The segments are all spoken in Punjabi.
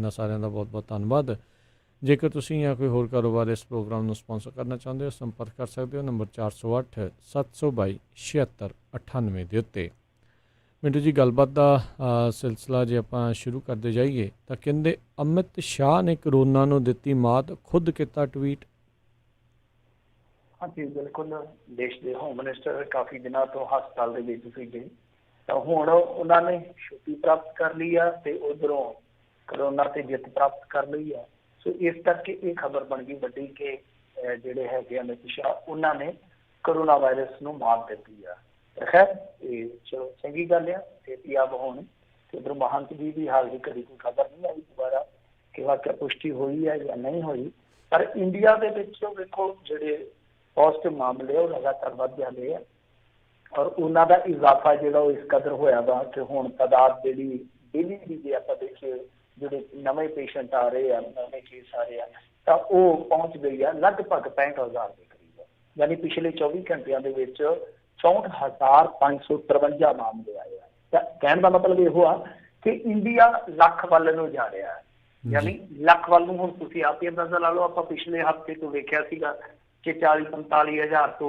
इन्होंने सारिਆਂ ਦਾ बहुत-बहुत धन्यवाद। जेकर तुसीं या कोई होर कारोबार इस प्रोग्राम ਨੂੰ स्पॉन्सर करना चाहते हो संपर्क कर सकते हो नंबर 408 722 7698 ਦੇ ਉੱਤੇ। मिंटू जी गलबात का सिलसिला जे आप शुरू करते जाइए तो कहते अमित शाह ने करोना नूं दित्ती मात, खुद किया ट्वीट। हाँ जी बिल्कुल, देश के होम मिनिस्टर काफ़ी दिनों तो हस्पताल के विच सीगे, तो हुण उन्होंने छुट्टी प्राप्त कर ली है तो उधरों करोना से जित प्राप्त कर ली है। सो इस करके ये खबर बन गई वड्डी कि जिहड़े है अमित शाह उन्होंने करोना वायरस नूं मात दी है। खैर ये चलो चंगी गल है, सेहतियाब होने तो उधर महंत जी भी हाल ही कभी कोई खबर नहीं आई दोबारा कि वाकई पुष्टि हुई है या नहीं हुई। पर इंडिया के देखो जिहड़े पॉजिटिव मामले वो लगातार बढ़ जाते हैं और उन्हों का इजाफा जो इस कदर होया वा कि हुण तादाद जी डेली की जे आप देखिए जो नवे पेशेंट आ रहे हैं, नवे केस आ रहे हैं, तो वो पहुँच गई है लगभग 65,000 के करीब, यानी पिछले 24 घंटिया के 64,553 मामले आए हैं। कहने का मतलब ये हुआ कि इंडिया लख वाल नूं जा रहा है, यानी लख वाल नूं हुण तुसीं आप ही अंदाजा ला लो। आप पिछले हफ्ते तो वेख्या सीगा कि 40-45 हज़ार तो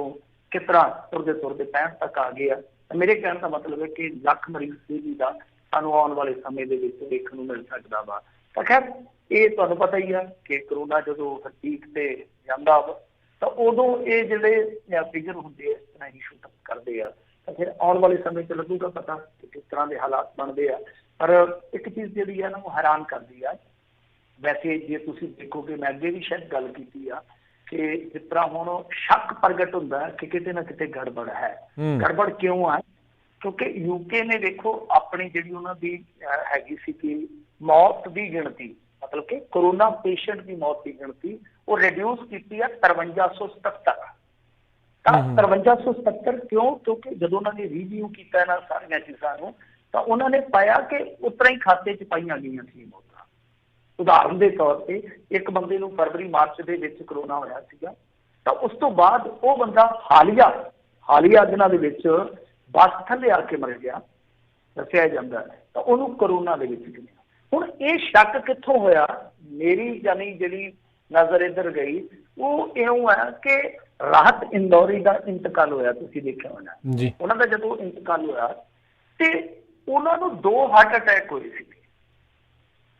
किस तरह तुरते तुरते 65 तक आ गया। मेरे कहने का मतलब है कि लख मरीज तेजी का सानूं आने वाले समय दे विच देखण नूं मिल सकदा वा। तो खैर ये तुहानूं पता ही है कि करोना जो पीक ते जांदा वा तो उदों ये जिहड़े फिगर होंदे इस तरह ही शूट करते हैं, तो फिर आने वाले समय च लगूगा पता कि किस तरह के हालात बनते हैं। पर एक चीज़ जी है ना वो हैरान करती है। वैसे जे तुसीं देखोगे मैं अगे भी शायद गल की कि जिस तरह हुण शक प्रगट होंदा है कि किते ना किते गड़बड़ है। गड़बड़ क्यों है? क्योंकि यूके ने देखो अपनी जिहड़ी उन्हां दी हैगी सी कि मौत की गिणती, मतलब कि कोरोना पेशेंट की मौत की गिणती वो रिड्यूस की है 5377। 5377 क्यों? क्योंकि जो उन्होंने रिव्यू किया ना सारिया चीज़ों तो उन्होंने पाया कि उतना ही खाते च पाई गई थी मौत। उदाहरण के तौर पर एक बंदे नूं फरवरी मार्च के विच करोना होया सीगा, तो उस तो बाद वो बंदा हालिया दिनों के विच बस थले आके मर गया दस्सिया जाता है, तो उन्होंने करोना के विच गिनिया। हुण ये शक कित्थों होया? मेरी यानी जिहड़ी नज़र इधर गई वो इउं है कि राहत इंदौरी का इंतकाल होया, तुसीं देखिया होना उन्हां दा जदों इंतकाल होया ते उन्हां नूं 2 हार्ट अटैक होए सी।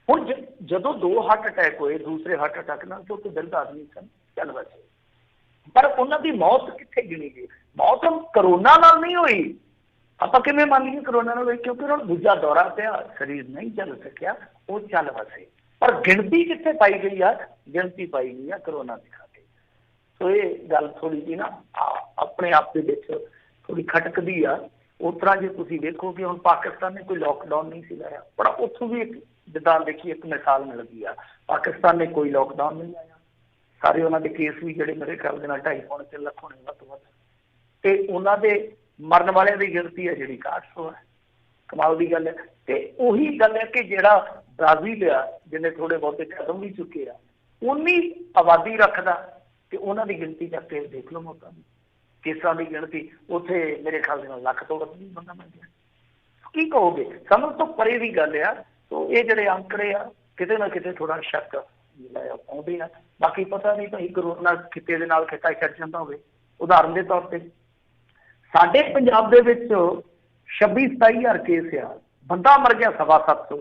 हुण जदों 2 हार्ट अटैक होए, दूसरे हार्ट अटैक नाल तो दिल दा आदमी सन चल बचे, पर उन्हां दी मौत कित्थे गिनी गई? मौत करोना नाल नहीं हुई। आपां किवें मान लईए करोना नाल हुई? क्योंकि उन्हां नूं दूजा दौरा पिया, शरीर नहीं चल सकिया, वो चल बसे। पर गिणती कित्थे पाई गई है? गिणती पाई गई है करोना की खाते। तो ये गल थोड़ी जी ना अपने आप के विच थोड़ी खटकदी आ। उस तरह जो तुसीं देखो कि हुण पाकिस्तान ने कोई लॉकडाउन नहीं सी लाया, पर उत्थों भी एक जिद्दां देखिए एक मिसाल मिल गई आ। पाकिस्तान ने कोई लॉकडाउन नहीं लाया, सारे उन्होंने केस भी जिहड़े मेरे ख्याल दे नाल 2.5-3 लाख होने वध तो वध, ते उन्हां दे मरन वालियां दी गिणती है जिहड़ी 6100 है। कमाल की गल है। तो उही गल है कि जिहड़ा ब्राजील आ जिन्हें थोड़े बहुते कदम भी चुके आ, उन्नी आबादी रखदा कि उन्हां दी गिणती चक के देख लो मौतां दी केसां की गिणती उत्थे मेरे ख्याल दे नाल लख तो वध नहीं बंदा मर गया। की कहोगे? समझ तो परे की गल है। तो ये जिहड़े आंकड़े आ किते ना किते थोड़ा शक आउंदे आ। बाकी पता नहीं भाई करोना किते दे नाल खिता छड़ जांदा होवे। उदाहरण के तौर पर साडे पंजाब दे विच 26-27 हज़ार केस आ, बंदा मर गया 750।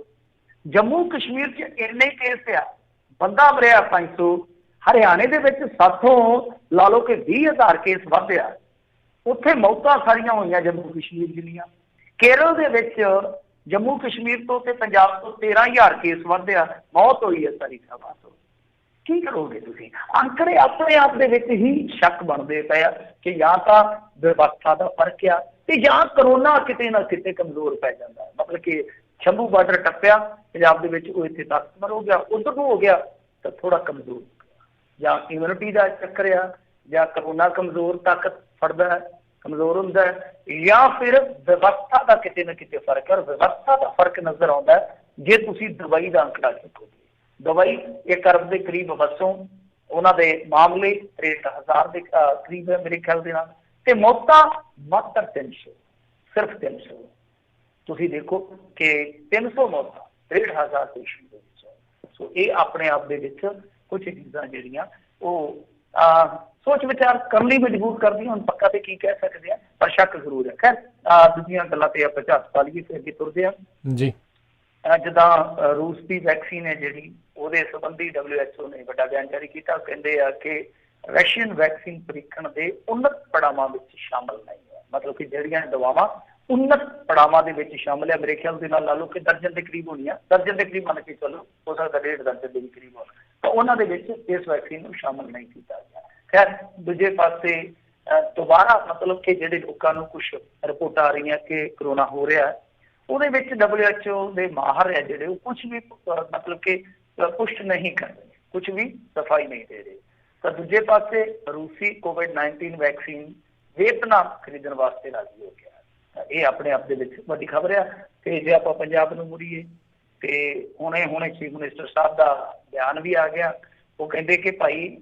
जम्मू कश्मीर च इन्ने केस आ, बंदा मरिया 500। हरियाणे दे विच 700 ला लो कि 20,000 केस वध आ, उत्थे मौतां सारियां होईयां जम्मू कश्मीर जिन्नियां। केरल दे विच जम्मू कश्मीर तो ते पंजाब तो 13,000 केस वध आ, मौत हुई है सारी 700। की करोगे तुसीं? आंकड़े अपने आप दे विच ही शक बनते पे कि या तो व्यवस्था का फर्क आ ते या करोना किते ना किते कमजोर पै जाता है। मतलब कि शंभू बार्डर टप्पिया पंजाब दे विच, इत्थे ताकतवर हो गया, उधर को हो गया तो थोड़ा कमजोर हो गया, या इम्यूनिटी का चक्कर आ, या करोना कमजोर ताकत फड़दा है कमजोर होंदा है, या फिर व्यवस्था का किते ना किते फर्क है। और व्यवस्था का फर्क नजर आता है जे तुसीं दवाई का आंकड़ा चुकोगे। दवाई 1 अरब के करीब वसों उन्होंने मामले 63,000 के करीब है मेरे ख्याल से, मौतां मात्र 300, सिर्फ 300। तुसीं देखो कि 300 मौतां 63,000 पेशेंट। ਸੋ ਇਹ ਆਪਣੇ ਆਪ ਦੇ ਵਿੱਚ ਕੁਝ ਚੀਜ਼ਾਂ ਜਿਹੜੀਆਂ ਉਹ ਸੋਚ ਵਿਚਾਰ ਕਰਨ ਲਈ ਮਜਬੂਰ ਕਰਦੀਆਂ। ਹੁਣ ਪੱਕਾ ਤੇ ਕੀ ਕਹਿ ਸਕਦੇ ਆ, ਪਰ ਸ਼ੱਕ ਜ਼ਰੂਰ ਹੈ। ਖੈਰ ਦੂਜੀਆਂ ਗੱਲਾਂ ਤੇ ਆਪਾਂ ਝਾਤ ਪਾ ਲਈਏ ਤੇ ਅੱਗੇ ਤੁਰਦੇ ਆ ਜੀ। ਜਿੱਦਾਂ ਰੂਸ ਦੀ ਵੈਕਸੀਨ ਹੈ ਜਿਹੜੀ, ਉਹਦੇ ਸੰਬੰਧੀ WHO ਨੇ ਵੱਡਾ ਬਿਆਨ ਜਾਰੀ ਕੀਤਾ। ਕਹਿੰਦੇ ਆ ਕਿ ਰਸ਼ੀਅਨ ਵੈਕਸੀਨ ਪ੍ਰੀਖਣ ਦੇ ਉੱਨਤ ਪੜਾਵਾਂ ਵਿੱਚ ਸ਼ਾਮਲ ਨਹੀਂ ਹੈ। ਮਤਲਬ ਕਿ ਜਿਹੜੀਆਂ ਦਵਾਵਾਂ ਉੱਨਤ ਪੜਾਵਾਂ ਦੇ ਵਿੱਚ ਸ਼ਾਮਲ ਹੈ, ਮੇਰੇ ਖਿਆਲ ਦੇ ਨਾਲ ਲਾ ਲਓ ਕਿ ਦਰਜਨ ਦੇ ਕਰੀਬ ਹੋਣੀਆਂ, ਦਰਜਨ ਦੇ ਕਰੀਬ ਮੰਨ ਕੇ ਚੱਲੋ, ਹੋ ਸਕਦਾ 1.5 ਦਰਜਨ ਦੇ ਵੀ ਕਰੀਬ ਹੋਣ, ਤਾਂ ਉਹਨਾਂ ਦੇ ਵਿੱਚ ਇਸ ਵੈਕਸੀਨ ਨੂੰ ਸ਼ਾਮਲ ਨਹੀਂ ਕੀਤਾ ਗਿਆ। ਖੈਰ ਦੂਜੇ ਪਾਸੇ ਦੁਬਾਰਾ ਮਤਲਬ ਕਿ ਜਿਹੜੇ ਲੋਕਾਂ ਨੂੰ ਕੁਝ ਰਿਪੋਰਟਾਂ ਆ ਰਹੀਆਂ ਕਿ ਕਰੋਨਾ ਹੋ ਰਿਹਾ, ਉਹਦੇ ਵਿੱਚ WHO ਦੇ ਮਾਹਰ ਹੈ ਜਿਹੜੇ, ਉਹ ਕੁਝ ਵੀ ਮਤਲਬ ਕਿ ਪੁਸ਼ਟ ਨਹੀਂ ਕਰ ਰਹੇ, ਕੁਝ ਵੀ ਸਫਾਈ ਨਹੀਂ ਦੇ ਰਹੇ। ਤਾਂ ਦੂਜੇ ਪਾਸੇ ਰੂਸੀ COVID-19 ਵੈਕਸੀਨ ਵੀਅਤਨਾਮ ਖਰੀਦਣ ਵਾਸਤੇ ਰਾਜ਼ੀ ਹੋ ਗਿਆ। ਤਾਂ ਇਹ ਆਪਣੇ ਆਪ ਦੇ ਵਿੱਚ ਵੱਡੀ ਖਬਰ ਆ। ਤੇ ਜੇ ਆਪਾਂ ਪੰਜਾਬ ਨੂੰ ਮੁੜੀਏ ਤੇ ਹੁਣੇ ਚੀਫ ਮਿਨਿਸਟਰ ਸਾਹਿਬ ਦਾ ਬਿਆਨ ਵੀ ਆ ਗਿਆ। ਉਹ ਕਹਿੰਦੇ ਕਿ ਭਾਈ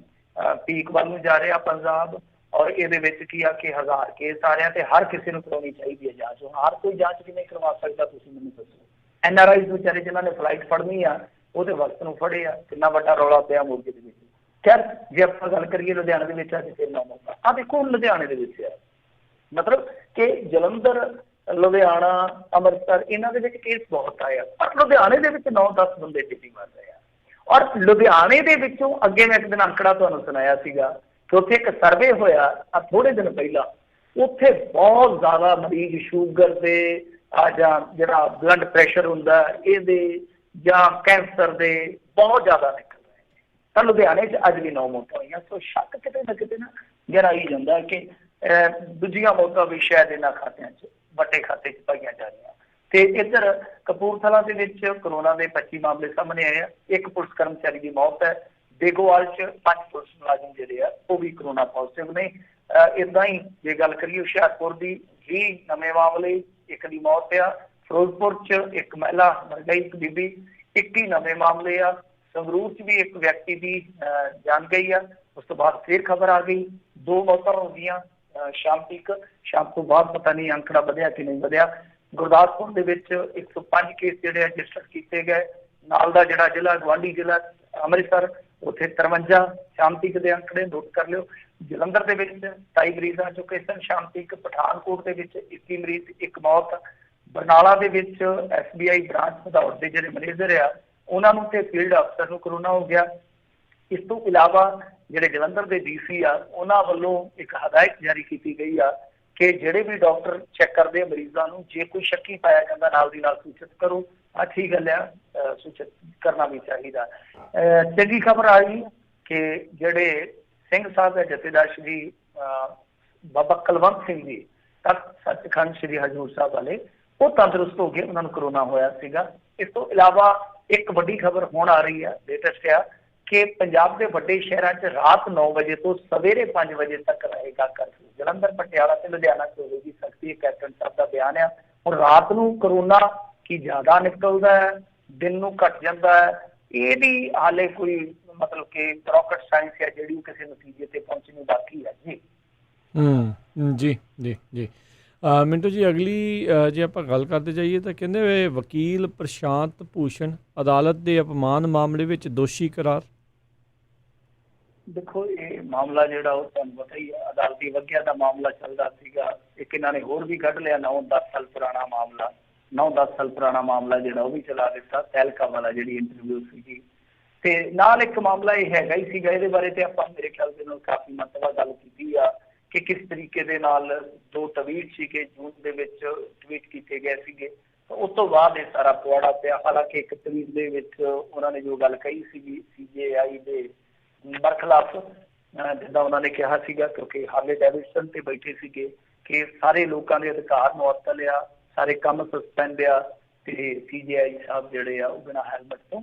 ਪੀਕ ਵੱਲ ਨੂੰ ਜਾ ਰਿਹਾ ਪੰਜਾਬ, ਔਰ ਇਹਦੇ ਵਿੱਚ ਕੀ ਆ ਕਿ 1000 ਕੇਸ ਆ ਰਿਹਾ ਤੇ ਹਰ ਕਿਸੇ ਨੂੰ ਕਰਾਉਣੀ ਚਾਹੀਦੀ ਹੈ ਜਾਂਚ। ਹੁਣ ਹਰ ਕੋਈ ਜਾਂਚ ਕਿਵੇਂ ਕਰਵਾ ਸਕਦਾ, ਤੁਸੀਂ ਮੈਨੂੰ ਦੱਸੋ। NRIs ਵਿਚਾਰੇ ਜਿਨ੍ਹਾਂ ਨੇ ਫਲਾਈਟ ਫੜਨੀ ਆ ਉਹਦੇ ਵਕਤ ਨੂੰ ਫੜੇ ਆ, ਕਿੰਨਾ ਵੱਡਾ ਰੌਲਾ ਪਿਆ ਮੋਗੇ ਦੇ ਵਿੱਚ। ਖੈਰ ਜੇ ਆਪਾਂ ਗੱਲ ਕਰੀਏ ਲੁਧਿਆਣੇ ਦੇ ਵਿੱਚ ਅੱਜ ਫਿਰ ਨਾ ਮੌਕਾ ਆ ਦੇਖੋ, ਲੁਧਿਆਣੇ ਦੇ ਵਿੱਚ ਹੈ ਮਤਲਬ ਕਿ ਜਲੰਧਰ, ਲੁਧਿਆਣਾ, ਅੰਮ੍ਰਿਤਸਰ ਇਹਨਾਂ ਦੇ ਵਿੱਚ ਕੇਸ ਬਹੁਤ ਆਏ ਆ, ਪਰ ਲੁਧਿਆਣੇ ਦੇ ਵਿੱਚ 9-10 ਬੰਦੇ ਡਿਊਟੀ ਮਾਰ ਰਹੇ ਆ। ਔਰ ਲੁਧਿਆਣੇ ਦੇ ਵਿੱਚੋਂ ਅੱਗੇ ਮੈਂ ਇੱਕ ਦਿਨ ਅੰਕੜਾ ਤੁਹਾਨੂੰ ਸੁਣਾਇਆ ਸੀਗਾ ਕਿ ਉੱਥੇ ਇੱਕ ਸਰਵੇ ਹੋਇਆ ਥੋੜੇ ਦਿਨ ਪਹਿਲਾਂ, ਉੱਥੇ ਬਹੁਤ ਜ਼ਿਆਦਾ ਮਰੀਜ਼ ਸ਼ੂਗਰ ਦੇ ਜਾਂ ਜਿਹੜਾ ਬਲੱਡ ਪ੍ਰੈਸ਼ਰ ਹੁੰਦਾ ਇਹਦੇ ਜਾਂ ਕੈਂਸਰ ਦੇ ਬਹੁਤ ਜ਼ਿਆਦਾ ਨਿਕਲ ਰਹੇ ਨੇ। ਤਾਂ ਲੁਧਿਆਣੇ 'ਚ ਅੱਜ ਵੀ 9 ਮੌਤਾਂ ਹੋਈਆਂ। ਸੋ ਸ਼ੱਕ ਕਿਤੇ ਨਾ ਕਿਤੇ ਨਾ ਗਹਿਰਾਈ ਜਾਂਦਾ ਕਿ ਦੂਜੀਆਂ ਮੌਤਾਂ ਵੀ ਸ਼ਾਇਦ ਇਹਨਾਂ ਖਾਤਿਆਂ 'ਚ ਵੱਡੇ ਖਾਤੇ 'ਚ ਪਾਈਆਂ ਜਾ ਰਹੀਆਂ। ਤੇ ਇੱਧਰ ਕਪੂਰਥਲਾ ਦੇ ਵਿੱਚ ਕਰੋਨਾ ਦੇ 25 ਮਾਮਲੇ ਸਾਹਮਣੇ ਆਏ ਆ। ਇੱਕ ਪੁਲਿਸ ਕਰਮਚਾਰੀ ਦੀ ਮੌਤ ਹੈ। ਬੇਗੋਵਾਲ 'ਚ 5 ਪੁਲਿਸ ਮੁਲਾਜ਼ਮ ਜਿਹੜੇ ਆ ਉਹ ਵੀ ਕਰੋਨਾ ਪੋਜ਼ਿਟਿਵ ਨੇ। ਏਦਾਂ ਹੀ ਜੇ ਗੱਲ ਕਰੀਏ ਹੁਸ਼ਿਆਰਪੁਰ ਦੀ 20 ਨਵੇਂ ਮਾਮਲੇ, ਇੱਕ ਦੀ ਮੌਤ ਆ। ਫਿਰੋਜ਼ਪੁਰ 'ਚ ਇੱਕ ਮਹਿਲਾ ਮਰ ਗਈ, ਇੱਕ ਬੀਬੀ, 21 ਨਵੇਂ ਮਾਮਲੇ ਆ। ਸੰਗਰੂਰ 'ਚ ਵੀ ਇੱਕ ਵਿਅਕਤੀ ਦੀ ਜਾਨ ਗਈ ਆ। ਉਸ ਤੋਂ ਬਾਅਦ ਫਿਰ ਖਬਰ ਆ ਗਈ 2 ਮੌਤਾਂ ਹੋ ਗਈਆਂ ਸ਼ਾਮ ਤੋਂ ਬਾਅਦ ਪਤਾ ਨਹੀਂ ਅੰਕੜਾ ਵਧਿਆ ਕਿ ਨਹੀਂ ਵਧਿਆ। ਗੁਰਦਾਸਪੁਰ ਦੇ ਵਿੱਚ 105 ਕੇਸ ਜਿਹੜੇ ਰਜਿਸਟਰ ਕੀਤੇ ਗਏ। ਨਾਲ ਦਾ ਜਿਹੜਾ ਜ਼ਿਲ੍ਹਾ ਗੁਆਂਢੀ ਜ਼ਿਲ੍ਹਾ ਅੰਮ੍ਰਿਤਸਰ, ਉੱਥੇ 53 ਸ਼ਾਮ ਤੀਕ ਦੇ ਅੰਕੜੇ ਨੋਟ ਕਰ ਲਿਓ। ਜਲੰਧਰ ਦੇ ਵਿੱਚ 27 ਮਰੀਜ਼ ਆ ਚੁੱਕੇ ਸਨ ਸ਼ਾਮ ਤੀਕ। ਪਠਾਨਕੋਟ ਦੇ ਵਿੱਚ 21 ਮਰੀਜ਼, 1 ਮੌਤ। ਬਰਨਾਲਾ ਦੇ ਵਿੱਚ SBI ਬ੍ਰਾਂਚ ਭਦੌੜ ਦੇ ਜਿਹੜੇ ਮੈਨੇਜਰ ਆ ਉਹਨਾਂ ਨੂੰ ਤੇ ਫੀਲਡ ਅਫਸਰ ਨੂੰ ਕਰੋਨਾ ਹੋ ਗਿਆ। ਇਸ ਤੋਂ ਇਲਾਵਾ ਜਿਹੜੇ ਜਲੰਧਰ ਦੇ DC ਆ ਉਹਨਾਂ ਵੱਲੋਂ ਇੱਕ ਹਦਾਇਤ ਜਾਰੀ ਕੀਤੀ ਗਈ ਆ ਕਿ ਜਿਹੜੇ ਵੀ ਡਾਕਟਰ ਚੈੱਕ ਕਰਦੇ ਆ ਮਰੀਜ਼ਾਂ ਨੂੰ, ਜੇ ਕੋਈ ਸ਼ੱਕੀ ਪਾਇਆ ਜਾਂਦਾ ਨਾਲ ਦੀ ਨਾਲ ਸੂਚਿਤ ਕਰੋ। ਅੱਛੀ ਗੱਲ ਆ, ਸੂਚਿਤ ਕਰਨਾ ਵੀ ਚਾਹੀਦਾ। ਚੰਗੀ ਖਬਰ ਆਈ ਕਿ ਜਿਹੜੇ ਸਿੰਘ ਸਾਹਿਬ ਹੈ ਜਥੇਦਾਰ ਸ਼੍ਰੀ ਬਾਬਾ ਕੁਲਵੰਤ ਸਿੰਘ ਜੀ ਤਖਤ ਸੱਚਖੰਡ ਸ਼੍ਰੀ ਹਜ਼ੂਰ ਸਾਹਿਬ ਵਾਲੇ, ਉਹ ਤੰਦਰੁਸਤ ਹੋ ਗਏ, ਉਹਨਾਂ ਨੂੰ ਕਰੋਨਾ ਹੋਇਆ ਸੀਗਾ। ਇਸ ਤੋਂ ਇਲਾਵਾ ਇੱਕ ਵੱਡੀ ਖਬਰ ਹੁਣ ਆ ਰਹੀ ਹੈ ਲੇਟੈਸਟ ਆ ਕਿ ਪੰਜਾਬ ਦੇ ਵੱਡੇ ਸ਼ਹਿਰਾਂ 'ਚ ਰਾਤ 9 ਵਜੇ ਤੋਂ ਸਵੇਰੇ 5 ਵਜੇ ਤੱਕ ਰਹੇਗਾ ਕਰਫਿਊ। ਜਲੰਧਰ, ਪਟਿਆਲਾ ਤੇ ਲੁਧਿਆਣਾ 'ਚ ਹੋਵੇਗੀ ਸਖਤੀ। ਕੈਪਟਨ ਸਾਹਿਬ ਦਾ ਬਿਆਨ ਆ। ਹੁਣ ਰਾਤ ਨੂੰ ਕਰੋਨਾ ਕੀ ਜ਼ਿਆਦਾ ਨਿਕਲਦਾ ਹੈ, ਦਿਨ ਨੂੰ ਘਟ ਜਾਂਦਾ ਹੈ, ਇਹਦੀ ਹਾਲੇ ਕੋਈ ਮਤਲਬ ਕਿ ਰੌਕਟ ਸਾਇੰਸ ਹੈ ਜਿਹੜੀ ਕਿਸੇ ਨਤੀਜੇ ਤੇ ਪਹੁੰਚਣੀ ਬਾਕੀ ਹੈ ਜੀ। ਜੀ ਜੀ ਜੀ ਮਿੰਟੂ ਜੀ, ਅਗਲੀ ਜੇ ਆਪਾਂ ਗੱਲ ਕਰਦੇ ਜਾਈਏ ਤਾਂ ਕਹਿੰਦੇ ਹੋਏ ਵਕੀਲ ਪ੍ਰਸ਼ਾਂਤ ਭੂਸ਼ਣ ਅਦਾਲਤ ਦੇ ਅਪਮਾਨ ਮਾਮਲੇ ਵਿੱਚ ਦੋਸ਼ੀ ਕਰਾਰ। ਦੇਖੋ ਇਹ ਮਾਮਲਾ ਜਿਹੜਾ ਉਹ ਤੁਹਾਨੂੰ ਪਤਾ ਹੀ ਹੈ, ਅਦਾਲਤੀ ਵਗਿਆ ਦਾ ਮਾਮਲਾ ਚੱਲਦਾ ਸੀਗਾ। ਇੱਕ ਇਹਨਾਂ ਨੇ ਹੋਰ ਵੀ ਕੱਢ ਲਿਆ 9-10 ਸਾਲ ਪੁਰਾਣਾ ਮਾਮਲਾ, 9-10 ਸਾਲ ਪੁਰਾਣਾ ਮਾਮਲਾ ਜਿਹੜਾ ਉਹ ਵੀ ਚਲਾ ਦਿੱਤਾ। ਤਹਿਲਕਾ ਵਾਲਾ ਜਿਹੜੀ ਇੰਟਰਵਿਊ ਸੀਗੀ, ਤੇ ਨਾਲ ਇੱਕ ਮਾਮਲਾ ਇਹ ਹੈਗਾ ਹੀ ਸੀਗਾ। ਇਹਦੇ ਬਾਰੇ ਤੇ ਆਪਾਂ ਮੇਰੇ ਖਿਆਲ ਦੇ ਨਾਲ ਕਾਫੀ ਮਰਤਬਾ ਗੱਲ ਕੀਤੀ ਆ ਕਿ ਕਿਸ ਤਰੀਕੇ ਦੇ ਨਾਲ 2 ਟਵੀਟ ਸੀਗੇ ਜੂਨ ਦੇ ਵਿੱਚ ਟਵੀਟ ਕੀਤੇ ਗਏ ਸੀਗੇ। ਉਸ ਤੋਂ ਬਾਅਦ ਇਹ ਸਾਰਾ ਪੁਆੜਾ ਪਿਆ। ਹਾਲਾਂਕਿ ਇੱਕ ਟਵੀਟ ਦੇ ਵਿੱਚ ਉਹਨਾਂ ਨੇ ਜੋ ਗੱਲ ਕਹੀ ਸੀਗੀ CJI ਦੇ ਬਰਖਲਾਫ, ਜਿੱਦਾਂ ਉਹਨਾਂ ਨੇ ਕਿਹਾ ਸੀਗਾ, ਕਿਉਂਕਿ ਹਾਰਲੇ ਡੇਵਿਡਸਨ ਤੇ ਬੈਠੇ ਸੀਗੇ ਕਿ ਸਾਰੇ ਲੋਕਾਂ ਦੇ ਅਧਿਕਾਰ ਮੁਅੱਤਲ ਆ, ਸਾਰੇ ਕੰਮ ਸਸਪੈਂਡ ਆ, ਤੇ CJI ਸਾਹਿਬ ਜਿਹੜੇ ਆ ਉਹ ਬਿਨਾਂ ਹੈਲਮਟ ਤੋਂ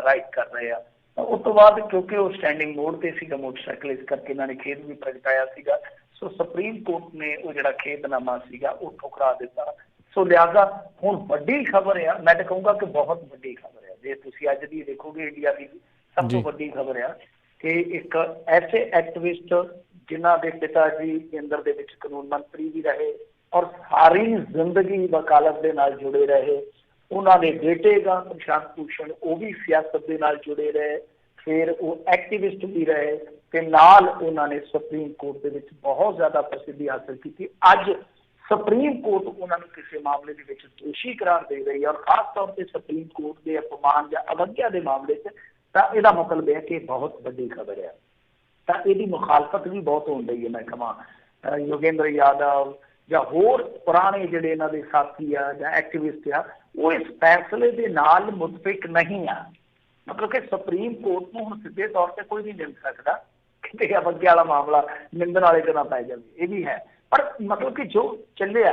ਰਾਈਡ ਕਰ ਰਹੇ ਆ। ਉਸ ਤੋਂ ਬਾਅਦ ਕਿਉਂਕਿ ਉਹ ਸਟੈਂਡਿੰਗ ਮੋਡ ਤੇ ਸੀਗਾ ਮੋਟਰਸਾਈਕਲ, ਇਸ ਕਰਕੇ ਇਹਨਾਂ ਨੇ ਖੇਦ ਵੀ ਪ੍ਰਗਟਾਇਆ ਸੀਗਾ। ਸੋ ਸੁਪਰੀਮ ਕੋਰਟ ਨੇ ਉਹ ਜਿਹੜਾ ਖੇਦਨਾਮਾ ਸੀਗਾ ਉਹ ਠੁਕਰਾ ਦਿੱਤਾ। ਸੋ ਲਿਹਾਜ਼ਾ ਹੁਣ ਵੱਡੀ ਖਬਰ ਆ, ਮੈਂ ਤਾਂ ਕਹੂੰਗਾ ਕਿ ਬਹੁਤ ਵੱਡੀ ਖਬਰ ਆ। ਜੇ ਤੁਸੀਂ ਅੱਜ ਦੀ ਦੇਖੋਗੇ ਇੰਡੀਆ ਦੀ ਸਭ ਤੋਂ ਵੱਡੀ ਖਬਰ ਆ ਕਿ ਇੱਕ ਐਸੇ ਐਕਟਿਵਿਸਟ ਜਿਨ੍ਹਾਂ ਦੇ ਪਿਤਾ ਜੀ ਕੇਂਦਰ ਦੇ ਵਿੱਚ ਕਾਨੂੰਨ ਮੰਤਰੀ ਵੀ ਰਹੇ ਔਰ ਸਾਰੀ ਜ਼ਿੰਦਗੀ ਵਕਾਲਤ ਦੇ ਨਾਲ ਜੁੜੇ ਰਹੇ, ਉਹਨਾਂ ਦੇ ਬੇਟੇ ਗਾ ਪ੍ਰਸ਼ਾਂਤ ਭੂਸ਼ਣ ਉਹ ਵੀ ਸਿਆਸਤ ਦੇ ਨਾਲ ਜੁੜੇ ਰਹੇ, ਫਿਰ ਉਹ ਐਕਟਿਵਿਸਟ ਵੀ ਰਹੇ ਤੇ ਨਾਲ ਉਹਨਾਂ ਨੇ ਸੁਪਰੀਮ ਕੋਰਟ ਦੇ ਵਿੱਚ ਬਹੁਤ ਜ਼ਿਆਦਾ ਪ੍ਰਸਿੱਧੀ ਹਾਸਲ ਕੀਤੀ। ਅੱਜ ਸੁਪਰੀਮ ਕੋਰਟ ਉਹਨਾਂ ਨੂੰ ਕਿਸੇ ਮਾਮਲੇ ਦੇ ਵਿੱਚ ਦੋਸ਼ੀ ਕਰਾਰ ਦੇ ਰਹੀ ਹੈ, ਔਰ ਖਾਸ ਤੌਰ ਤੇ ਸੁਪਰੀਮ ਕੋਰਟ ਦੇ ਅਪਮਾਨ ਜਾਂ ਅਵਗਿਆ ਦੇ ਮਾਮਲੇ 'ਚ, ਤਾਂ ਇਹਦਾ ਮਤਲਬ ਹੈ ਕਿ ਬਹੁਤ ਵੱਡੀ ਖਬਰ ਹੈ। ਤਾਂ ਇਹਦੀ ਮੁਖਾਲਫਤ ਵੀ ਬਹੁਤ ਹੋਣ ਰਹੀ ਹੈ। ਮੈਂ ਕਹਾਂ ਯੋਗੇਂਦਰ ਯਾਦਵ ਜਾਂ ਹੋਰ ਪੁਰਾਣੇ ਜਿਹੜੇ ਇਹਨਾਂ ਦੇ ਸਾਥੀ ਆ ਜਾਂ ਐਕਟਿਵਿਸਟ ਆ, ਉਹ ਇਸ ਫੈਸਲੇ ਦੇ ਨਾਲ ਮੁਤਫਿਕ ਨਹੀਂ ਆ। ਮਤਲਬ ਕਿ ਸੁਪਰੀਮ ਕੋਰਟ ਨੂੰ ਹੁਣ ਸਿੱਧੇ ਤੌਰ ਤੇ ਕੋਈ ਨਹੀਂ ਨਿੰਦ ਸਕਦਾ, ਕਿਤੇ ਅਵਗਿਆ ਵਾਲਾ ਮਾਮਲਾ ਨਿੰਦਣ ਵਾਲੇ ਤੇ ਨਾ ਪੈ ਜਾਵੇ, ਇਹ ਵੀ ਹੈ। ਪਰ ਮਤਲਬ ਕਿ ਜੋ ਚੱਲਿਆ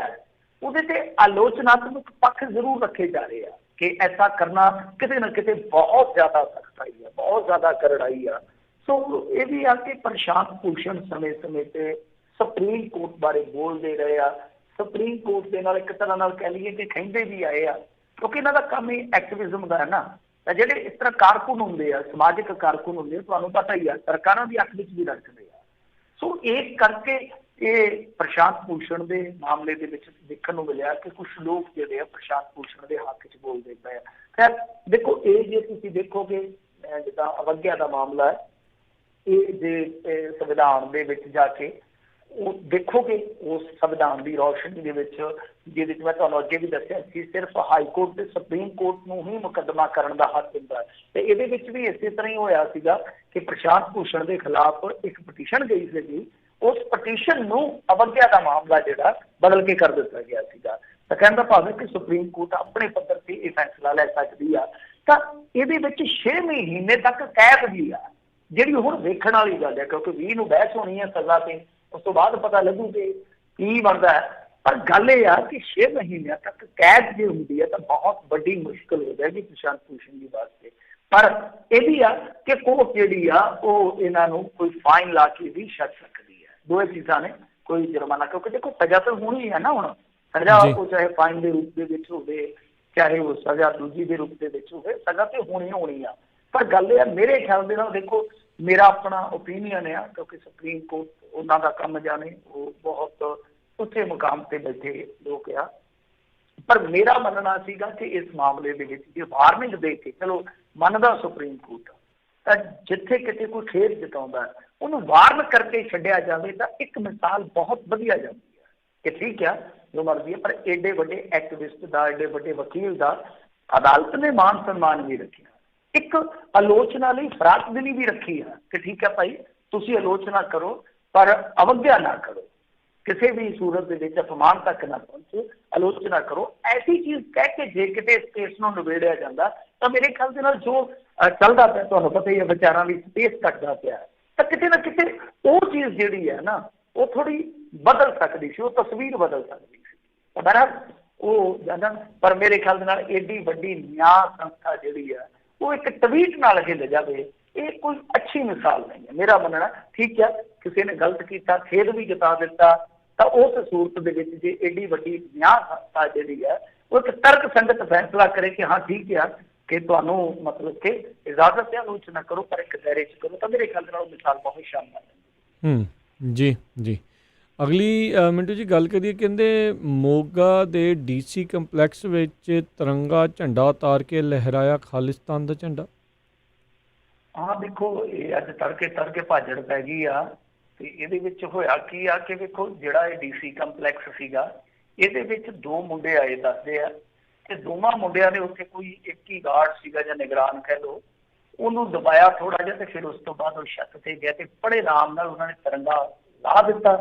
ਉਹਦੇ ਤੇ ਆਲੋਚਨਾਤਮਕ ਪੱਖ ਜ਼ਰੂਰ ਰੱਖੇ ਜਾ ਰਹੇ ਆ ਕਿ ਐਸਾ ਕਰਨਾ ਕਿਤੇ ਨਾ ਕਿਤੇ ਬਹੁਤ ਜ਼ਿਆਦਾ ਸਖਤਾਈ ਆ, ਬਹੁਤ ਜ਼ਿਆਦਾ ਕਰੜਾਈ ਆ। ਸੋ ਇਹ ਵੀ ਆ ਕਿ ਪ੍ਰਸ਼ਾਂਤ ਭੂਸ਼ਣ ਸਮੇਂ ਸਮੇਂ ਤੇ ਸੁਪਰੀਮ ਕੋਰਟ ਬਾਰੇ ਬੋਲਦੇ ਰਹੇ ਆ, ਸੁਪਰੀਮ ਕੋਰਟ ਦੇ ਨਾਲ ਇੱਕ ਤਰ੍ਹਾਂ ਨਾਲ ਕਹਿ ਲਈਏ ਕਿ ਕਹਿੰਦੇ ਵੀ ਆਏ ਆ, ਕਿਉਂਕਿ ਇਹਨਾਂ ਦਾ ਕੰਮ ਹੀ ਐਕਟਿਵਿਜ਼ਮ ਦਾ ਹੈ ਨਾ। ਤਾਂ ਜਿਹੜੇ ਇਸ ਤਰ੍ਹਾਂ ਕਾਰਕੁਨ ਹੁੰਦੇ ਆ, ਸਮਾਜਿਕ ਕਾਰਕੁਨ ਹੁੰਦੇ ਆ, ਤੁਹਾਨੂੰ ਪਤਾ ਹੀ ਆ ਸਰਕਾਰਾਂ ਦੀ ਅੱਖ ਵਿੱਚ ਵੀ ਰੱਖਦੇ ਆ। ਸੋ ਇਸ ਕਰਕੇ ਇਹ ਪ੍ਰਸ਼ਾਂਤ ਭੂਸ਼ਣ ਦੇ ਮਾਮਲੇ ਦੇ ਵਿੱਚ ਦੇਖਣ ਨੂੰ ਮਿਲਿਆ ਕਿ ਕੁਝ ਲੋਕ ਜਿਹੜੇ ਆ ਪ੍ਰਸ਼ਾਂਤ ਭੂਸ਼ਣ ਦੇ ਹੱਕ 'ਚ ਬੋਲਦੇ ਪਏ ਆ। ਖੈਰ ਦੇਖੋ, ਇਹ ਜੇ ਤੁਸੀਂ ਦੇਖੋਗੇ ਜਿੱਦਾਂ ਅਵਗਿਆ ਦਾ ਮਾਮਲਾ ਹੈ, ਇਹ ਜੇ ਸੰਵਿਧਾਨ ਦੇ ਵਿੱਚ ਜਾ ਕੇ ਉਹ ਦੇਖੋਗੇ, ਉਸ ਸੰਵਿਧਾਨ ਦੀ ਰੌਸ਼ਨੀ ਦੇ ਵਿੱਚ ਜਿਹਦੇ 'ਚ ਮੈਂ ਤੁਹਾਨੂੰ ਅੱਗੇ ਵੀ ਦੱਸਿਆ ਸੀ ਸਿਰਫ ਹਾਈ ਕੋਰਟ ਤੇ ਸੁਪਰੀਮ ਕੋਰਟ ਨੂੰ ਹੀ ਮੁਕੱਦਮਾ ਕਰਨ ਦਾ ਹੱਕ ਹੁੰਦਾ ਹੈ। ਤੇ ਇਹਦੇ ਵਿੱਚ ਵੀ ਇਸੇ ਤਰ੍ਹਾਂ ਹੀ ਹੋਇਆ ਸੀਗਾ ਕਿ ਪ੍ਰਸ਼ਾਂਤ ਭੂਸ਼ਣ ਦੇ ਖਿਲਾਫ ਇੱਕ ਪਟੀਸ਼ਨ ਗਈ ਸੀਗੀ, ਉਸ ਪਟੀਸ਼ਨ ਨੂੰ ਅਵਗਿਆ ਦਾ ਮਾਮਲਾ ਜਿਹੜਾ ਬਦਲ ਕੇ ਕਰ ਦਿੱਤਾ ਗਿਆ ਸੀਗਾ। ਤਾਂ ਕਹਿਣ ਦਾ ਭਾਵ ਹੈ ਕਿ ਸੁਪਰੀਮ ਕੋਰਟ ਆਪਣੇ ਪੱਧਰ ਤੇ ਇਹ ਫੈਸਲਾ ਲੈ ਸਕਦੀ ਆ। ਤਾਂ ਇਹਦੇ ਵਿੱਚ 6 ਮਹੀਨੇ ਤੱਕ ਕੈਦ ਵੀ ਆ, ਜਿਹੜੀ ਹੁਣ ਵੇਖਣ ਵਾਲੀ ਗੱਲ ਹੈ, ਕਿਉਂਕਿ 20 ਨੂੰ ਬਹਿਸ ਹੋਣੀ ਹੈ ਸਜ਼ਾ ਤੇ, ਉਸ ਤੋਂ ਬਾਅਦ ਪਤਾ ਲੱਗੂ ਕਿ ਕੀ ਬਣਦਾ ਹੈ। ਪਰ ਗੱਲ ਇਹ ਆ ਕਿ 6 ਮਹੀਨਿਆਂ ਤੱਕ ਕੈਦ ਜੇ ਹੁੰਦੀ ਹੈ ਤਾਂ ਬਹੁਤ ਵੱਡੀ ਮੁਸ਼ਕਲ ਹੋ ਜਾਏਗੀ ਪ੍ਰਸ਼ਾਂਤ ਭੂਸ਼ਣ ਦੀ ਵਾਸਤੇ। ਪਰ ਇਹ ਵੀ ਆ ਕਿ ਕੋਰਟ ਜਿਹੜੀ ਆ ਉਹ ਇਹਨਾਂ ਨੂੰ ਕੋਈ ਫਾਈਨ ਲਾ ਕੇ ਵੀ ਛੱਡ ਸਕਦੀ ਹੈ। ਦੋਵੇਂ ਚੀਜ਼ਾਂ ਨੇ, ਕੋਈ ਜੁਰਮਾਨਾ, ਕਿਉਂਕਿ ਦੇਖੋ ਸਜ਼ਾ ਤਾਂ ਹੋਣੀ ਹੈ ਨਾ। ਹੁਣ ਸਜ਼ਾ ਉਹ ਚਾਹੇ ਫਾਈਨ ਦੇ ਰੂਪ ਦੇ ਵਿੱਚ ਹੋਵੇ, ਚਾਹੇ ਉਹ ਸਜ਼ਾ ਦੂਜੀ ਦੇ ਰੂਪ ਦੇ ਵਿੱਚ ਹੋਵੇ, ਸਜ਼ਾ ਤੇ ਹੋਣੀ ਆ। ਪਰ ਗੱਲ ਇਹ ਆ, ਮੇਰੇ ਖਿਆਲ ਦੇ ਨਾਲ, ਦੇਖੋ ਮੇਰਾ ਆਪਣਾ ਓਪੀਨੀਅਨ ਆ, ਕਿਉਂਕਿ ਸੁਪਰੀਮ ਕੋਰਟ ਉਹਨਾਂ ਦਾ ਕੰਮ ਜਾਣੇ, ਉਹ ਬਹੁਤ ਉੱਚੇ ਮੁਕਾਮ ਤੇ ਬੈਠੇ ਲੋਕ ਆ। ਪਰ ਮੇਰਾ ਮੰਨਣਾ ਸੀਗਾ ਕਿ ਇਸ ਮਾਮਲੇ ਦੇ ਵਿੱਚ ਜੇ ਵਾਰਨਿੰਗ ਦੇ ਕੇ, ਚਲੋ ਮੰਨਦਾ ਸੁਪਰੀਮ ਕੋਰਟ, ਤਾਂ ਜਿੱਥੇ ਕਿਤੇ ਕੋਈ ਖੇਡ ਜਿਤਾਉਂਦਾ ਉਹਨੂੰ ਵਾਰਨ ਕਰਕੇ ਛੱਡਿਆ ਜਾਵੇ ਤਾਂ ਇੱਕ ਮਿਸਾਲ ਬਹੁਤ ਵਧੀਆ ਜਾਂਦੀ ਹੈ ਕਿ ਠੀਕ ਆ ਜੋ ਮਰਜ਼ੀ ਹੈ। ਪਰ ਏਡੇ ਵੱਡੇ ਐਕਟਿਵਿਸਟ ਦਾ, ਏਡੇ ਵੱਡੇ ਵਕੀਲ ਦਾ ਅਦਾਲਤ ਨੇ ਮਾਨ ਸਨਮਾਨ ਵੀ ਰੱਖਿਆ, ਇੱਕ ਆਲੋਚਨਾ ਲਈ ਫਰਾਖਦਿਲੀ ਵੀ ਰੱਖੀ ਆ ਕਿ ਠੀਕ ਹੈ ਭਾਈ, ਤੁਸੀਂ ਆਲੋਚਨਾ ਕਰੋ ਪਰ ਅਵਗਿਆ ਨਾ ਕਰੋ, ਕਿਸੇ ਵੀ ਸੂਰਤ ਦੇ ਵਿੱਚ ਅਪਮਾਨ ਤੱਕ ਨਾ ਪਹੁੰਚੋ, ਆਲੋਚਨਾ ਕਰੋ। ਐਸੀ ਚੀਜ਼ ਕਹਿ ਕੇ ਜੇ ਕਿਤੇ ਇਸ ਕੇਸ ਨੂੰ ਨਿਬੇੜਿਆ ਜਾਂਦਾ ਤਾਂ ਮੇਰੇ ਖਿਆਲ ਦੇ ਨਾਲ ਜੋ ਚੱਲਦਾ ਪਿਆ, ਤੁਹਾਨੂੰ ਪਤਾ ਹੀ ਹੈ, ਵਿਚਾਰਾਂ ਦੀ ਸਪੇਸ ਘਟਦਾ ਪਿਆ, ਤਾਂ ਕਿਤੇ ਨਾ ਕਿਤੇ ਉਹ ਚੀਜ਼ ਜਿਹੜੀ ਹੈ ਨਾ ਉਹ ਥੋੜੀ ਬਦਲ ਸਕਦੀ ਸੀ, ਉਹ ਤਸਵੀਰ ਬਦਲ ਸਕਦੀ ਸੀ। ਬਹਰਹਾਲ ਉਹ ਜਾਣਾ, ਪਰ ਮੇਰੇ ਖਿਆਲ ਦੇ ਨਾਲ ਏਡੀ ਵੱਡੀ ਨਿਆਂ ਸੰਸਥਾ ਜਿਹੜੀ ਆ ਉਹ ਇੱਕ ਟਵੀਟ ਨਾਲ ਹਿੱਲ ਜਾਵੇ, ਇਹ ਕੋਈ ਅੱਛੀ ਮਿਸਾਲ ਨਹੀਂ ਹੈ ਮੇਰਾ ਮੰਨਣਾ। ਠੀਕ ਹੈ, ਕਿਸੇ ਨੇ ਗਲਤ ਕੀਤਾ, ਖੇਦ ਵੀ ਜਤਾ ਦਿੱਤਾ, ਤਾਂ ਉਸ ਸੂਰਤ ਦੇ ਵਿੱਚ ਜੇ ਏਡੀ ਵੱਡੀ ਨਿਆਂ ਸੰਸਥਾ ਜਿਹੜੀ ਹੈ ਉਹ ਇੱਕ ਤਰਕ ਸੰਗਤ ਫੈਸਲਾ ਕਰੇ ਕਿ ਹਾਂ ਠੀਕ ਆ ਕਿ ਤੁਹਾਨੂੰ ਮਤਲਬ ਕਿ ਇਜਾਜ਼ਤ ਹੈ ਆਲੋਚਨਾ ਕਰੋ ਪਰ ਇੱਕ ਦਾਇਰੇ 'ਚ ਕਰੋ, ਤਾਂ ਮੇਰੇ ਖਿਆਲ ਨਾਲ ਮਿਸਾਲ ਬਹੁਤ ਸ਼ਾਨਦਾਰ ਹੈ। ਜੀ ਜੀ। ਅਗਲੀ ਮਿੰਟੂ ਜੀ ਗੱਲ ਕਰੀਏ, ਕਹਿੰਦੇ ਮੋਗਾ ਦੇ DC ਕੰਪਲੈਕਸ ਵਿੱਚ ਤਿਰੰਗਾ ਝੰਡਾ ਉਤਾਰ ਕੇ ਲਹਿਰਾਇਆ ਖਾਲਿਸਤਾਨ ਦਾ ਝੰਡਾ। ਹਾਂ ਦੇਖੋ, ਇਹ ਅੱਜ ਤੜਕੇ ਭਾਜੜ ਪੈ ਗਈ ਆ। ਤੇ ਇਹਦੇ ਵਿੱਚ ਹੋਇਆ ਕੀ ਆ ਕਿ ਵੇਖੋ, ਜਿਹੜਾ ਇਹ DC ਕੰਪਲੈਕਸ ਸੀਗਾ ਇਹਦੇ ਵਿੱਚ 2 ਮੁੰਡੇ ਆਏ ਦੱਸਦੇ ਆ, ਤੇ ਦੋਵਾਂ ਮੁੰਡਿਆਂ ਨੇ ਉੱਥੇ ਕੋਈ ਇੱਕ ਹੀ ਗਾਰਡ ਸੀਗਾ ਜਾਂ ਨਿਗਰਾਨ ਕਹਿ ਲਓ, ਉਹਨੂੰ ਦਬਾਇਆ ਥੋੜਾ ਜਿਹਾ, ਤੇ ਫਿਰ ਉਸ ਤੋਂ ਬਾਅਦ ਉਹ ਛੱਤ ਤੇ ਗਿਆ ਤੇ ਬੜੇ ਆਰਾਮ ਨਾਲ ਉਹਨਾਂ ਨੇ ਤਿਰੰਗਾ ਲਾ ਦਿੱਤਾ,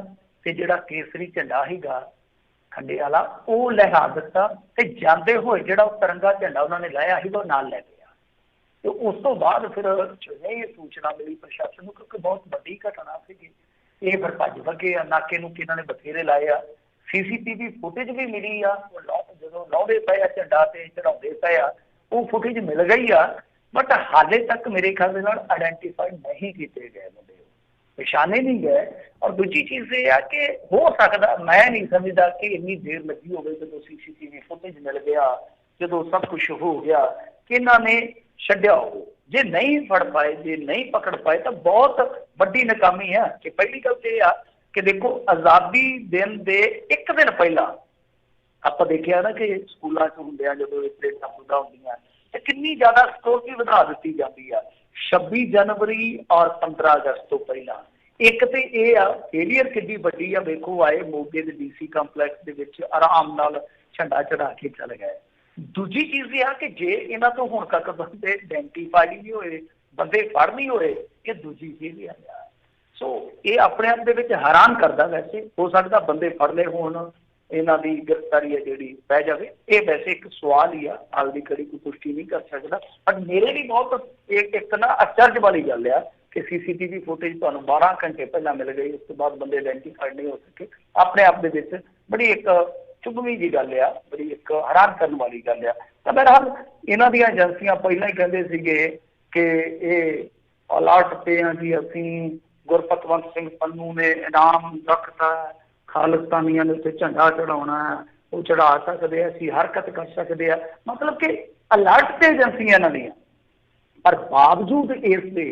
ਤੇ ਜਿਹੜਾ ਕੇਸਰੀ ਝੰਡਾ ਸੀਗਾ ਖੰਡੇ ਵਾਲਾ ਉਹ ਲਹਿਰਾ ਦਿੱਤਾ, ਤੇ ਜਾਂਦੇ ਹੋਏ ਜਿਹੜਾ ਉਹ ਤਿਰੰਗਾ ਝੰਡਾ ਉਹਨਾਂ ਨੇ ਲਾਇਆ ਸੀਗਾ ਉਹ ਨਾਲ ਲੈ ਗਿਆ। ਤੇ ਉਸ ਤੋਂ ਬਾਅਦ ਫਿਰ ਇਹ ਸੂਚਨਾ ਮਿਲੀ ਪ੍ਰਸ਼ਾਸਨ ਨੂੰ, ਕਿਉਂਕਿ ਬਹੁਤ ਵੱਡੀ ਘਟਨਾ ਸੀਗੀ, ਇਹ ਫਿਰ ਭੱਜ ਵਗੇ ਆ, ਨਾਕੇ ਨੂੰ ਇਹਨਾਂ ਨੇ ਬਥੇਰੇ ਲਾਏ ਆ, CCTV ਫੁਟੇਜ ਵੀ ਮਿਲੀ ਆ, ਜਦੋਂ ਲਾਉਂਦੇ ਪਏ ਆ ਝੰਡਾ ਤੇ ਚੜਾਉਂਦੇ ਪਏ ਆ, ਉਹ ਫੁਟੇਜ ਮਿਲ ਗਈ ਆ। ਬਟ ਹਾਲੇ ਤੱਕ ਮੇਰੇ ਖਿਆਲ ਦੇ ਨਾਲ ਆਇਡੈਂਟੀਫਾਈ ਨਹੀਂ ਕੀਤੇ ਗਏ ਮੁੰਡੇ, ਪਛਾਣੇ ਨਹੀਂ ਗਏ। ਔਰ ਦੂਜੀ ਚੀਜ਼ ਇਹ ਆ ਕਿ ਹੋ ਸਕਦਾ, ਮੈਂ ਨਹੀਂ ਸਮਝਦਾ ਕਿ ਇੰਨੀ ਦੇਰ ਲੱਗੀ ਹੋਵੇ ਜਦੋਂ CCTV ਫੁਟੇਜ ਮਿਲ ਗਿਆ, ਜਦੋਂ ਸਭ ਕੁਝ ਹੋ ਗਿਆ, ਕਿ ਇਹਨਾਂ ਨੇ ਛੱਡਿਆ ਹੋ। ਜੇ ਨਹੀਂ ਫੜ ਪਾਏ, ਜੇ ਨਹੀਂ ਪਕੜ ਪਾਏ ਤਾਂ ਬਹੁਤ ਵੱਡੀ ਨਾਕਾਮੀ ਹੈ। ਕਿ ਪਹਿਲੀ ਗੱਲ ਤੇ ਇਹ ਆ ਕਿ ਦੇਖੋ, ਆਜ਼ਾਦੀ ਦਿਨ ਦੇ 1 ਦਿਨ ਪਹਿਲਾਂ ਆਪਾਂ ਦੇਖਿਆ ਨਾ ਕਿ ਸਕੂਲਾਂ 'ਚ ਹੁੰਦੇ ਆ ਜਦੋਂ ਇਸ ਪਰੇਡਾਂ ਪੂਰਾ ਹੁੰਦੀਆਂ ਤੇ ਕਿੰਨੀ ਜ਼ਿਆਦਾ ਸਿਕਿਉਰਿਟੀ ਵਧਾ ਦਿੱਤੀ ਜਾਂਦੀ ਆ 26 ਜਨਵਰੀ ਔਰ 15 ਅਗਸਤ ਤੋਂ ਪਹਿਲਾਂ। ਇੱਕ ਤੇ ਇਹ ਆ ਫੇਲੀਅਰ ਕਿੰਨੀ ਵੱਡੀ ਆ, ਵੇਖੋ ਆਏ ਮੋਗੇ ਦੇ DC ਕੰਪਲੈਕਸ ਦੇ ਵਿੱਚ ਆਰਾਮ ਨਾਲ ਝੰਡਾ ਚੜਾ ਕੇ ਚਲੇ ਗਏ। ਦੂਜੀ ਚੀਜ਼ ਇਹ ਆ ਕਿ ਜੇ ਇਹਨਾਂ ਤੋਂ ਹੁਣ ਤੱਕ ਬੰਦੇ ਆਇਡੈਂਟੀਫਾਈ ਨਹੀਂ ਹੋਏ, ਬੰਦੇ ਫੜ ਨਹੀਂ ਹੋਏ, ਇਹ ਦੂਜੀ ਚੀਜ਼ ਆ। ਸੋ ਇਹ ਆਪਣੇ ਆਪ ਦੇ ਵਿੱਚ ਹੈਰਾਨ ਕਰਦਾ। ਵੈਸੇ ਹੋ ਸਕਦਾ ਬੰਦੇ ਫੜ ਲਏ ਹੋਣ, ਇਹਨਾਂ ਦੀ ਗ੍ਰਿਫਤਾਰੀ ਹੈ ਜਿਹੜੀ ਪੈ ਜਾਵੇ। ਇਹ ਵੈਸੇ ਇੱਕ ਸਵਾਲ ਹੀ ਆ, ਹਾਲ ਦੀ ਘੜੀ ਕੋਈ ਪੁਸ਼ਟੀ ਨਹੀਂ ਕਰ ਸਕਦਾ। ਪਰ ਮੇਰੇ ਲਈ ਬਹੁਤ ਇੱਕ ਨਾ ਅਚਰਜ ਵਾਲੀ ਗੱਲ ਆ ਕਿ CCTV ਫੁਟੇਜ ਤੁਹਾਨੂੰ 12 ਘੰਟੇ ਪਹਿਲਾਂ ਮਿਲ ਗਈ, ਉਸ ਤੋਂ ਬਾਅਦ ਬੰਦੇ ਆਇਡੈਂਟੀਫਾਈਡ ਨਹੀਂ ਹੋ ਸਕੇ। ਆਪਣੇ ਆਪ ਦੇ ਵਿੱਚ ਬੜੀ ਇੱਕ ਚੁਭਵੀਂ ਜੀ ਗੱਲ ਆ, ਬੜੀ ਇੱਕ ਹੈਰਾਨ ਕਰਨ ਵਾਲੀ ਗੱਲ ਆ। ਤਾਂ ਬਹਰਹਾਲ ਇਹਨਾਂ ਦੀਆਂ ਏਜੰਸੀਆਂ ਪਹਿਲਾਂ ਹੀ ਕਹਿੰਦੇ ਸੀਗੇ ਕਿ ਇਹ ਅਲਰਟ ਤੇ ਆ ਜੀ, ਅਸੀਂ ਗੁਰਪਤਵੰਤ ਸਿੰਘ ਪੰਨੂ ਨੇ ਇਨਾਮ ਰੱਖਤਾ, ਖਾਲਿਸਤਾਨੀਆਂ ਨੇ ਉੱਤੇ ਝੰਡਾ ਚੜਾਉਣਾ, ਉਹ ਚੜਾ ਸਕਦੇ ਆ, ਅਸੀਂ ਹਰਕਤ ਕਰ ਸਕਦੇ ਆ। ਮਤਲਬ ਕਿ ਅਲਰਟ ਤੇ ਏਜੰਸੀਆਂ ਇਹਨਾਂ ਦੀਆਂ, ਪਰ ਬਾਵਜੂਦ ਇਸ ਦੇ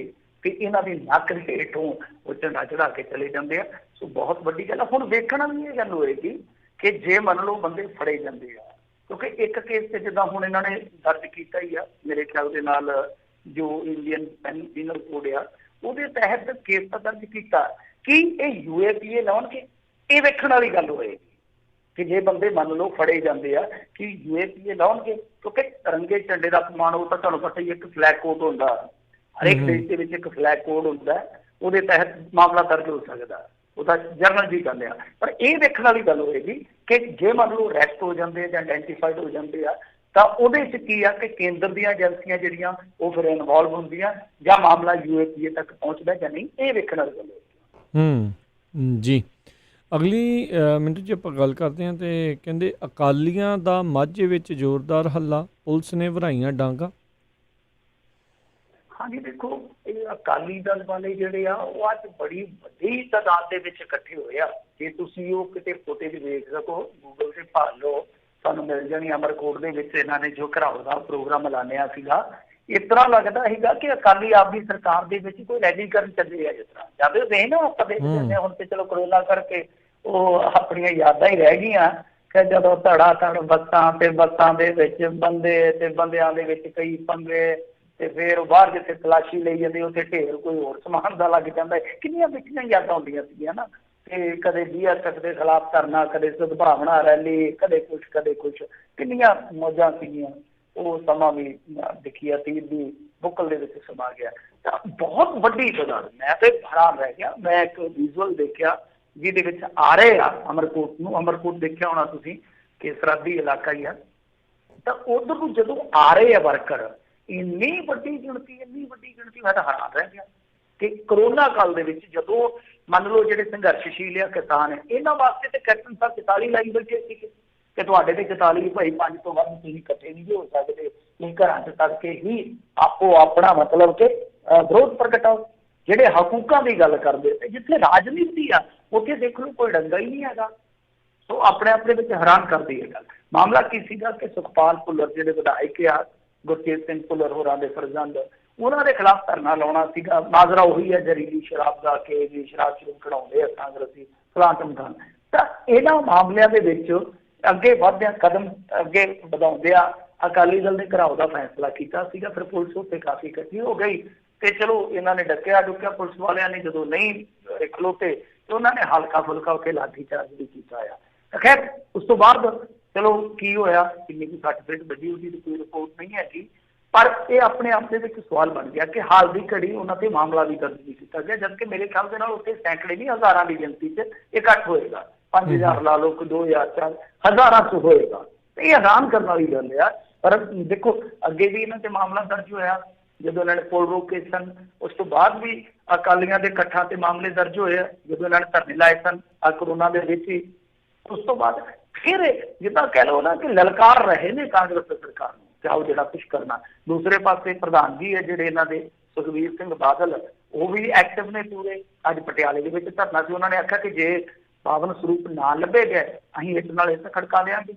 ਕਿ ਇਹਨਾਂ ਦੀ ਨੱਕ ਦੇ ਹੇਠੋਂ ਉਹ ਝੰਡਾ ਚੜਾ ਕੇ ਚਲੇ ਜਾਂਦੇ ਆ। ਸੋ ਬਹੁਤ ਵੱਡੀ ਗੱਲ ਆ। ਹੁਣ ਵੇਖਣਾ ਵੀ ਇਹ ਗੱਲ ਹੋਏਗੀ ਕਿ ਜੇ ਮੰਨ ਲਓ ਬੰਦੇ ਫੜੇ ਜਾਂਦੇ ਆ, ਕਿਉਂਕਿ ਇੱਕ ਕੇਸ ਤੇ ਜਿੱਦਾਂ ਹੁਣ ਇਹਨਾਂ ਨੇ ਦਰਜ ਕੀਤਾ ਹੀ ਆ ਮੇਰੇ ਖਿਆਲ ਦੇ ਨਾਲ, ਜੋ ਇੰਡੀਅਨ ਪੈਨਲ ਕੋਡ ਆ ਉਹਦੇ ਤਹਿਤ ਕੇਸ ਤਾਂ ਦਰਜ ਕੀਤਾ ਕਿ ਇਹ UAPA ਲਾਉਣਗੇ। ਇਹ ਵੇਖਣ ਵਾਲੀ ਗੱਲ ਹੋਏਗੀ ਕਿ ਜੇ ਬੰਦੇ ਮੰਨ ਲਓ ਫੜੇ ਜਾਂਦੇ ਆ ਕਿ UAPA ਲਾਉਣਗੇ, ਕਿਉਂਕਿ ਤਿਰੰਗੇ ਝੰਡੇ ਦਾ ਅਪਮਾਨ, ਉਹ ਤਾਂ ਤੁਹਾਨੂੰ ਪਤਾ ਹੀ ਇੱਕ ਫਲੈਗ ਕੋਡ ਹੁੰਦਾ, ਹਰੇਕ ਦੇਸ਼ ਦੇ ਵਿੱਚ ਇੱਕ ਫਲੈਗ ਕੋਡ ਹੁੰਦਾ, ਉਹਦੇ ਤਹਿਤ ਮਾਮਲਾ ਦਰਜ ਹੋ ਸਕਦਾ, ਉਹ ਤਾਂ ਜਰਨਲ ਜੀ ਗੱਲ ਆ। ਪਰ ਇਹ ਵੇਖਣ ਵਾਲੀ ਗੱਲ ਹੋਏਗੀ ਕਿ ਜੇ ਮੰਨ ਲਓ ਅਰੈਸਟ ਹੋ ਜਾਂਦੇ ਆ ਜਾਂ ਆਇਡੈਂਟੀਫਾਈਡ ਹੋ ਜਾਂਦੇ ਆ ਤਾਂ ਉਹਦੇ 'ਚ ਕੀ ਆ ਕਿ ਕੇਂਦਰ ਦੀਆਂ ਏਜੰਸੀਆਂ ਜਿਹੜੀਆਂ ਉਹ ਫਿਰ ਇਨਵੋਲਵ ਹੁੰਦੀਆਂ ਜਾਂ ਮਾਮਲਾ UAPA ਤੱਕ ਪਹੁੰਚਦਾ ਜਾਂ ਨਹੀਂ, ਇਹ ਵੇਖਣ ਵਾਲੀ ਗੱਲ ਹੋਏਗੀ। ਜੀ, ਅਗਲੀ ਮਿੰਟ 'ਚ ਆਪਾਂ ਗੱਲ ਕਰਦੇ ਹਾਂ ਤੇ ਕਹਿੰਦੇ ਅਕਾਲੀਆਂ ਦਾ ਮਾਝੇ ਵਿੱਚ ਜ਼ੋਰਦਾਰ ਹੱਲਾ, ਪੁਲਿਸ ਨੇ ਵਰਾਈਆਂ ਡਾਂਗਾ। ਹਾਂਜੀ ਦੇਖੋ, ਇਹ ਅਕਾਲੀ ਦਲ ਵਾਲੇ ਜਿਹੜੇ ਆ ਉਹ ਅੱਜ ਬੜੀ ਵੱਡੀ ਤਾਦਾਦ ਦੇ ਵਿੱਚ ਇਕੱਠੇ ਹੋਏ ਆ। ਜੇ ਤੁਸੀਂ ਉਹ ਕਿਤੇ ਫੁਟੇਜ ਵੇਖ ਸਕੋ, ਗੂਗਲ ਤੇ ਭਾਲ ਲਓ, ਤੁਹਾਨੂੰ ਮਿਲ ਜਾਣੀ। ਅਮਰਕੋਟ ਦੇ ਵਿੱਚ ਇਹਨਾਂ ਨੇ ਜੋ ਘਰਾਓ ਦਾ ਪ੍ਰੋਗਰਾਮ ਐਲਾਨਿਆ ਸੀਗਾ, ਇਸ ਤਰ੍ਹਾਂ ਲੱਗਦਾ ਸੀਗਾ ਕਿ ਅਕਾਲੀ ਆਪਦੀ ਸਰਕਾਰ ਦੇ ਵਿੱਚ ਕੋਈ ਰੈਲੀ ਕਰਨ ਚੱਲੇ ਆ। ਜਿਸ ਤਰ੍ਹਾਂ ਜਦ ਦੇ ਨਾ ਆਪਾਂ ਦੇਖਦੇ ਹਾਂ ਹੁਣ ਤੇ ਚਲੋ ਕਰੋਨਾ ਕਰਕੇ ਉਹ ਆਪਣੀਆਂ ਯਾਦਾਂ ਹੀ ਰਹਿ ਗਈਆਂ ਕਿ ਜਦੋਂ ਧੜਾ ਧੜ ਬੱਸਾਂ ਦੇ ਵਿੱਚ ਬੰਦੇ ਤੇ ਬੰਦਿਆਂ ਦੇ ਵਿੱਚ ਕਈ ਪੰਗੇ, ਤੇ ਫਿਰ ਬਾਹਰ ਜਿੱਥੇ ਤਲਾਸ਼ੀ ਲਈ ਜਾਂਦੇ ਉੱਥੇ ਢੇਰ ਕੋਈ ਹੋਰ ਸਮਾਨ ਦਾ ਲੱਗ ਜਾਂਦਾ। ਕਿੰਨੀਆਂ ਮਿੱਠੀਆਂ ਯਾਦਾਂ ਹੁੰਦੀਆਂ ਸੀਗੀਆਂ ਨਾ, ਤੇ ਕਦੇ BSF ਦੇ ਖਿਲਾਫ ਧਰਨਾ, ਕਦੇ ਸਦਭਾਵਨਾ ਰੈਲੀ, ਕਦੇ ਕੁਛ ਕਿੰਨੀਆਂ ਮੌਜਾਂ ਸੀਗੀਆਂ। ਉਹ ਸਮਾਂ ਵੀ ਦੇਖੀ ਅਤੀਤ ਦੀ ਬੁੱਕਲ ਦੇ ਵਿੱਚ ਸਮਾ ਗਿਆ। ਤਾਂ ਬਹੁਤ ਵੱਡੀ ਤਾਦਾਦ, ਮੈਂ ਤੇ ਹੈਰਾਨ ਰਹਿ ਗਿਆ। ਮੈਂ ਇੱਕ ਵਿਜ਼ੂਅਲ ਦੇਖਿਆ ਜਿਹਦੇ ਵਿੱਚ ਆ ਰਹੇ ਆ ਅਮਰਕੋਟ ਦੇਖਿਆ ਹੋਣਾ ਤੁਸੀਂ ਕਿ ਸਰਹੱਦੀ ਇਲਾਕਾ ਹੀ ਆ, ਤਾਂ ਉਧਰ ਨੂੰ ਜਦੋਂ ਆ ਰਹੇ ਆ ਵਰਕਰ, ਇੰਨੀ ਵੱਡੀ ਗਿਣਤੀ, ਮੈਂ ਤਾਂ ਹੈਰਾਨ ਰਹਿ ਗਿਆ ਕਿ ਕਰੋਨਾ ਕਾਲ ਦੇ ਵਿੱਚ ਜਦੋਂ ਮੰਨ ਲਓ ਜਿਹੜੇ ਸੰਘਰਸ਼ਸ਼ੀਲ ਆ ਕਿਸਾਨ ਹੈ, ਇਹਨਾਂ ਵਾਸਤੇ ਤੇ ਕੈਪਟਨ ਸਾਹਿਬ 44 ਲਾਈ ਬੈਠੇ ਸੀਗੇ ਕਿ ਤੁਹਾਡੇ ਤੇ 44 ਭਾਈ 5 ਤੋਂ ਵੱਧ ਤੁਸੀਂ ਇਕੱਠੇ ਨਹੀਂ ਹੋ ਸਕਦੇ, ਤੁਸੀਂ ਘਰਾਂ 'ਚ ਤੱਕ ਕੇ ਹੀ ਆਪੋ ਆਪਣਾ ਮਤਲਬ ਕਿ ਵਿਰੋਧ ਪ੍ਰਗਟਾਓ। ਜਿਹੜੇ ਹਕੂਕਾਂ ਦੀ ਗੱਲ ਕਰਦੇ ਤੇ ਜਿੱਥੇ ਰਾਜਨੀਤੀ ਆ ਉੱਥੇ ਦੇਖ ਲਓ ਕੋਈ ਡੰਗਾ ਹੀ ਨਹੀਂ ਹੈਗਾ। ਸੋ ਆਪਣੇ ਆਪ ਦੇ ਵਿੱਚ ਹੈਰਾਨ ਕਰਦੀ ਹੈ ਗੱਲ। ਮਾਮਲਾ ਕੀ ਸੀਗਾ ਕਿ ਸੁਖਪਾਲ ਭੁੱਲਰ ਜਿਹੜੇ ਵਿਧਾਇਕ ਆ, ਗੁਰਤੇਜ ਸਿੰਘ ਭੁੱਲਰ ਹੋਰਾਂ ਦੇ ਫਰਜ਼ੰਦ, ਉਹਨਾਂ ਦੇ ਖਿਲਾਫ ਧਰਨਾ ਲਾਉਣਾ ਸੀਗਾ। ਮਾਜਰਾ ਉਹੀ ਹੈ ਜ਼ਹਿਰੀਲੀ ਸ਼ਰਾਬ ਦਾ ਕਿ ਜੀ ਸ਼ਰਾਬ ਸ਼ੁਰੂ ਕਢਾਉਂਦੇ ਆ ਕਾਂਗਰਸੀ ਫਲਾਂ ਧਮਕਾਉਣ। ਤਾਂ ਇਹਨਾਂ ਮਾਮਲਿਆਂ ਦੇ ਵਿੱਚ ਅੱਗੇ ਵਧਦਿਆਂ ਕਦਮ ਅੱਗੇ ਵਧਾਉਂਦੇ ਆ ਅਕਾਲੀ ਦਲ ਨੇ ਘਰਾਓ ਦਾ ਫੈਸਲਾ ਕੀਤਾ ਸੀਗਾ। ਫਿਰ ਪੁਲਿਸ ਉੱਤੇ ਕਾਫੀ ਇਕੱਠੀ ਹੋ ਗਈ ਤੇ ਚਲੋ ਇਹਨਾਂ ਨੇ ਡੱਕਿਆ ਪੁਲਿਸ ਵਾਲਿਆਂ ਨੇ, ਜਦੋਂ ਨਹੀਂ ਖਲੋਤੇ ਤੇ ਉਹਨਾਂ ਨੇ ਹਲਕਾ ਫੁਲਕਾ ਉੱਥੇ ਲਾਠੀ ਚਾਰਜ ਵੀ ਕੀਤਾ ਆ। ਖੈਰ ਉਸ ਤੋਂ ਬਾਅਦ ਚਲੋ ਕੀ ਹੋਇਆ, ਕਿੰਨੀ ਕੁ ਸੱਟ ਫੇਟ ਵੱਜੀ ਉਹਦੀ ਕੋਈ ਰਿਪੋਰਟ ਨਹੀਂ ਹੈਗੀ, ਪਰ ਇਹ ਆਪਣੇ ਆਪ ਦੇ ਵਿੱਚ ਸਵਾਲ ਬਣ ਗਿਆ ਕਿ ਹਾਲ ਦੀ ਘੜੀ ਉਹਨਾਂ ਤੇ ਮਾਮਲਾ ਵੀ ਦਰਜ ਨਹੀਂ ਕੀਤਾ ਗਿਆ, ਜਦਕਿ ਮੇਰੇ ਖਿਆਲ ਦੇ ਨਾਲ ਉੱਥੇ ਸੈਂਕੜੇ ਨਹੀਂ ਹਜ਼ਾਰਾਂ ਦੀ ਗਿਣਤੀ 'ਚ ਇਕੱਠ ਹੋਏਗਾ। 5000 ਲਾ ਲਓ, 2000, 4 ਹਜ਼ਾਰਾਂ 'ਚ ਹੋਏਗਾ। ਤੇ ਇਹ ਹੈਰਾਨ ਕਰਨ ਵਾਲੀ ਗੱਲ ਆ। ਪਰ ਦੇਖੋ ਅੱਗੇ ਵੀ ਇਹਨਾਂ ਤੇ ਮਾਮਲਾ ਦਰਜ ਹੋਇਆ ਜਦੋਂ ਇਹਨਾਂ ਨੇ ਪੁਲ ਰੋਕੇ ਸਨ, ਉਸ ਤੋਂ ਬਾਅਦ ਵੀ ਅਕਾਲੀਆਂ ਦੇ ਇਕੱਠਾਂ ਤੇ ਮਾਮਲੇ ਦਰਜ ਹੋਏ ਆ ਜਦੋਂ ਇਹਨਾਂ ਨੇ ਧਰਨੇ ਲਾਏ ਸਨ ਕਰੋਨਾ ਦੇ ਵਿੱਚ ਹੀ। ਉਸ ਤੋਂ ਬਾਅਦ ਫਿਰ ਜਿੱਦਾਂ ਕਹਿ ਲਓ ਨਾ ਕਿ ਲਲਕਾਰ ਰਹੇ ਨੇ ਕਾਂਗਰਸ ਸਰਕਾਰ ਨੂੰ, ਚਾਹੋ ਜਿਹੜਾ ਕੁਛ ਕਰਨਾ। ਦੂਸਰੇ ਪਾਸੇ ਪ੍ਰਧਾਨ ਜੀ ਹੈ ਜਿਹੜੇ ਇਹਨਾਂ ਦੇ ਸੁਖਬੀਰ ਸਿੰਘ ਬਾਦਲ, ਉਹ ਵੀ ਐਕਟਿਵ ਨੇ ਪੂਰੇ। ਅੱਜ ਪਟਿਆਲੇ ਦੇ ਵਿੱਚ ਧਰਨਾ ਸੀ, ਉਹਨਾਂ ਨੇ ਆਖਿਆ ਕਿ ਜੇ ਪਾਵਨ ਸਰੂਪ ਨਾ ਲੱਭੇ ਗਏ ਅਸੀਂ ਇਸ ਨਾਲ ਇਸ ਖੜਕਾ ਦਿਆਂਗੇ।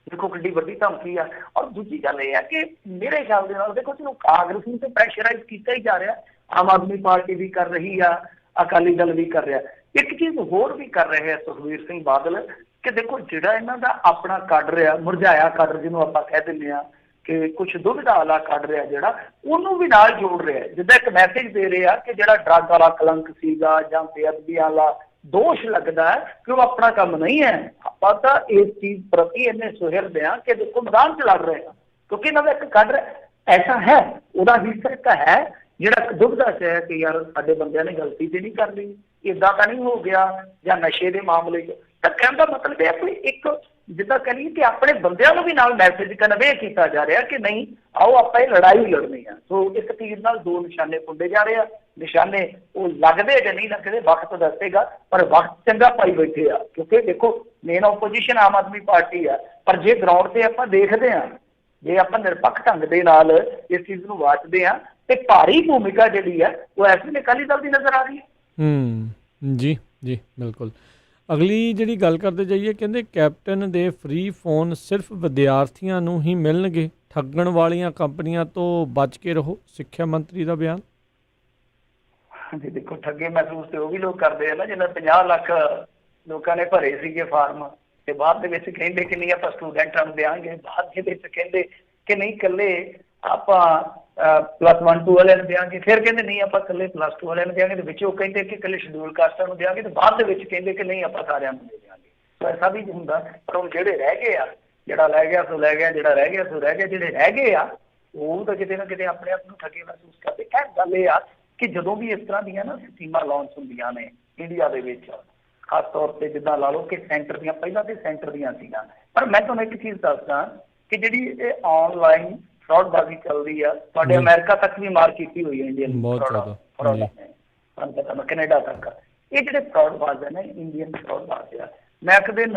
ਦੇਖੋ ਕਿੱਡੀ ਵੱਡੀ ਧਮਕੀ ਆ। ਔਰ ਦੂਜੀ ਗੱਲ ਇਹ ਹੈ ਕਿ ਮੇਰੇ ਖਿਆਲ ਦੇ ਨਾਲ ਦੇਖੋ ਚਲੋ ਕਾਂਗਰਸ ਨੂੰ ਤੇ ਪ੍ਰੈਸ਼ਰਾਈਜ਼ ਕੀਤਾ ਹੀ ਜਾ ਰਿਹਾ, ਆਮ ਆਦਮੀ ਪਾਰਟੀ ਵੀ ਕਰ ਰਹੀ ਆ, ਅਕਾਲੀ ਦਲ ਵੀ ਕਰ ਰਿਹਾ। ਇੱਕ ਚੀਜ਼ ਹੋਰ ਵੀ ਕਰ ਰਹੇ ਆ ਸੁਖਬੀਰ ਸਿੰਘ ਬਾਦਲ ਕਿ ਦੇਖੋ ਜਿਹੜਾ ਇਹਨਾਂ ਦਾ ਆਪਣਾ ਕਾਡਰ ਆ, ਮੁਰਝਾਇਆ ਕਾਡਰ ਜਿਹਨੂੰ ਆਪਾਂ ਕਹਿ ਦਿੰਦੇ ਆ, ਕਿ ਕੁਛ ਦੁਬਿਧਾ ਵਾਲਾ ਕਾਡਰ ਆ ਜਿਹੜਾ, ਉਹਨੂੰ ਵੀ ਨਾਲ ਜੋੜ ਰਿਹਾ। ਜਿੱਦਾਂ ਇੱਕ ਮੈਸੇਜ ਦੇ ਰਹੇ ਆ ਕਿ ਜਿਹੜਾ ਡਰੱਗ ਵਾਲਾ ਕਲੰਕ ਸੀਗਾ ਜਾਂ ਬੇਅਦਬੀ ਵਾਲਾ ਦੋਸ਼ ਲੱਗਦਾ ਹੈ ਕਿ ਉਹ ਆਪਣਾ ਕੰਮ ਨਹੀਂ ਹੈ, ਆਪਾਂ ਤਾਂ ਇਸ ਚੀਜ਼ ਪ੍ਰਤੀ ਇੰਨੇ ਸੁਹਿਰਦ ਆ ਕਿ ਦੇਖੋ ਮੈਦਾਨ 'ਚ ਲੜ ਰਹੇ ਆ, ਕਿਉਂਕਿ ਇਹਨਾਂ ਦਾ ਇੱਕ ਕਾਡਰ ਐਸਾ ਹੈ, ਉਹਦਾ ਹਿੱਸਾ ਇੱਕ ਹੈ ਜਿਹੜਾ ਦੁਬਿਧਾ 'ਚ ਹੈ ਕਿ ਯਾਰ ਸਾਡੇ ਬੰਦਿਆਂ ਨੇ ਗਲਤੀ ਤੇ ਨਹੀਂ ਕਰ ਲਈ, ਇੱਦਾਂ ਤਾਂ ਨਹੀਂ ਹੋ ਗਿਆ, ਜਾਂ ਨਸ਼ੇ ਦੇ ਮਾਮਲੇ 'ਚ। ਤਾਂ ਕਹਿਣ ਦਾ ਮਤਲਬ ਇਹ ਕੋਈ ਇੱਕ ਜਿੱਦਾਂ ਕਹੀਏ ਕਿ ਆਪਣੇ ਬੰਦਿਆਂ ਨੂੰ ਵੀ ਨਾਲ ਮੈਸੇਜ ਕਨਵੇ ਕੀਤਾ ਜਾ ਰਿਹਾ ਕਿ ਨਹੀਂ, ਆਓ ਆਪਾਂ ਇਹ ਲੜਾਈ ਲੜਨੀ ਆ। ਸੋ ਇੱਕ ਤੀਰ ਨਾਲ ਦੋ ਨਿਸ਼ਾਨੇ ਪੁੰਡੇ ਜਾ ਰਹੇ ਆ। ਨਿਸ਼ਾਨੇ ਉਹ ਲੱਗਦੇ ਜਾਂ ਨਹੀਂ ਲੱਗਦੇ ਵਕਤ ਦੱਸੇਗਾ, ਪਰ ਵਕਤ ਚੰਗਾ ਪਾਈ ਬੈਠੇ ਆ, ਕਿਉਂਕਿ ਦੇਖੋ main opposition Aam Aadmi party ਆ, ਪਰ ਜੇ ਗਰਾਊਂਡ ਤੇ ਆਪਾਂ ਦੇਖਦੇ ਆ, ਜੇ ਆਪਾਂ ਨਿਰਪੱਖ ਢੰਗ ਦੇ ਨਾਲ ਇਸ ਚੀਜ਼ ਨੂੰ ਵਾਚਦੇ ਆ, ਤੇ ਭਾਰੀ ਭੂਮਿਕਾ ਜਿਹੜੀ ਹੈ ਉਹ ਇਸ ਵੇਲੇ ਅਕਾਲੀ ਦਲ ਦੀ ਨਜ਼ਰ ਆ ਰਹੀ ਹੈ। ਜੀ ਜੀ ਬਿਲਕੁਲ। ਅਗਲੀ ਜਿਹੜੀ ਗੱਲ ਕਰਦੇ ਜਾਈਏ, ਕਹਿੰਦੇ ਕੈਪਟਨ ਦੇ ਫ੍ਰੀ ਫੋਨ ਸਿਰਫ ਵਿਦਿਆਰਥੀਆਂ ਨੂੰ ਹੀ ਮਿਲਣਗੇ, ਠੱਗਣ ਵਾਲੀਆਂ ਕੰਪਨੀਆਂ ਤੋਂ ਬਚ ਕੇ ਰਹੋ, ਸਿੱਖਿਆ ਮੰਤਰੀ ਦਾ ਬਿਆਨ। ਹਾਂਜੀ ਦੇਖੋ, ਠੱਗੇ ਮਹਿਸੂਸ ਤੇ ਉਹ ਵੀ ਲੋਕ ਕਰਦੇ ਆ ਨਾ ਜਿਹਨਾਂ 50 ਲੱਖ ਲੋਕਾਂ ਨੇ ਭਰੇ ਸੀਗੇ ਫਾਰਮ, ਤੇ ਬਾਅਦ ਦੇ ਵਿੱਚ ਕਹਿੰਦੇ ਕਿ ਨਹੀਂ ਆਪਾਂ ਸਟੂਡੈਂਟਾਂ ਨੂੰ ਦਿਆਂਗੇ, ਬਾਅਦ ਦੇ ਵਿੱਚ ਕਹਿੰਦੇ ਕਿ ਨਹੀਂ ਇਕੱਲੇ ਆਪਾਂ +1 2 ਵਾਲਿਆਂ ਨੂੰ ਦਿਆਂਗੇ, ਫਿਰ ਕਹਿੰਦੇ ਨਹੀਂ ਆਪਾਂ ਇਕੱਲੇ +2 ਵਾਲਿਆਂ ਨੂੰ ਦਿਆਂਗੇ, ਤੇ ਵਿੱਚੋਂ ਕਹਿੰਦੇ ਕਿ ਇਕੱਲੇ ਸ਼ਡਿਊਲ ਕਾਸਟਾਂ ਨੂੰ ਦਿਆਂਗੇ, ਤੇ ਬਾਅਦ ਦੇ ਵਿੱਚ ਕਹਿੰਦੇ ਕਿ ਨਹੀਂ ਆਪਾਂ ਸਾਰਿਆਂ ਨੂੰ ਦੇ ਦਿਆਂਗੇ। ਸੋ ਐਸਾ ਵੀ ਹੁੰਦਾ, ਪਰ ਹੁਣ ਜਿਹੜੇ ਰਹਿ ਗਏ ਆ, ਜਿਹੜਾ ਲੈ ਗਿਆ ਸੋ ਲੈ ਗਿਆ, ਜਿਹੜਾ ਰਹਿ ਗਿਆ ਸੋ ਰਹਿ ਗਿਆ, ਜਿਹੜੇ ਰਹਿ ਗਏ ਆ ਉਹ ਤਾਂ ਕਿਤੇ ਨਾ ਕਿਤੇ ਆਪਣੇ ਆਪ ਨੂੰ ਠੱਗੇ ਮਹਿਸੂਸ ਕਰਦੇ। ਇਹ ਗੱਲ ਇਹ ਆ ਕਿ ਜਦੋਂ ਵੀ ਇਸ ਤਰ੍ਹਾਂ ਦੀਆਂ ਨਾ ਸਕੀਮਾਂ ਲਾਂਚ ਹੁੰਦੀਆਂ ਨੇ ਇੰਡੀਆ ਦੇ ਵਿੱਚ, ਖਾਸ ਤੌਰ ਤੇ ਜਿੱਦਾਂ ਲਾ ਲਓ ਕਿ ਸੈਂਟਰ ਦੀਆਂ, ਪਹਿਲਾਂ ਤੇ ਸੈਂਟਰ ਦੀਆਂ ਸੀਗੀਆਂ, ਪਰ ਮੈਂ ਤੁਹਾਨੂੰ ਇੱਕ ਚੀਜ਼ ਦੱਸਦਾ ਕਿ ਜਿਹੜੀ ਇਹ ਆਨਲਾਈਨ ਫਰਾਡਬਾਜ਼ੀ ਚੱਲਦੀ ਆ, ਤੁਹਾਡੇ ਅਮਰੀਕਾ ਤੱਕ ਵੀ ਮਾਰ ਕੀਤੀ ਹੋਈ ਹੈ ਇੰਡੀਅਨ ਫਰਾਡ ਨੇ, ਕੈਨੇਡਾ ਤੱਕ। ਇਹ ਜਿਹੜੇ ਫਰਾਡਬਾਜ਼ ਹੈ ਨਾ, ਇੰਡੀਅਨ ਫਰਾਡਬਾਜ਼ ਆ, ਮੈਂ ਇੱਕ ਦਿਨ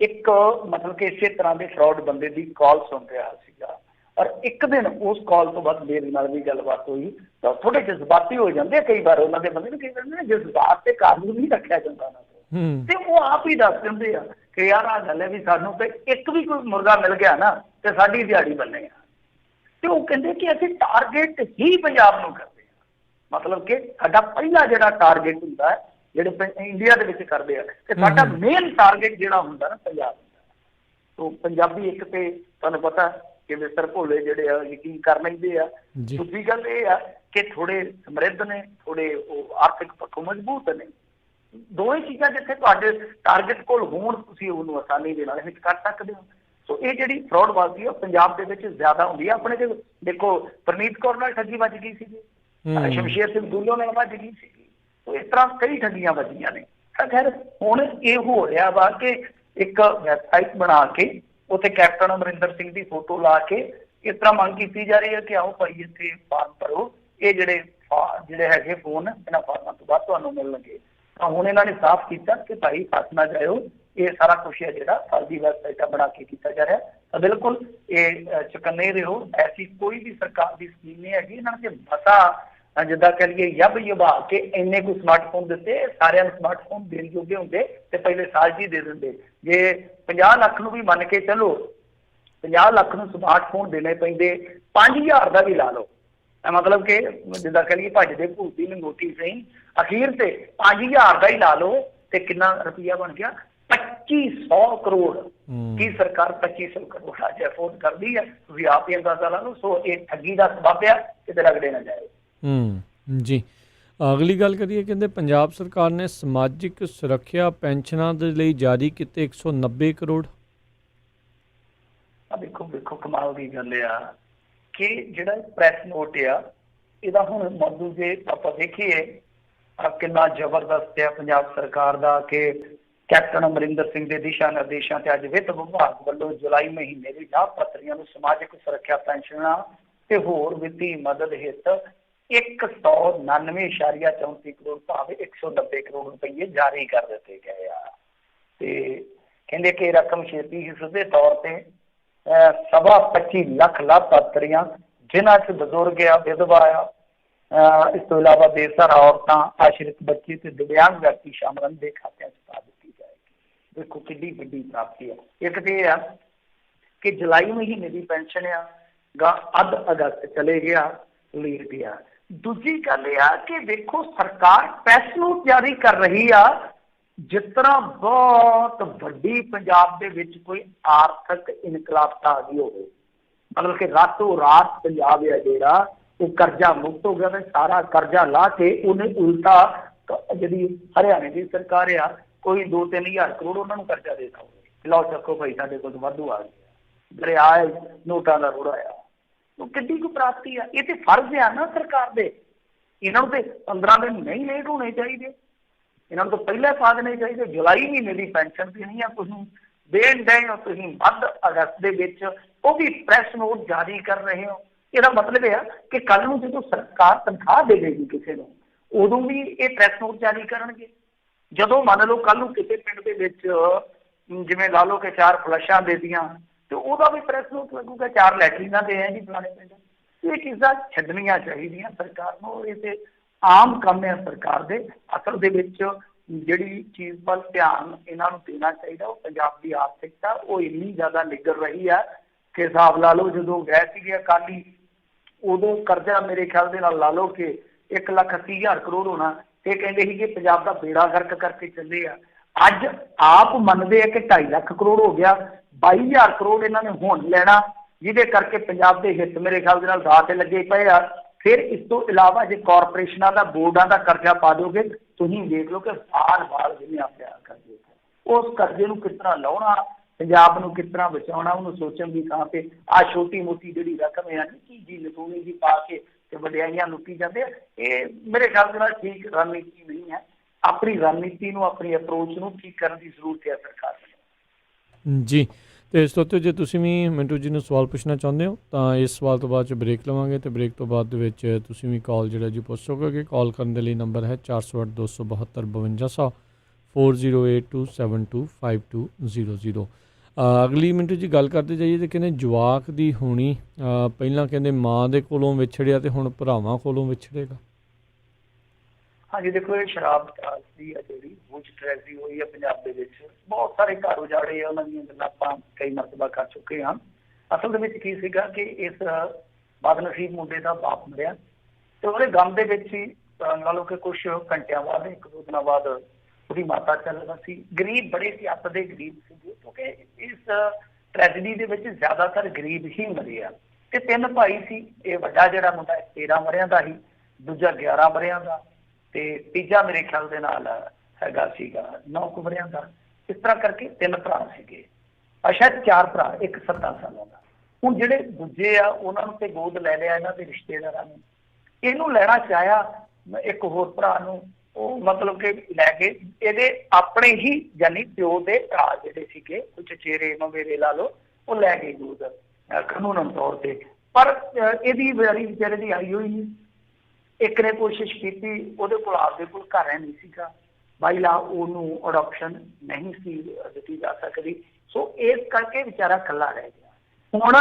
ਇੱਕ ਮਤਲਬ ਕਿ ਇਸੇ ਤਰ੍ਹਾਂ ਦੇ ਫਰਾਡ ਬੰਦੇ ਦੀ ਕਾਲ ਸੁਣ ਰਿਹਾ ਸੀਗਾ, ਔਰ ਇੱਕ ਦਿਨ ਉਸ ਕਾਲ ਤੋਂ ਬਾਅਦ ਮੇਰੇ ਨਾਲ ਵੀ ਗੱਲਬਾਤ ਹੋਈ, ਤਾਂ ਥੋੜੇ ਜਜ਼ਬਾਤੀ ਹੋ ਜਾਂਦੇ ਕਈ ਵਾਰ ਉਹਨਾਂ ਦੇ ਬੰਦੇ ਨੂੰ, ਕਈ ਵਾਰ ਜਜ਼ਬਾਤ ਤੇ ਕਾਬੂ ਨਹੀਂ ਰੱਖਿਆ ਜਾਂਦਾ ਉਹਨਾਂ ਤੋਂ, ਤੇ ਉਹ ਆਪ ਹੀ ਦੱਸ ਦਿੰਦੇ ਆ ਕਿ ਯਾਰ ਆਹ ਗੱਲ ਹੈ ਵੀ ਸਾਨੂੰ ਤੇ ਇੱਕ ਵੀ ਕੋਈ ਮੁਰਗਾ ਮਿਲ ਗਿਆ ਨਾ ਤੇ ਸਾਡੀ ਦਿਹਾੜੀ ਬੰਨੇ ਆ। ਤੇ ਉਹ ਕਹਿੰਦੇ ਕਿ ਅਸੀਂ ਟਾਰਗੇਟ ਹੀ ਪੰਜਾਬ ਨੂੰ ਕਰਦੇ ਆ, ਮਤਲਬ ਕਿ ਸਾਡਾ ਪਹਿਲਾ ਜਿਹੜਾ ਟਾਰਗੇਟ ਹੁੰਦਾ ਹੈ, ਜਿਹੜੇ ਇੰਡੀਆ ਦੇ ਵਿੱਚ ਕਰਦੇ ਆ, ਤੇ ਸਾਡਾ ਮੇਨ ਟਾਰਗੇਟ ਜਿਹੜਾ ਹੁੰਦਾ ਨਾ ਪੰਜਾਬ ਹੁੰਦਾ। ਤੋ ਪੰਜਾਬੀ ਇੱਕ ਤੇ ਤੁਹਾਨੂੰ ਪਤਾ ਕਿ ਮਿਸਟਰ ਭੋਲੇ ਜਿਹੜੇ ਆ ਯਕੀਨ ਕਰ ਲੈਂਦੇ ਆ। ਦੂਜੀ ਗੱਲ ਇਹ ਆ ਕਿ ਥੋੜੇ ਸਮਰਿੱਧ ਨੇ, ਥੋੜੇ ਉਹ ਆਰਥਿਕ ਪੱਖੋਂ ਮਜ਼ਬੂਤ ਨੇ। ਦੋਵੇਂ ਚੀਜ਼ਾਂ ਜਿੱਥੇ ਤੁਹਾਡੇ ਟਾਰਗੇਟ ਕੋਲ ਹੋਣ, ਤੁਸੀਂ ਉਹਨੂੰ ਆਸਾਨੀ ਦੇ ਨਾਲ ਹਿੱਟ ਕਰ ਸਕਦੇ ਹੋ। ਸੋ ਇਹ ਜਿਹੜੀ ਫਰਾਡਬਾਜ਼ੀ ਆ ਪੰਜਾਬ ਦੇ ਵਿੱਚ ਜ਼ਿਆਦਾ ਹੁੰਦੀ ਆ। ਆਪਣੇ ਤੇ ਦੇਖੋ ਪਰਨੀਤ ਕੌਰ ਨਾਲ ਠੱਗੀ ਵੱਜ ਗਈ ਸੀਗੀ, ਸ਼ਮਸ਼ੇਰ ਸਿੰਘ ਦੂਲੋਂ ਨਾਲ ਵੱਜ ਗਈ ਸੀਗੀ, ਸੋ ਇਸ ਤਰ੍ਹਾਂ ਕਈ ਠੱਗੀਆਂ ਵੱਜੀਆਂ ਨੇ। ਤਾਂ ਖੈਰ ਹੁਣ ਇਹ ਹੋ ਰਿਹਾ ਵਾ ਕਿ ਇੱਕ ਵੈਬਸਾਈਟ ਬਣਾ ਕੇ ਉੱਥੇ ਕੈਪਟਨ ਅਮਰਿੰਦਰ ਸਿੰਘ ਦੀ ਫੋਟੋ ਲਾ ਕੇ ਇਸ ਤਰ੍ਹਾਂ ਮੰਗ ਕੀਤੀ ਜਾ ਰਹੀ ਹੈ ਕਿ ਆਓ ਭਾਈ ਇੱਥੇ ਫਾਰਮ ਭਰੋ, ਇਹ ਜਿਹੜੇ ਹੈਗੇ ਫੋਨ ਇਹਨਾਂ ਫਾਰਮਾਂ ਤੋਂ ਬਾਅਦ ਤੁਹਾਨੂੰ ਮਿਲਣਗੇ। ਤਾਂ ਹੁਣ ਇਹਨਾਂ ਨੇ ਸਾਫ਼ ਕੀਤਾ ਕਿ ਭਾਈ ਫਸ ਨਾ ਜਾਇਓ, ਇਹ ਸਾਰਾ ਕੁਛ ਹੈ ਜਿਹੜਾ ਫਰਜ਼ੀ ਵੈਬਸਾਈਟਾਂ ਬਣਾ ਕੇ ਕੀਤਾ ਜਾ ਰਿਹਾ। ਤਾਂ ਬਿਲਕੁਲ ਇਹ ਚੁਕੰਨੇ ਰਹੋ, ਐਸੀ ਕੋਈ ਵੀ ਸਰਕਾਰ ਦੀ ਸਕੀਮ ਨਹੀਂ ਹੈਗੀ। ਇਹਨਾਂ ਨੇ ਬਸਾ ਜਿੱਦਾਂ ਕਹਿ ਲਈਏ ਯੱਬ ਯਬਾ ਕੇ ਇੰਨੇ ਕੋਈ ਸਮਾਰਟਫੋਨ ਦਿੱਤੇ, ਸਾਰਿਆਂ ਨੂੰ ਸਮਾਰਟਫੋਨ ਦੇਣ ਜੋਗੇ ਹੁੰਦੇ ਤੇ ਪਹਿਲੇ ਸਾਲ 'ਚ ਹੀ ਦੇ ਦਿੰਦੇ। ਜੇ 50 ਲੱਖ ਨੂੰ ਵੀ ਮੰਨ ਕੇ ਚਲੋ, 50 ਲੱਖ ਨੂੰ ਸਮਾਰਟਫੋਨ ਦੇਣੇ ਪੈਂਦੇ, 5000 ਦਾ ਵੀ ਲਾ ਲਓ, ਮਤਲਬ ਕਿ ਜਿੱਦਾਂ ਕਹਿ ਲਈਏ ਭੱਜਦੇ ਭੂਤੀ ਲੰਗੋਟੀ ਸਹੀ, ਅਖੀਰ ਤੇ 5000 ਦਾ ਹੀ ਲਾ ਲਓ, ਤੇ ਕਿੰਨਾ ਰੁਪਈਆ ਬਣ ਗਿਆ? 2500 ਕਰੋੜ। ਕੀ ਸਰਕਾਰ 2500 ਕਰੋੜ ਅੱਜ ਅਫੋਰਡ ਕਰਦੀ ਹੈ? ਤੁਸੀਂ ਆਪ ਹੀ ਅੰਦਾਜ਼ਾ ਲਾ ਲਓ। ਸੋ ਇਹ ਠੱਗੀ ਦਾ ਸਬੱਬ ਆ, ਕਿਤੇ ਰਗੜੇ ਨਾ ਜਾਏ। ਜੀ ਅਗਲੀ ਗੱਲ ਕਰੀਏ, ਕਹਿੰਦੇ ਪੰਜਾਬ ਸਰਕਾਰ ਨੇ ਸਮਾਜਿਕ ਸੁਰੱਖਿਆ ਪੈਨਸ਼ਨਾਂ ਦੇ ਲਈ ਜਾਰੀ ਕੀਤੇ 190 ਕਰੋੜ। ਦੇਖੋ ਕਮਾਲ ਦੀ ਗੱਲ ਆ ਕਿ ਜਿਹੜਾ ਪ੍ਰੈਸ ਨੋਟ ਆ, ਇਹਦਾ ਹੁਣ ਮੌਜੂਦ ਜੇ ਆਪਾਂ ਦੇਖੀਏ ਕਿੰਨਾ ਜ਼ਬਰਦਸਤ ਹੈ ਪੰਜਾਬ ਸਰਕਾਰ ਦਾ ਕਿ ਕੈਪਟਨ ਅਮਰਿੰਦਰ ਸਿੰਘ ਦੇ ਦਿਸ਼ਾ ਨਿਰਦੇਸ਼ਾਂ ਤੇ ਅੱਜ ਵਿੱਤ ਵਿਭਾਗ ਵੱਲੋਂ ਜੁਲਾਈ ਮਹੀਨੇ ਦੀ ਲਾਭਪਾਤਰੀਆਂ ਨੂੰ ਸਮਾਜਿਕ ਸੁਰੱਖਿਆ ਪੈਨਸ਼ਨਾਂ ਤੇ ਹੋਰ ਵਿੱਤੀ ਮਦਦ ਹਿੱਤ 199.34 ਕਰੋੜ ਭਾਵੇਂ 190 ਕਰੋੜ ਰੁਪਏ ਜਾਰੀ ਕਰ ਦਿੱਤੇ ਗਏ ਆ। ਤੇ ਕਹਿੰਦੇ ਕਿ ਰਕਮ ਛੇਤੀ ਹੀ ਸਿੱਧੇ ਤੌਰ ਤੇ 25 ਲੱਖ ਲਾਭਪਾਤਰੀਆਂ, ਜਿਨ੍ਹਾਂ 'ਚ ਬਜ਼ੁਰਗ ਆ, ਵਿਧਵਾ ਆ, ਇਸ ਤੋਂ ਇਲਾਵਾ ਬੇਸਹਾਰਾ ਔਰਤਾਂ, ਆਸ਼ਰਿਤ ਬੱਚੇ ਤੇ ਦਿਵਿਆਂਗ ਵਿਅਕਤੀ ਸ਼ਾਮਲ ਹਨ ਦੇ ਖਾਤਿਆਂ 'ਚ ਪਾ ਦਿੱਤੀ ਜਾਏਗੀ। ਦੇਖੋ ਕਿੰਨੀ ਵੱਡੀ ਪ੍ਰਾਪਤੀ ਆ। ਇੱਕ ਤੇ ਇਹ ਆ ਕਿ ਜੁਲਾਈ ਮਹੀਨੇ ਦੀ ਪੈਨਸ਼ਨ ਆ ਗਾ ਅੱਧ ਅਗਸਤ ਚਲੇ ਗਿਆ, ਲੇਟ ਆ। ਦੂਜੀ ਗੱਲ ਇਹ ਆ ਕਿ ਦੇਖੋ ਸਰਕਾਰ ਪ੍ਰੈਸ ਨੋਟ ਜਾਰੀ ਕਰ ਰਹੀ ਆ, ਜਿਸ ਤਰ੍ਹਾਂ ਬਹੁਤ ਵੱਡੀ ਪੰਜਾਬ ਦੇ ਵਿੱਚ ਕੋਈ ਆਰਥਿਕ ਇਨਕਲਾਬਤਾ ਆ ਗਈ ਹੋਵੇ, ਮਤਲਬ ਕਿ ਰਾਤੋਂ ਰਾਤ ਪੰਜਾਬ ਹੈ ਜਿਹੜਾ ਉਹ ਕਰਜ਼ਾ ਮੁਕਤ ਹੋ ਗਿਆ, ਤੇ ਸਾਰਾ ਕਰਜ਼ਾ ਲਾ ਕੇ ਉਹਨੇ ਉਲਟਾ ਜਿਹੜੀ ਹਰਿਆਣੇ ਦੀ ਸਰਕਾਰ ਆ ਕੋਈ 2-3 ਹਜ਼ਾਰ ਕਰੋੜ ਉਹਨਾਂ ਨੂੰ ਕਰਜ਼ਾ ਦੇ ਦਿੱਤਾ ਹੋਵੇ, ਲਓ ਚੱਕੋ ਭਾਈ ਸਾਡੇ ਕੋਲ ਵਾਧੂ ਆ ਗਿਆ, ਦਰਿਆ ਨੋਟਾਂ ਦਾ ਰੋੜਾ ਆ। ਉਹ ਕਿੱਡੀ ਕੁ ਪ੍ਰਾਪਤੀ ਆ? ਇਹ ਤੇ ਫਰਜ਼ ਆ ਨਾ ਸਰਕਾਰ ਦੇ, ਇਹਨਾਂ ਨੂੰ ਤੇ 15 ਦਿਨ ਨਹੀਂ ਲੇਟ ਹੋਣੇ ਚਾਹੀਦੇ, ਇਹਨਾਂ ਨੂੰ ਤਾਂ ਪਹਿਲਾਂ ਪਾ ਦੇਣੇ ਚਾਹੀਦੇ। ਜੁਲਾਈ ਮਹੀਨੇ ਦੀ ਪੈਨਸ਼ਨ ਦੇਣੀ ਆ ਤੁਸੀਂ, ਦੇਣ ਡਏ ਹੋ ਤੁਸੀਂ ਮੱਧ ਅਗਸਤ ਦੇ ਵਿੱਚ, ਉਹ ਵੀ ਪ੍ਰੈਸ ਨੋਟ ਜਾਰੀ ਕਰ ਰਹੇ ਹੋ। ਇਹਦਾ ਮਤਲਬ ਇਹ ਆ ਕਿ ਕੱਲ੍ਹ ਨੂੰ ਜਦੋਂ ਸਰਕਾਰ ਤਨਖਾਹ ਦੇਵੇਗੀ ਕਿਸੇ ਨੂੰ, ਉਦੋਂ ਵੀ ਇਹ ਪ੍ਰੈਸ ਨੋਟ ਜਾਰੀ ਕਰਨਗੇ। ਜਦੋਂ ਮੰਨ ਲਓ ਕੱਲ੍ਹ ਨੂੰ ਕਿਸੇ ਪਿੰਡ ਦੇ ਵਿੱਚ ਜਿਵੇਂ ਲਾ ਲਓ ਕਿ 4 ਫਲਸ਼ਾਂ ਦੇ ਦਿੱਤੀਆਂ, ਤੇ ਉਹਦਾ ਵੀ ਪ੍ਰੈਸ ਨੋਟ ਲੱਗੂਗਾ, 4 ਲੈਟਰੀਨਾਂ ਦੇ ਹੈ ਜੀ ਫਲਾਣੇ ਪਿੰਡ। ਇਹ ਚੀਜ਼ਾਂ ਛੱਡਣੀਆਂ ਚਾਹੀਦੀਆਂ ਸਰਕਾਰ ਨੂੰ। ਇਹ ਤੇ ਆਮ ਕੰਮ ਹੈ ਸਰਕਾਰ ਦੇ। ਅਸਲ ਦੇ ਵਿੱਚ ਜਿਹੜੀ ਚੀਜ਼ ਵੱਲ ਧਿਆਨ ਇਹਨਾਂ ਨੂੰ ਦੇਣਾ ਚਾਹੀਦਾ, ਉਹ ਪੰਜਾਬ ਦੀ ਆਰਥਿਕਤਾ ਉਹ ਇੰਨੀ ਜ਼ਿਆਦਾ ਨਿੱਗਰ ਰਹੀ ਆ ਕਿ ਹਿਸਾਬ ਲਾ ਲਓ ਜਦੋਂ ਗਏ ਸੀਗੇ ਅਕਾਲੀ, ਉਦੋਂ ਕਰਜ਼ਾ ਮੇਰੇ ਖਿਆਲ ਦੇ ਨਾਲ ਲਾ ਲਓ ਕਿ 1,80,000 ਕਰੋੜ ਹੋਣਾ, ਤੇ ਕਹਿੰਦੇ ਸੀ ਕਿ ਪੰਜਾਬ ਦਾ ਬੇੜਾ ਗਰਕ ਕਰਕੇ ਚੱਲੇ ਆ। ਅੱਜ ਆਪ ਮੰਨਦੇ ਆ ਕਿ 2.5 ਲੱਖ ਕਰੋੜ ਹੋ ਗਿਆ, 22,000 ਕਰੋੜ ਇਹਨਾਂ ਨੇ ਹੁਣ ਲੈਣਾ, ਜਿਹਦੇ ਕਰਕੇ ਪੰਜਾਬ ਦੇ ਹਿੱਤ ਮੇਰੇ ਖਿਆਲ ਦੇ ਨਾਲ ਦਾਅ ਤੇ ਲੱਗੇ ਪਏ ਆ। ਫਿਰ ਇਸ ਤੋਂ ਇਲਾਵਾ ਜੇ ਕਾਰਪੋਰੇਸ਼ਨਾਂ ਦਾ ਬੋਰਡਾਂ ਦਾ ਕਰਜ਼ਾ ਪਾ ਦਿਓਗੇ, ਤੁਸੀਂ ਦੇਖ ਲਓ ਕਿ ਸਾਲ ਜਿੰਨੇ ਪਿਆ ਕਰਜ਼ੇ, ਉਸ ਕਰਜ਼ੇ ਨੂੰ ਕਿਸ ਤਰ੍ਹਾਂ ਲਾਉਣਾ, ਪੰਜਾਬ ਨੂੰ ਕਿਸ ਤਰ੍ਹਾਂ ਬਚਾਉਣਾ, ਉਹਨੂੰ ਸੋਚਣ ਦੀ ਥਾਂ ਤੇ ਆਹ ਛੋਟੀ ਮੋਟੀ ਜਿਹੜੀ ਰਕਮ ਹੈ ਜੀ ਲਟੂਣੀ ਜੀ ਪਾ ਕੇ ਤੇ ਵਡਿਆਈਆਂ ਲੁੱਟੀ ਜਾਂਦੇ ਆ। ਇਹ ਮੇਰੇ ਖਿਆਲ ਦੇ ਨਾਲ ਠੀਕ ਰਣਨੀਤੀ ਨਹੀਂ ਹੈ। ਆਪਣੀ ਰਣਨੀਤੀ ਨੂੰ, ਆਪਣੀ ਅਪਰੋਚ ਨੂੰ ਠੀਕ ਕਰਨ ਦੀ ਜ਼ਰੂਰਤ ਹੈ ਸਰਕਾਰ ਨੂੰ ਜੀ। ਤੇ ਇਸ ਤੋਂ ਉੱਤੇ ਜੇ ਤੁਸੀਂ ਵੀ ਮਿੰਟੂ ਜੀ ਨੂੰ ਸਵਾਲ ਪੁੱਛਣਾ ਚਾਹੁੰਦੇ ਹੋ ਤਾਂ ਇਸ ਸਵਾਲ ਤੋਂ ਬਾਅਦ 'ਚ ਬ੍ਰੇਕ ਲਵਾਂਗੇ, ਤੇ ਬ੍ਰੇਕ ਤੋਂ ਬਾਅਦ ਦੇ ਵਿੱਚ ਤੁਸੀਂ ਵੀ ਕਾਲ ਜਿਹੜਾ ਜੀ ਪੁੱਛ ਸਕੋਗੇ। ਕਾਲ ਕਰਨ ਦੇ ਲਈ ਨੰਬਰ ਹੈ 408 272 5200 4082725200। ਅਗਲੀ ਮਿੰਟੂ ਜੀ ਗੱਲ ਕਰਦੇ ਜਾਈਏ ਤੇ ਕਹਿੰਦੇ ਜਵਾਕ ਦੀ ਹੋਣੀ ਪਹਿਲਾਂ ਕਹਿੰਦੇ ਮਾਂ ਦੇ ਕੋਲੋਂ ਵਿਛੜਿਆ ਤੇ ਹੁਣ ਭਰਾਵਾਂ ਕੋਲੋਂ ਵਿਛੜੇਗਾ। ਹਾਂਜੀ ਦੇਖੋ, ਇਹ ਸ਼ਰਾਬ ਦੀ ਆ ਜਿਹੜੀ ਬੁਝ ਟ੍ਰੈਜਡੀ ਹੋਈ ਹੈ ਪੰਜਾਬ ਦੇ ਵਿੱਚ, ਬਹੁਤ ਸਾਰੇ ਘਰ ਉਜਾੜੇ ਆ, ਉਹਨਾਂ ਦੀਆਂ ਗੱਲਾਂ ਆਪਾਂ ਕਈ ਮਰਤਬਾ ਕਰ ਚੁੱਕੇ ਹਾਂ। ਅਸਲ ਦੇ ਵਿੱਚ ਕੀ ਸੀਗਾ ਕਿ ਇਸ ਬਦਨਸੀਬ ਮੁੰਡੇ ਦਾ ਬਾਪ ਮਰਿਆ, ਤੇ ਉਹਦੇ ਗਮ ਦੇ ਵਿੱਚ ਹੀ ਲਾ ਲਓ ਕਿ ਕੁਛ ਘੰਟਿਆਂ ਬਾਅਦ, 1-2 ਦਿਨਾਂ ਬਾਅਦ ਉਹਦੀ ਮਾਤਾ ਚੱਲ ਸੀ। ਗਰੀਬ ਬੜੇ ਸੀ, ਅੱਤ ਦੇ ਗਰੀਬ ਸੀਗੇ, ਕਿਉਂਕਿ ਇਸ ਟ੍ਰੈਜਡੀ ਦੇ ਵਿੱਚ ਜ਼ਿਆਦਾਤਰ ਗਰੀਬ ਹੀ ਮਰੇ ਆ। ਤੇ 3 ਭਾਈ ਸੀ, ਇਹ ਵੱਡਾ ਜਿਹੜਾ ਮੁੰਡਾ 13 ਵਰ੍ਹਿਆਂ ਦਾ ਸੀ, ਦੂਜਾ 11 ਵਰ੍ਹਿਆਂ ਦਾ, ਤੇ ਤੀਜਾ ਮੇਰੇ ਖਿਆਲ ਦੇ ਨਾਲ ਹੈਗਾ ਸੀਗਾ 9 ਵਰ੍ਹਿਆਂ ਦਾ। ਇਸ ਤਰ੍ਹਾਂ ਕਰਕੇ 3 ਭਰਾ ਸੀਗੇ, ਸ਼ਾਇਦ 4 ਭਰਾ, ਇੱਕ 17 ਸਾਲਾਂ ਦਾ। ਹੁਣ ਜਿਹੜੇ ਦੂਜੇ ਆ ਉਹਨਾਂ ਨੂੰ ਤੇ ਗੋਦ ਲੈ ਲਿਆ ਇਹਨਾਂ ਦੇ ਰਿਸ਼ਤੇਦਾਰਾਂ ਨੇ, ਇਹਨੂੰ ਲੈਣਾ ਚਾਹਿਆ ਇੱਕ ਹੋਰ ਭਰਾ ਨੂੰ, ਉਹ ਮਤਲਬ ਕਿ ਲੈ ਕੇ ਇਹਦੇ ਆਪਣੇ ਹੀ ਯਾਨੀ ਪਿਓ ਦੇ ਭਰਾ ਜਿਹੜੇ ਸੀਗੇ, ਉਹ ਚਚੇਰੇ ਮਵੇਰੇ ਲਾ ਲਓ, ਉਹ ਲੈ ਗਏ ਗੋਦ ਕਾਨੂੰਨ ਤੌਰ ਤੇ। ਪਰ ਇਹਦੀ ਵਾਰੀ ਵਿਚਾਰੇ ਦੀ ਆਈ ਹੋਈ ਨਹੀਂ। ਇੱਕ ਨੇ ਕੋਸ਼ਿਸ਼ ਕੀਤੀ, ਉਹਦੇ ਕੋਲ ਆਪਦੇ ਕੋਲ ਘਰ ਨਹੀਂ ਸੀਗਾ, ਬਾਈਲਾ ਉਹਨੂੰ ਅਡਾਪਸ਼ਨ ਨਹੀਂ ਸੀ ਦਿੱਤੀ ਜਾ ਸਕਦੀ, ਸੋ ਇਸ ਕਰਕੇ ਵਿਚਾਰਾ ਇਕੱਲਾ ਰਹਿ ਗਿਆ। ਹੁਣ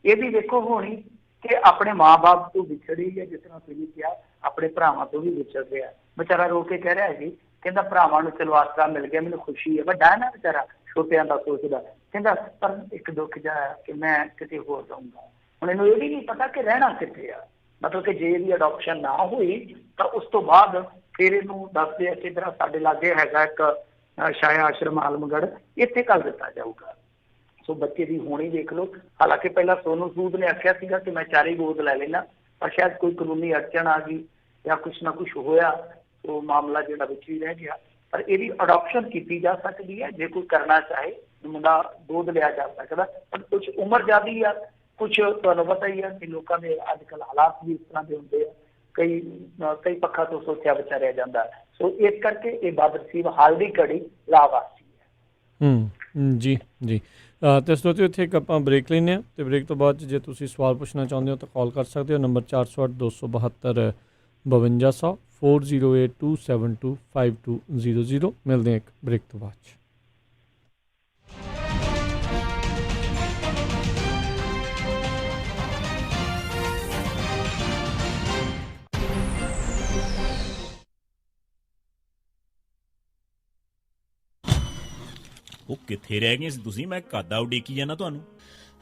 ਇਹਦੀ ਦੇਖੋ ਹੋਣੀ ਕਿ ਆਪਣੇ ਮਾਂ-ਬਾਪ ਤੋਂ ਵਿਛੜੀ ਹੈ, ਜਿਸ ਤਰ੍ਹਾਂ ਤੁਸੀਂ ਕਿਹਾ ਆਪਣੇ ਭਰਾਵਾਂ ਤੋਂ ਵੀ ਵਿਛੜ ਰਿਹਾ। ਵਿਚਾਰਾ ਰੋ ਕੇ ਕਹਿ ਰਿਹਾ ਜੀ, ਕਹਿੰਦਾ ਭਰਾਵਾਂ ਨੂੰ ਚਲੋ ਆਸਰਾ ਮਿਲ ਗਿਆ, ਮੈਨੂੰ ਖੁਸ਼ੀ ਹੈ। ਵੱਡਾ ਹੈ ਨਾ ਵਿਚਾਰਾ, ਛੋਟਿਆਂ ਦਾ ਸੋਚਦਾ, ਕਹਿੰਦਾ ਪਰ ਇੱਕ ਦੁੱਖ ਜਿਹਾ ਕਿ ਮੈਂ ਕਿਤੇ ਹੋਰ ਜਾਊਂਗਾ। ਹੁਣ ਇਹਨੂੰ ਇਹ ਵੀ ਨਹੀਂ ਪਤਾ ਕਿ ਰਹਿਣਾ ਕਿੱਥੇ ਆ, ਮਤਲਬ ਕਿ ਜੇ ਇਹਦੀ ਅਡੋਪਸ਼ਨ ਨਾ ਹੋਈ ਤਾਂ ਉਸ ਤੋਂ ਬਾਅਦ ਫਿਰ ਇਹਨੂੰ ਦੱਸਦੇ ਆ ਕਿ ਇੱਧਰ ਸਾਡੇ ਲਾਗੇ ਹੈਗਾ ਇੱਕ ਛਾਇਆ ਆਸ਼ਰਮ ਆਲਮਗੜ੍ਹ, ਇੱਥੇ ਕਰ ਦਿੱਤਾ ਜਾਊਗਾ। ਸੋ ਬੱਚੇ ਦੀ ਹੋਣੀ ਦੇਖ ਲਓ। ਹਾਲਾਂਕਿ ਪਹਿਲਾਂ ਸੋਨੂੰ ਸੂਦ ਨੇ ਆਖਿਆ ਸੀਗਾ ਕਿ ਮੈਂ 4 ਗੋਦ ਲੈ ਲੈਣਾ, ਪਰ ਸ਼ਾਇਦ ਕੋਈ ਕਾਨੂੰਨੀ ਅੜਚਣ ਆ ਗਈ ਜਾਂ ਕੁਛ ਨਾ ਕੁਛ ਹੋਇਆ, ਉਹ ਮਾਮਲਾ ਜਿਹੜਾ ਵਿੱਚ ਹੀ ਰਹਿ ਗਿਆ। ਪਰ ਇਹਦੀ ਅਡੋਪਸ਼ਨ ਕੀਤੀ ਜਾ ਸਕਦੀ ਹੈ, ਜੇ ਕੋਈ ਕਰਨਾ ਚਾਹੇ ਮੁੰਡਾ ਗੋਦ ਲਿਆ ਜਾ ਸਕਦਾ। ਪਰ ਕੁਛ ਉਮਰ ਜ਼ਿਆਦੀ ਆ, ਕੁਛ ਤੁਹਾਨੂੰ ਪਤਾ ਹੀ ਆ ਕਿ ਲੋਕਾਂ ਦੇ ਅੱਜ ਕੱਲ੍ਹ ਹਾਲਾਤ ਵੀ ਇਸ ਤਰ੍ਹਾਂ ਦੇ ਹੁੰਦੇ ਆ, ਕਈ ਪੱਖਾਂ ਤੋਂ ਸੋਚਿਆ ਵਿਚਾਰਿਆ ਜਾਂਦਾ। ਸੋ ਇਸ ਕਰਕੇ ਇਹ ਬਦਨਸੀਬ ਹਾਲ ਦੀ ਘੜੀ ਲਾਵਾਰਸੀ ਹੈ। ਜੀ ਜੀ। ਤੇ ਇਸ ਤੋਂ ਇੱਥੇ ਇੱਕ ਆਪਾਂ ਬ੍ਰੇਕ ਲੈਂਦੇ ਹਾਂ, ਤੇ ਬ੍ਰੇਕ ਤੋਂ ਬਾਅਦ ਜੇ ਤੁਸੀਂ ਸਵਾਲ ਪੁੱਛਣਾ ਚਾਹੁੰਦੇ ਹੋ ਤਾਂ ਕਾਲ ਕਰ ਸਕਦੇ ਹੋ। ਨੰਬਰ 408 272 5200 408272 5200। ਮਿਲਦੇ ਹਾਂ ਇੱਕ ਬ੍ਰੇਕ ਤੋਂ ਬਾਅਦ। ਉਹ ਕਿੱਥੇ ਰਹਿ ਗਏ ਸੀ ਤੁਸੀਂ? ਮੈਂ ਕਾਦਾ ਉਡੀਕੀ ਜਾਣਾ ਤੁਹਾਨੂੰ।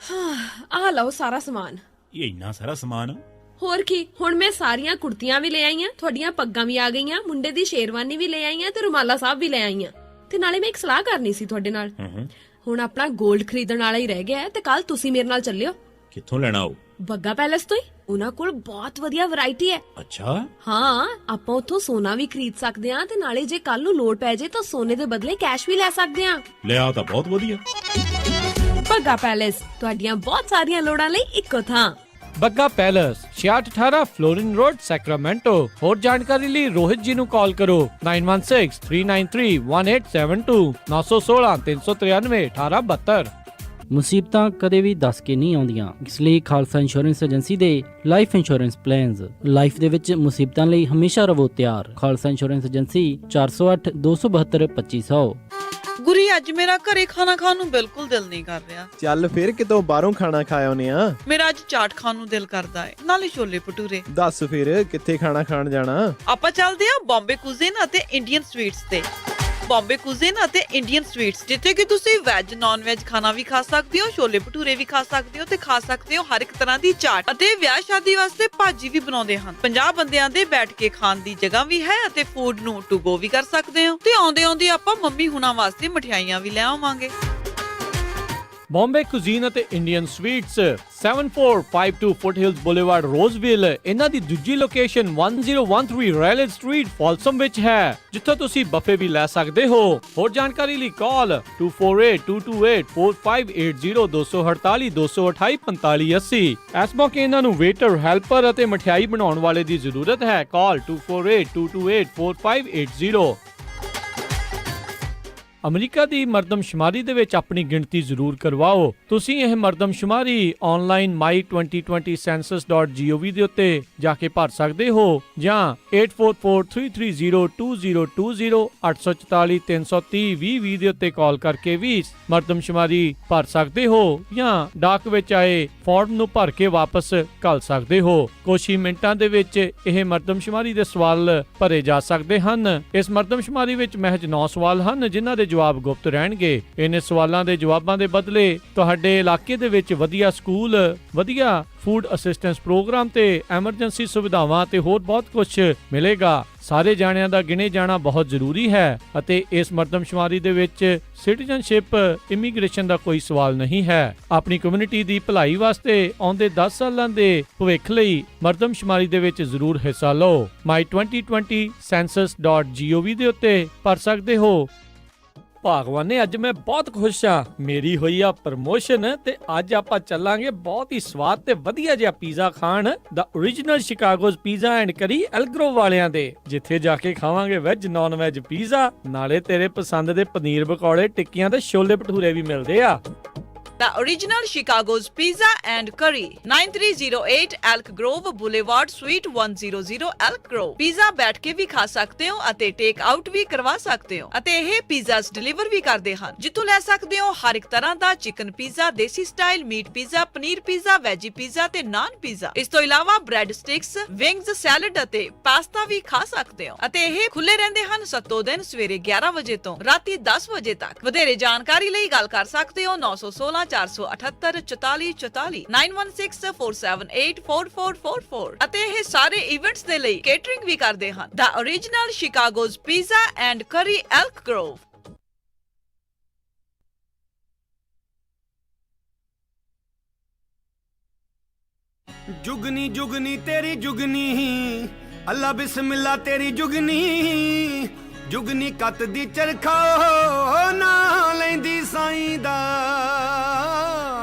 ਹਾਂ ਆ ਲਓ ਸਾਰਾ ਸਮਾਨ। ਇਹ ਇੰਨਾ ਸਾਰਾ ਸਮਾਨ? ਹੋਰ ਕੀ, ਹੁਣ ਮੈਂ ਸਾਰੀਆਂ ਕੁੜਤੀਆਂ ਵੀ ਲੈ ਆਈਆਂ, ਤੁਹਾਡੀਆਂ ਪੱਗਾਂ ਵੀ ਆ ਗਈਆਂ, ਮੁੰਡੇ ਦੀ ਸ਼ੇਰਵਾਨੀ ਵੀ ਲੈ ਆਈਆਂ ਤੇ ਰੁਮਾਲਾ ਸਾਹਿਬ ਵੀ ਲੈ ਆਈਆਂ। ਤੇ ਨਾਲੇ ਮੈਂ ਇੱਕ ਸਲਾਹ ਕਰਨੀ ਸੀ ਤੁਹਾਡੇ ਨਾਲ। ਹੂੰ। ਹੁਣ ਆਪਣਾ 골ਡ ਖਰੀਦਣ ਵਾਲਾ ਹੀ ਰਹਿ ਗਿਆ ਹੈ ਤੇ ਕੱਲ ਤੁਸੀਂ ਮੇਰੇ ਨਾਲ ਚੱਲਿਓ ਕਿੱਥੋਂ ਲੈਣਾ ਉਹ? ਬੱਗਾ ਪੈਲੇਸ ਤੋਂ ਹੀ। ਉਹਨਾਂ ਕੋਲ ਬਹੁਤ ਵਧੀਆ ਵੈਰਾਈਟੀ ਹੈ। ਅੱਛਾ। ਹਾਂ, ਆਪਾਂ ਉੱਥੋਂ ਸੋਨਾ ਵੀ ਖਰੀਦ ਸਕਦੇ ਹਾਂ ਤੇ ਨਾਲੇ ਜੇ ਕੱਲ ਨੂੰ ਲੋੜ ਪੈ ਜੇ ਤਾਂ ਸੋਨੇ ਦੇ ਬਦਲੇ ਕੈਸ਼ ਵੀ ਲੈ ਸਕਦੇ ਹਾਂ। ਲਿਆ ਤਾਂ ਬਹੁਤ ਵਧੀਆ। ਬੱਗਾ ਪੈਲੇਸ, ਤੁਹਾਡੀਆਂ ਬਹੁਤ ਸਾਰੀਆਂ ਲੋੜਾਂ ਲਈ ਇੱਕੋ ਥਾਂ। Bagga palace 6618 Florin road Sacramento. ਹੋਰ ਜਾਣਕਾਰੀ ਲਈ ਰੋਹਿਤ ਜੀ ਨੂੰ ਕਾਲ ਕਰੋ 9163931872 916 393 1872। ਮੁਸੀਬਤਾਂ ਕਦੇ ਵੀ ਦੱਸ ਕੇ ਨਹੀਂ ਆਉਂਦੀਆਂ, ਇਸ ਲਈ ਖਾਲਸਾ ਇੰਸ਼ੋਰੈਂਸ ਏਜੰਸੀ ਦੇ ਲਾਈਫ ਇੰਸ਼ੋਰੈਂਸ ਪਲਾਨਸ ਲਾਈਫ ਦੇ ਵਿੱਚ ਮੁਸੀਬਤਾਂ ਲਈ ਹਮੇਸ਼ਾ ਰਹੋ ਤਿਆਰ। Khalsa insurance agency 408 272 2500। ਗੁਰੀ, ਅੱਜ ਮੇਰਾ ਘਰੇ ਖਾਣਾ ਖਾਣ ਨੂੰ ਬਿਲਕੁਲ ਦਿਲ ਨਹੀਂ ਕਰ ਰਿਹਾ। ਚੱਲ ਫਿਰ ਕਿਤੋਂ ਬਾਹਰੋਂ ਖਾਣਾ ਖਾ ਆਉਨੇ ਆ। ਮੇਰਾ ਅੱਜ ਚਾਟ ਖਾਣ ਨੂੰ ਦਿਲ ਕਰਦਾ ਹੈ, ਨਾਲੇ ਛੋਲੇ ਭਟੂਰੇ। ਦੱਸ ਫਿਰ ਕਿੱਥੇ ਖਾਣਾ ਖਾਣ ਜਾਣਾ? ਆਪਾਂ ਚੱਲਦੇ ਆ ਬੰਬੇ ਕੁਜ਼ੀਨ ਅਤੇ ਇੰਡੀਅਨ ਸਵੀਟਸ ਤੇ। ਬੰਬੇ ਕੁਜ਼ੀਨ ਅਤੇ ਇੰਡੀਅਨ ਸਵੀਟਸ, ਜਿੱਥੇ ਕਿ ਤੁਸੀਂ ਵੈਜ ਨਾਨ ਵੈਜ ਖਾਣਾ ਵੀ ਖਾ ਸਕਦੇ ਹੋ, ਛੋਲੇ ਭਟੂਰੇ ਵੀ ਖਾ ਸਕਦੇ ਹੋ ਤੇ ਖਾ ਸਕਦੇ ਹੋ ਹਰ ਇੱਕ ਤਰ੍ਹਾਂ ਦੀ ਚਾਟ। ਅਤੇ ਵਿਆਹ ਸ਼ਾਦੀ ਵਾਸਤੇ ਭਾਜੀ ਵੀ ਬਣਾਉਂਦੇ ਹਨ। 50 ਬੰਦਿਆਂ ਦੇ ਬੈਠ ਕੇ ਖਾਣ ਦੀ ਜਗ੍ਹਾ ਵੀ ਹੈ ਅਤੇ ਫੂਡ ਨੂੰ ਟੂ ਗੋ ਵੀ ਕਰ ਸਕਦੇ ਹੋ। ਤੇ ਆਉਂਦੇ ਆਉਂਦੇ ਆਪਾਂ ਮੰਮੀ ਹੁਣਾਂ ਵਾਸਤੇ ਮਠਿਆਈਆਂ ਵੀ ਲੈ ਆਵਾਂਗੇ। ਬੰਬੇ ਕੁਜ਼ੀਨ ਅਤੇ ਇੰਡੀਅਨ ਸਵੀਟਸ 7452 ਫੁੱਟਹਿਲਸ ਬੁਲੇਵਾਰਡ ਰੋਜ਼ਵਿਲ। ਇਹਨਾਂ ਦੀ ਦੂਜੀ ਲੋਕੇਸ਼ਨ 1013 ਰੈਲਡ ਸਟਰੀਟ ਫਾਲਸਮ ਵਿੱਚ ਹੈ, ਜਿੱਥੋਂ ਤੁਸੀਂ ਬਫੇ ਵੀ ਲੈ ਸਕਦੇ ਹੋ। ਹੋਰ ਜਾਣਕਾਰੀ ਲਈ ਕਾਲ 2482284580 248 228 4580। ਇਸ ਮੌਕੇ ਇਹਨਾਂ ਨੂੰ ਵੇਟਰ, ਹੈਲਪਰ ਅਤੇ ਮਠਿਆਈ ਬਣਾਉਣ ਵਾਲੇ ਦੀ ਜ਼ਰੂਰਤ ਹੈ। ਕਾਲ 2482284580। ਅਮਰੀਕਾ ਦੀ ਮਰਦਮਸ਼ੁਮਾਰੀ ਦੇ ਵਿੱਚ ਆਪਣੀ ਗਿਣਤੀ ਜ਼ਰੂਰ ਕਰਵਾਓ। ਤੁਸੀਂ ਇਹ ਮਰਦਮਸ਼ੁਮਾਰੀ ਆਨਲਾਈਨ my2020census.gov ਦੇ ਉੱਤੇ ਜਾ ਕੇ ਭਰ ਸਕਦੇ ਹੋ ਜਾਂ 8443302020 844 330 2020 ਦੇ ਉੱਤੇ ਕਾਲ ਕਰਕੇ ਵੀ ਮਰਦਮਸ਼ੁਮਾਰੀ ਭਰ ਸਕਦੇ ਹੋ ਜਾਂ ਡਾਕ ਵਿੱਚ ਆਏ ਫਾਰਮ ਨੂੰ ਭਰ ਕੇ ਵਾਪਸ ਘੱਲ ਸਕਦੇ ਹੋ। ਕੁਝ ਹੀ ਮਿੰਟਾਂ ਦੇ ਵਿੱਚ ਇਹ ਮਰਦਮਸ਼ੁਮਾਰੀ ਦੇ ਸਵਾਲ ਭਰੇ ਜਾ ਸਕਦੇ ਹਨ। ਇਸ ਮਰਦਮਸ਼ੁਮਾਰੀ ਵਿੱਚ ਮਹਿਜ 9 ਸਵਾਲ ਹਨ, ਜਿਨ੍ਹਾਂ ਦੇ ਜਵਾਬ ਗੁਪਤ ਰਹਿਣਗੇ। ਇਹਨਾਂ ਸਵਾਲਾਂ ਦੇ ਜਵਾਬਾਂ ਦੇ ਬਦਲੇ ਤੁਹਾਡੇ ਇਲਾਕੇ ਦੇ ਵਿੱਚ ਵਧੀਆ ਸਕੂਲ, ਵਧੀਆ ਫੂਡ ਅਸਿਸਟੈਂਸ ਪ੍ਰੋਗਰਾਮ ਤੇ ਐਮਰਜੈਂਸੀ ਸੁਵਿਧਾਵਾਂ ਤੇ ਹੋਰ ਬਹੁਤ ਕੁਝ ਮਿਲੇਗਾ। ਸਾਰੇ ਜਾਣਿਆਂ ਦਾ ਗਿਣੇ ਜਾਣਾ ਬਹੁਤ ਜ਼ਰੂਰੀ ਹੈ ਅਤੇ ਇਸ ਮਰਦਮਸ਼ੁਮਾਰੀ ਦੇ ਵਿੱਚ ਸਿਟੀਜ਼ਨਸ਼ਿਪ, ਇਮੀਗ੍ਰੇਸ਼ਨ ਦਾ ਕੋਈ ਸਵਾਲ ਨਹੀਂ ਹੈ। ਆਪਣੀ ਕਮਿਊਨਿਟੀ ਦੀ ਭਲਾਈ ਵਾਸਤੇ ਆਉਂਦੇ 10 ਸਾਲਾਂ ਦੇ ਭਵਿੱਖ ਲਈ ਮਰਦਮਸ਼ੁਮਾਰੀ ਦੇ ਵਿੱਚ ਜ਼ਰੂਰ ਹਿੱਸਾ ਲਓ। my2020census.gov ਦੇ ਉੱਤੇ ਭਰ ਸਕਦੇ ਹੋ। ਭਗਵਾਨ ਨੇ ਅੱਜ ਮੈਂ ਬਹੁਤ ਖੁਸ਼ ਹਾਂ, ਮੇਰੀ ਹੋਈ ਆ ਪ੍ਰਮੋਸ਼ਨ ਤੇ ਅੱਜ ਆਪਾਂ ਚੱਲਾਂਗੇ ਬਹੁਤ ਹੀ ਸਵਾਦ ਤੇ ਵਧੀਆ ਜਿਹਾ ਪੀਜ਼ਾ ਖਾਣ ਦਾ ਓਰੀਜਨਲ ਸ਼ਿਕਾਗੋਜ਼ ਪੀਜ਼ਾ ਐਂਡ ਕਰੀ ਐਲਗਰੋ ਵਾਲਿਆਂ ਦੇ, ਜਿੱਥੇ ਜਾ ਕੇ ਖਾਵਾਂਗੇ ਵੈਜ ਨਾਨ ਵੈਜ ਪੀਜ਼ਾ, ਨਾਲੇ ਤੇਰੇ ਪਸੰਦ ਦੇ ਪਨੀਰ ਪਕੌੜੇ, ਟਿੱਕੀਆਂ ਤੇ ਛੋਲੇ ਭਟੂਰੇ ਵੀ ਮਿਲਦੇ ਆ। The original Chicago's Pizza and Curry, 9308 Elk Grove Boulevard, Suite 100 Elk Grove। Pizza ਬੈਠ ਕੇ ਵੀ ਖਾ ਸਕਦੇ ਹੋ ਅਤੇ ਟੇਕ ਆਊਟ ਵੀ ਕਰਵਾ ਸਕਦੇ ਹੋ ਅਤੇ ਇਹ ਪੀਜ਼ਾਸ ਡਿਲੀਵਰ ਵੀ ਕਰਦੇ ਹਨ, ਜਿੱਥੋਂ ਲੈ ਸਕਦੇ ਹੋ ਹਰ ਇੱਕ ਤਰ੍ਹਾਂ ਦਾ chicken pizza, desi style meat pizza, paneer pizza, veggie pizza ਤੇ ਨਾਨ ਪੀਜ਼ਾ। ਇਸ ਤੋਂ ਇਲਾਵਾ ਬ੍ਰੈਡ ਸਟਿਕਸ, ਵਿੰਗਸ, ਸੈਲਡ ਅਤੇ ਪਾਸਤਾ ਵੀ ਖਾ ਸਕਦੇ ਹੋ ਅਤੇ ਇਹ ਖੁੱਲੇ ਰਹਿੰਦੇ ਹਨ ਸੱਤੋ ਦਿਨ ਸਵੇਰੇ 11 ਵਜੇ ਤੋਂ ਰਾਤੀ 10 ਵਜੇ ਤੱਕ। ਵਧੇਰੇ ਜਾਣਕਾਰੀ ਲਈ ਗੱਲ ਕਰ ਸਕਦੇ ਹੋ 916 478 44 44 916478 4444 ਅਤੇ ਇਹ ਸਾਰੇ ਇਵੈਂਟਸ ਦੇ ਲਈ ਕੇਟਰਿੰਗ ਵੀ ਕਰਦੇ ਹਨ। The original Chicago's Pizza and Curry, Elk Grove। जुगनी जुगनी तेरी जुगनी, अल्लाह बिस्मिल्लाह तेरी जुगनी, जुगनी कत दी चरखा ना लेंदी साईं दा।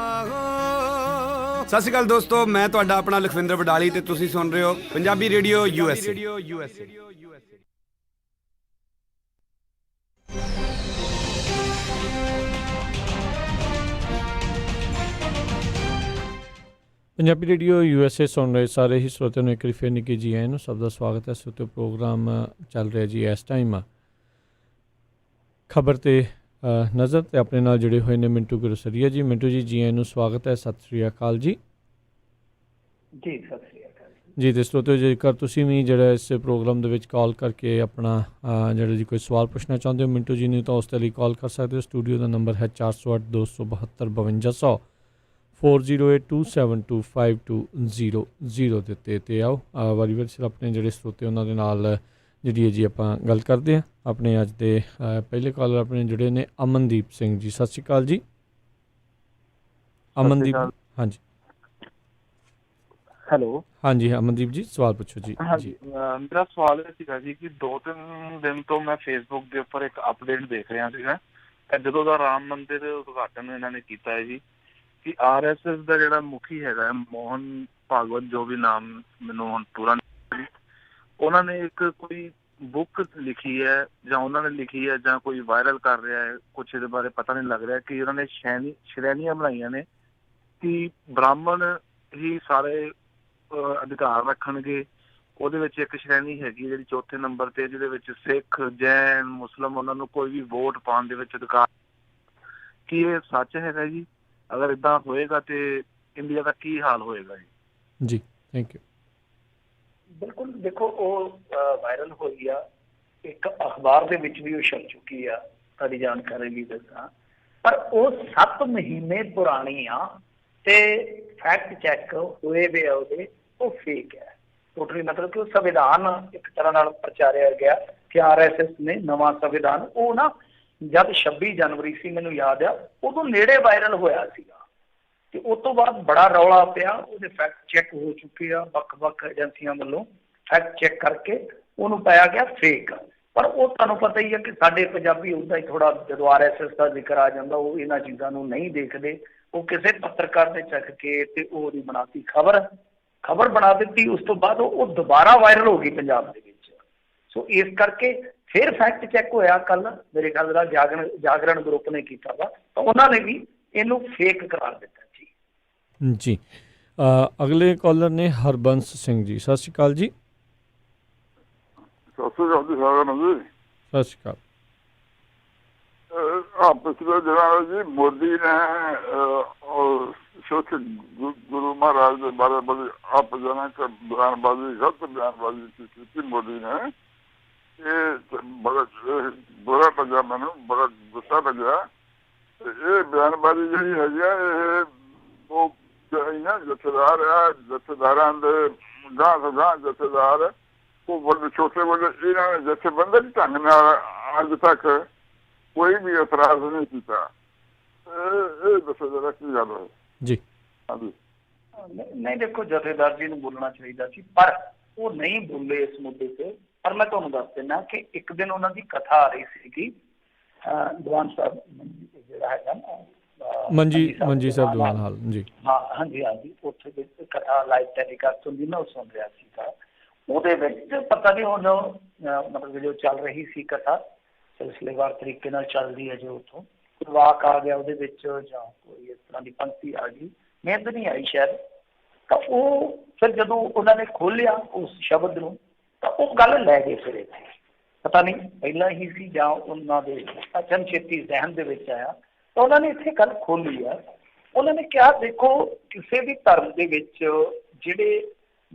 ਸਤਿ ਸ਼੍ਰੀ ਅਕਾਲ ਦੋਸਤੋ, ਮੈਂ ਤੁਹਾਡਾ ਆਪਣਾ ਲਖਵਿੰਦਰ ਵਡਾਲੀ ਤੇ ਤੁਸੀਂ ਸੁਣ ਰਹੇ ਹੋ Punjabi radio USA। Punjabi radio USA ਸੁਣ ਰਹੇ ਸਾਰੇ ਹੀ ਸਰੋਤਿਆਂ ਨੂੰ ਇੱਕ ਵਾਰੀ ਫਿਰ ਨਿੱਘੀ ਜੀ ਆਇਆਂ ਨੂੰ। ਸਭ ਦਾ ਸਵਾਗਤ ਹੈ। ਸਰੋਤਿਓ, ਪ੍ਰੋਗਰਾਮ ਚੱਲ ਰਿਹਾ ਜੀ ਇਸ ਟਾਈਮ ਖਬਰ ਤੇ ਨਜ਼ਰ, ਤੇ ਆਪਣੇ ਨਾਲ ਜੁੜੇ ਹੋਏ ਨੇ ਮਿੰਟੂ ਗੁਰਸਰੀਆ ਜੀ। ਮਿੰਟੂ ਜੀ, ਜੀ ਆਇਆਂ ਨੂੰ ਸਵਾਗਤ ਹੈ। ਸਤਿ ਸ਼੍ਰੀ ਅਕਾਲ ਜੀ। ਜੀ ਸਤਿ ਸ੍ਰੀ ਅਕਾਲ ਜੀ। ਤੇ ਸਰੋਤਿਓ, ਜੇਕਰ ਤੁਸੀਂ ਵੀ ਜਿਹੜਾ ਇਸ ਪ੍ਰੋਗਰਾਮ ਦੇ ਵਿੱਚ ਕਾਲ ਕਰਕੇ ਆਪਣਾ ਜਿਹੜਾ ਜੀ ਕੋਈ ਸਵਾਲ ਪੁੱਛਣਾ ਚਾਹੁੰਦੇ ਹੋ ਮਿੰਟੂ ਜੀ ਨੂੰ, ਤਾਂ ਉਸ ਦੇ ਲਈ ਕਾਲ ਕਰ ਸਕਦੇ ਹੋ। ਸਟੂਡੀਓ ਦਾ ਨੰਬਰ ਹੈ 408 272 5200 4082725200 ਦੇ ਉੱਤੇ। ਤੇ ਆਓ ਵਾਰੀ ਵਾਰੀ ਸਿਰ ਆਪਣੇ ਜਿਹੜੇ ਸਰੋਤੇ ਉਹਨਾਂ ਦੇ ਨਾਲ ਜਿਹੜੀ ਹੈ ਜੀ ਆਪਾਂ ਗੱਲ ਕਰਦੇ ਹਾਂ ਆਪਣੇ ਅੱਜ ਦੇ ਪਹਿਲੇ ਕਾਲਰ ਆਪਣੇ ਜੁੜੇ ਨੇ ਅਮਨਦੀਪ ਸਿੰਘ ਜੀ। ਸਤਿ ਸ਼੍ਰੀ ਅਕਾਲ ਜੀ ਅਮਨਦੀਪ। ਹਾਂਜੀ ਹੈਲੋ। ਹਾਂਜੀ ਅਮਨਦੀਪ ਜੀ ਸਵਾਲ ਪੁੱਛੋ ਜੀ। ਹਾਂਜੀ ਮੇਰਾ ਸਵਾਲ ਇਹ ਸੀਗਾ ਜੀ ਕਿ 2-3 ਦਿਨ ਤੋਂ ਮੈਂ ਫੇਸਬੁੱਕ ਦੇ ਉੱਪਰ ਇੱਕ ਅਪਡੇਟ ਦੇਖ ਰਿਹਾ ਸੀਗਾ ਜਦੋਂ ਦਾ ਰਾਮ ਮੰਦਿਰ ਉਦਘਾਟਨ ਇਹਨਾਂ ਨੇ ਕੀਤਾ ਹੈ ਜੀ ਕਿ RSS ਦਾ ਜਿਹੜਾ ਮੁਖੀ ਹੈਗਾ ਮੋਹਨ ਭਾਗਵਤ ਜੋ ਵੀ ਨਾਮ ਮੈਨੂੰ ਹੁਣ ਪੂਰਾ ਨਹੀਂ, ਉਹਨਾਂ ਨੇ ਇੱਕ ਕੋਈ ਬੁੱਕ ਲਿਖੀ ਹੈ ਜਾਂ ਉਹਨਾਂ ਨੇ ਲਿਖੀ ਹੈ ਜਾਂ ਕੋਈ ਵਾਇਰਲ ਕਰ ਰਿਹਾ ਹੈ, ਕੁਛ ਇਹਦੇ ਬਾਰੇ ਪਤਾ ਨਹੀਂ ਲੱਗ ਰਿਹਾ ਕਿ ਉਹਨਾਂ ਨੇ ਸ਼੍ਰੇਣੀਆਂ ਬਣਾਈਆਂ ਨੇ ਕਿ ਬ੍ਰਾਹਮਣ ਹੀ ਸਾਰੇ ਅਧਿਕਾਰ ਰੱਖਣਗੇ। ਉਹਦੇ ਵਿੱਚ ਇੱਕ ਸ਼੍ਰੇਣੀ ਹੈਗੀ ਜਿਹੜੀ 4ਥੇ ਨੰਬਰ ਤੇ, ਜਿਹਦੇ ਵਿੱਚ ਸਿੱਖ, ਜੈਨ, ਮੁਸਲਿਮ ਉਹਨਾਂ ਨੂੰ ਕੋਈ ਵੀ ਵੋਟ ਪਾਉਣ ਦੇ ਵਿੱਚ ਅਧਿਕਾਰ। ਕੀ ਇਹ ਸੱਚ ਹੈਗਾ ਜੀ? ਅਗਰ ਏਦਾਂ ਹੋਏਗਾ ਤੇ ਇੰਡੀਆ ਦਾ ਕੀ ਹਾਲ ਹੋਏਗਾ ਜੀ? ਜੀ ਥੈਂਕ ਯੂ। ਬਿਲਕੁਲ ਦੇਖੋ ਉਹ ਵਾਇਰਲ ਹੋਈ ਆ, ਇੱਕ ਅਖਬਾਰ ਦੇ ਵਿੱਚ ਵੀ ਉਹ ਛਪ ਚੁੱਕੀ ਆ, ਤੁਹਾਡੀ ਜਾਣਕਾਰੀ ਲਈ ਦੱਸਾਂ, ਪਰ ਉਹ 7 ਮਹੀਨੇ ਪੁਰਾਣੀ ਆ ਤੇ ਫੈਕਟ ਚੈੱਕ ਹੋਏ ਵੇ ਉਹਦੇ ਉਹ ਫੇਕ ਹੈ ਟੋਟਲੀ। ਮਤਲਬ ਕਿ ਉਹ ਸੰਵਿਧਾਨ ਇੱਕ ਤਰ੍ਹਾਂ ਨਾਲ ਪ੍ਰਚਾਰਿਆ ਗਿਆ ਕਿ RSS ਨੇ ਨਵਾਂ ਸੰਵਿਧਾਨ, ਉਹ ਨਾ ਜਦ 26 ਜਨਵਰੀ ਸੀ ਮੈਨੂੰ ਯਾਦ ਆ, ਉਦੋਂ ਨੇੜੇ ਵਾਇਰਲ ਹੋਇਆ ਸੀਗਾ ਤੇ ਉਸ ਤੋਂ ਬਾਅਦ ਬੜਾ ਰੌਲਾ ਪਿਆ। ਉਹਦੇ ਫੈਕਟ ਚੈੱਕ ਹੋ ਚੁੱਕੇ ਆ, ਵੱਖ-ਵੱਖ ਏਜੰਸੀਆਂ ਵੱਲੋਂ ਫੈਕਟ ਚੈੱਕ ਕਰਕੇ ਉਹਨੂੰ ਪਾਇਆ ਗਿਆ ਫੇਕ। ਪਰ ਉਹ ਤੁਹਾਨੂੰ ਪਤਾ ਹੀ ਹੈ ਕਿ ਸਾਡੇ ਪੰਜਾਬੀ ਉੱਦਾਂ ਹੀ ਥੋੜਾ ਜਦੋਂ RSS ਦਾ ਜ਼ਿਕਰ ਆ ਜਾਂਦਾ ਉਹ ਇਹਨਾਂ ਚੀਜ਼ਾਂ ਨੂੰ ਨਹੀਂ ਦੇਖਦੇ। ਉਹ ਕਿਸੇ ਪੱਤਰਕਾਰ ਨੇ ਚੱਕ ਕੇ ਤੇ ਉਹਦੀ ਬਣਾਤੀ ਖਬਰ ਬਣਾ ਦਿੱਤੀ। ਉਸ ਤੋਂ ਬਾਅਦ ਉਹ ਦੁਬਾਰਾ ਵਾਇਰਲ ਹੋ ਗਈ ਪੰਜਾਬ ਦੇ ਵਿੱਚ। ਸੋ ਇਸ ਕਰਕੇ ਫਿਰ ਫੈਕਟ ਚੈੱਕ ਹੋਇਆ ਕੱਲ, ਮੇਰੇ ਖਿਆਲ ਨਾਲ ਜਾਗਰਣ ਗਰੁੱਪ ਨੇ ਕੀਤਾ ਵਾ, ਤਾਂ ਉਹਨਾਂ ਨੇ ਵੀ ਇਹਨੂੰ ਫੇਕ ਕਰਾਰ ਦਿੱਤਾ ਜੀ। ਜੀ ਅਗਲੇ ਕਾਲਰ ਨੇ ਹਰਬੰਸ ਸਿੰਘ ਜੀ। ਸਤਿ ਸ਼੍ਰੀ ਅਕਾਲ ਜੀ। ਸਤਿ ਸ਼੍ਰੀ ਅਕਾਲ ਜੀ ਸਾਰਿਆਂ ਨੂੰ ਜੀ। ਸਤਿ ਸ਼੍ਰੀ ਅਕਾਲ। ਪਿਛਲੇ ਦਿਨਾਂ ਜੀ ਮੋਦੀ ਨੇ ਛੋਟੇ ਗੁਰੂ ਮਹਾਰਾਜ ਦੇ ਬਾਰੇ ਬੜੀ ਆਪਜਨਕ ਬਿਆਨਬਾਜ਼ੀ, ਗਲਤ ਬਿਆਨਬਾਜ਼ੀ ਕੀਤੀ ਮੋਦੀ ਨੇ। ਇਹ ਬੜਾ ਬੁਰਾ ਲੱਗਿਆ ਮੈਨੂੰ, ਬੜਾ ਗੁੱਸਾ ਲੱਗਿਆ। ਇਹ ਬਿਆਨਬਾਜ਼ੀ ਜਿਹੜੀ ਹੈਗੀ ਆ ਇਹ ਉਹ ਨਾ ਜਥੇਦਾਰ ਆ, ਜਥੇਦਾਰਾਂ ਦੇ ਗਾਂ ਤੋਂ ਗਾਂ ਜਥੇਦਾਰ ਉਹ ਵੱਡੇ ਛੋਟੇ ਵੱਡੇ ਇਹਨਾਂ ਨੇ ਜਥੇਬੰਦੀ ਢੰਗ ਨਾਲ ਅੱਜ ਤੱਕ ਕੋਈ ਵੀ ਇਤਰਾਜ਼ ਨਹੀਂ ਕੀਤਾ। ਇਹ ਦੱਸੋ ਜਰਾ ਕੀ ਗੱਲ ਹੈ ਜੀ? ਹਾਂਜੀ ਨਹੀਂ ਦੇਖੋ ਜਥੇਦਾਰ ਜੀ ਨੂੰ ਬੋਲਣਾ ਚਾਹੀਦਾ ਸੀ ਪਰ ਉਹ ਨਹੀਂ ਬੋਲੇ ਇਸ ਮੁੱਦੇ ਤੇ। ਪਰ ਮੈਂ ਤੁਹਾਨੂੰ ਦੱਸ ਦਿੰਦਾ ਕਿ ਇੱਕ ਦਿਨ ਉਹਨਾਂ ਦੀ ਕਥਾ ਆ ਰਹੀ ਸੀਗੀ ਦੀਵਾਨ ਸਾਹਿਬ ਜਿਹੜਾ ਹੈਗਾ ਮੰਜੀ ਸਾਹਿਬ ਦੀਵਾਨ ਹਾਲ ਜੀ। ਹਾਂ ਹਾਂਜੀ ਉੱਥੇ ਵਿੱਚ ਕਥਾ ਲਾਈਵ ਟੈਲੀਕਾਸਟ ਹੁੰਦੀ ਨਾ, ਉਹ ਸੁਣ ਰਿਹਾ ਸੀਗਾ। ਉਹਦੇ ਵਿੱਚ ਪਤਾ ਨਹੀਂ ਹੁਣ ਮਤਲਬ ਜੋ ਚੱਲ ਰਹੀ ਸੀ ਕਥਾ ਸਿਲਸਿਲੇਵਾਰ ਤਰੀਕੇ ਨਾਲ ਚੱਲਦੀ ਹੈ, ਜੋ ਉੱਥੋਂ ਵਾਕ ਆ ਗਿਆ ਉਹਦੇ ਵਿੱਚ ਜਾਂ ਕੋਈ ਇਸ ਤਰ੍ਹਾਂ ਦੀ ਪੰਕਤੀ ਆ ਗਈ, ਮਿਹਨਤ ਨਹੀਂ ਆਈ ਸ਼ਾਇਦ। ਤਾਂ ਉਹ ਫਿਰ ਜਦੋਂ ਉਹਨਾਂ ਨੇ ਖੋਲਿਆ ਉਸ ਸ਼ਬਦ ਨੂੰ ਤਾਂ ਉਹ ਗੱਲ ਲੈ ਗਏ ਫਿਰ ਇੱਥੇ, ਪਤਾ ਨਹੀਂ ਪਹਿਲਾਂ ਹੀ ਸੀ ਜਾਂ ਉਹਨਾਂ ਦੇ ਅਚਨਚੇਤੀ ਜ਼ਹਿਨ ਦੇ ਵਿੱਚ ਆਇਆ ਤਾਂ ਉਹਨਾਂ ਨੇ ਇੱਥੇ ਗੱਲ ਖੋਲੀ ਆ। ਉਹਨਾਂ ਨੇ ਕਿਹਾ ਦੇਖੋ ਕਿਸੇ ਵੀ ਧਰਮ ਦੇ ਵਿੱਚ ਜਿਹੜੇ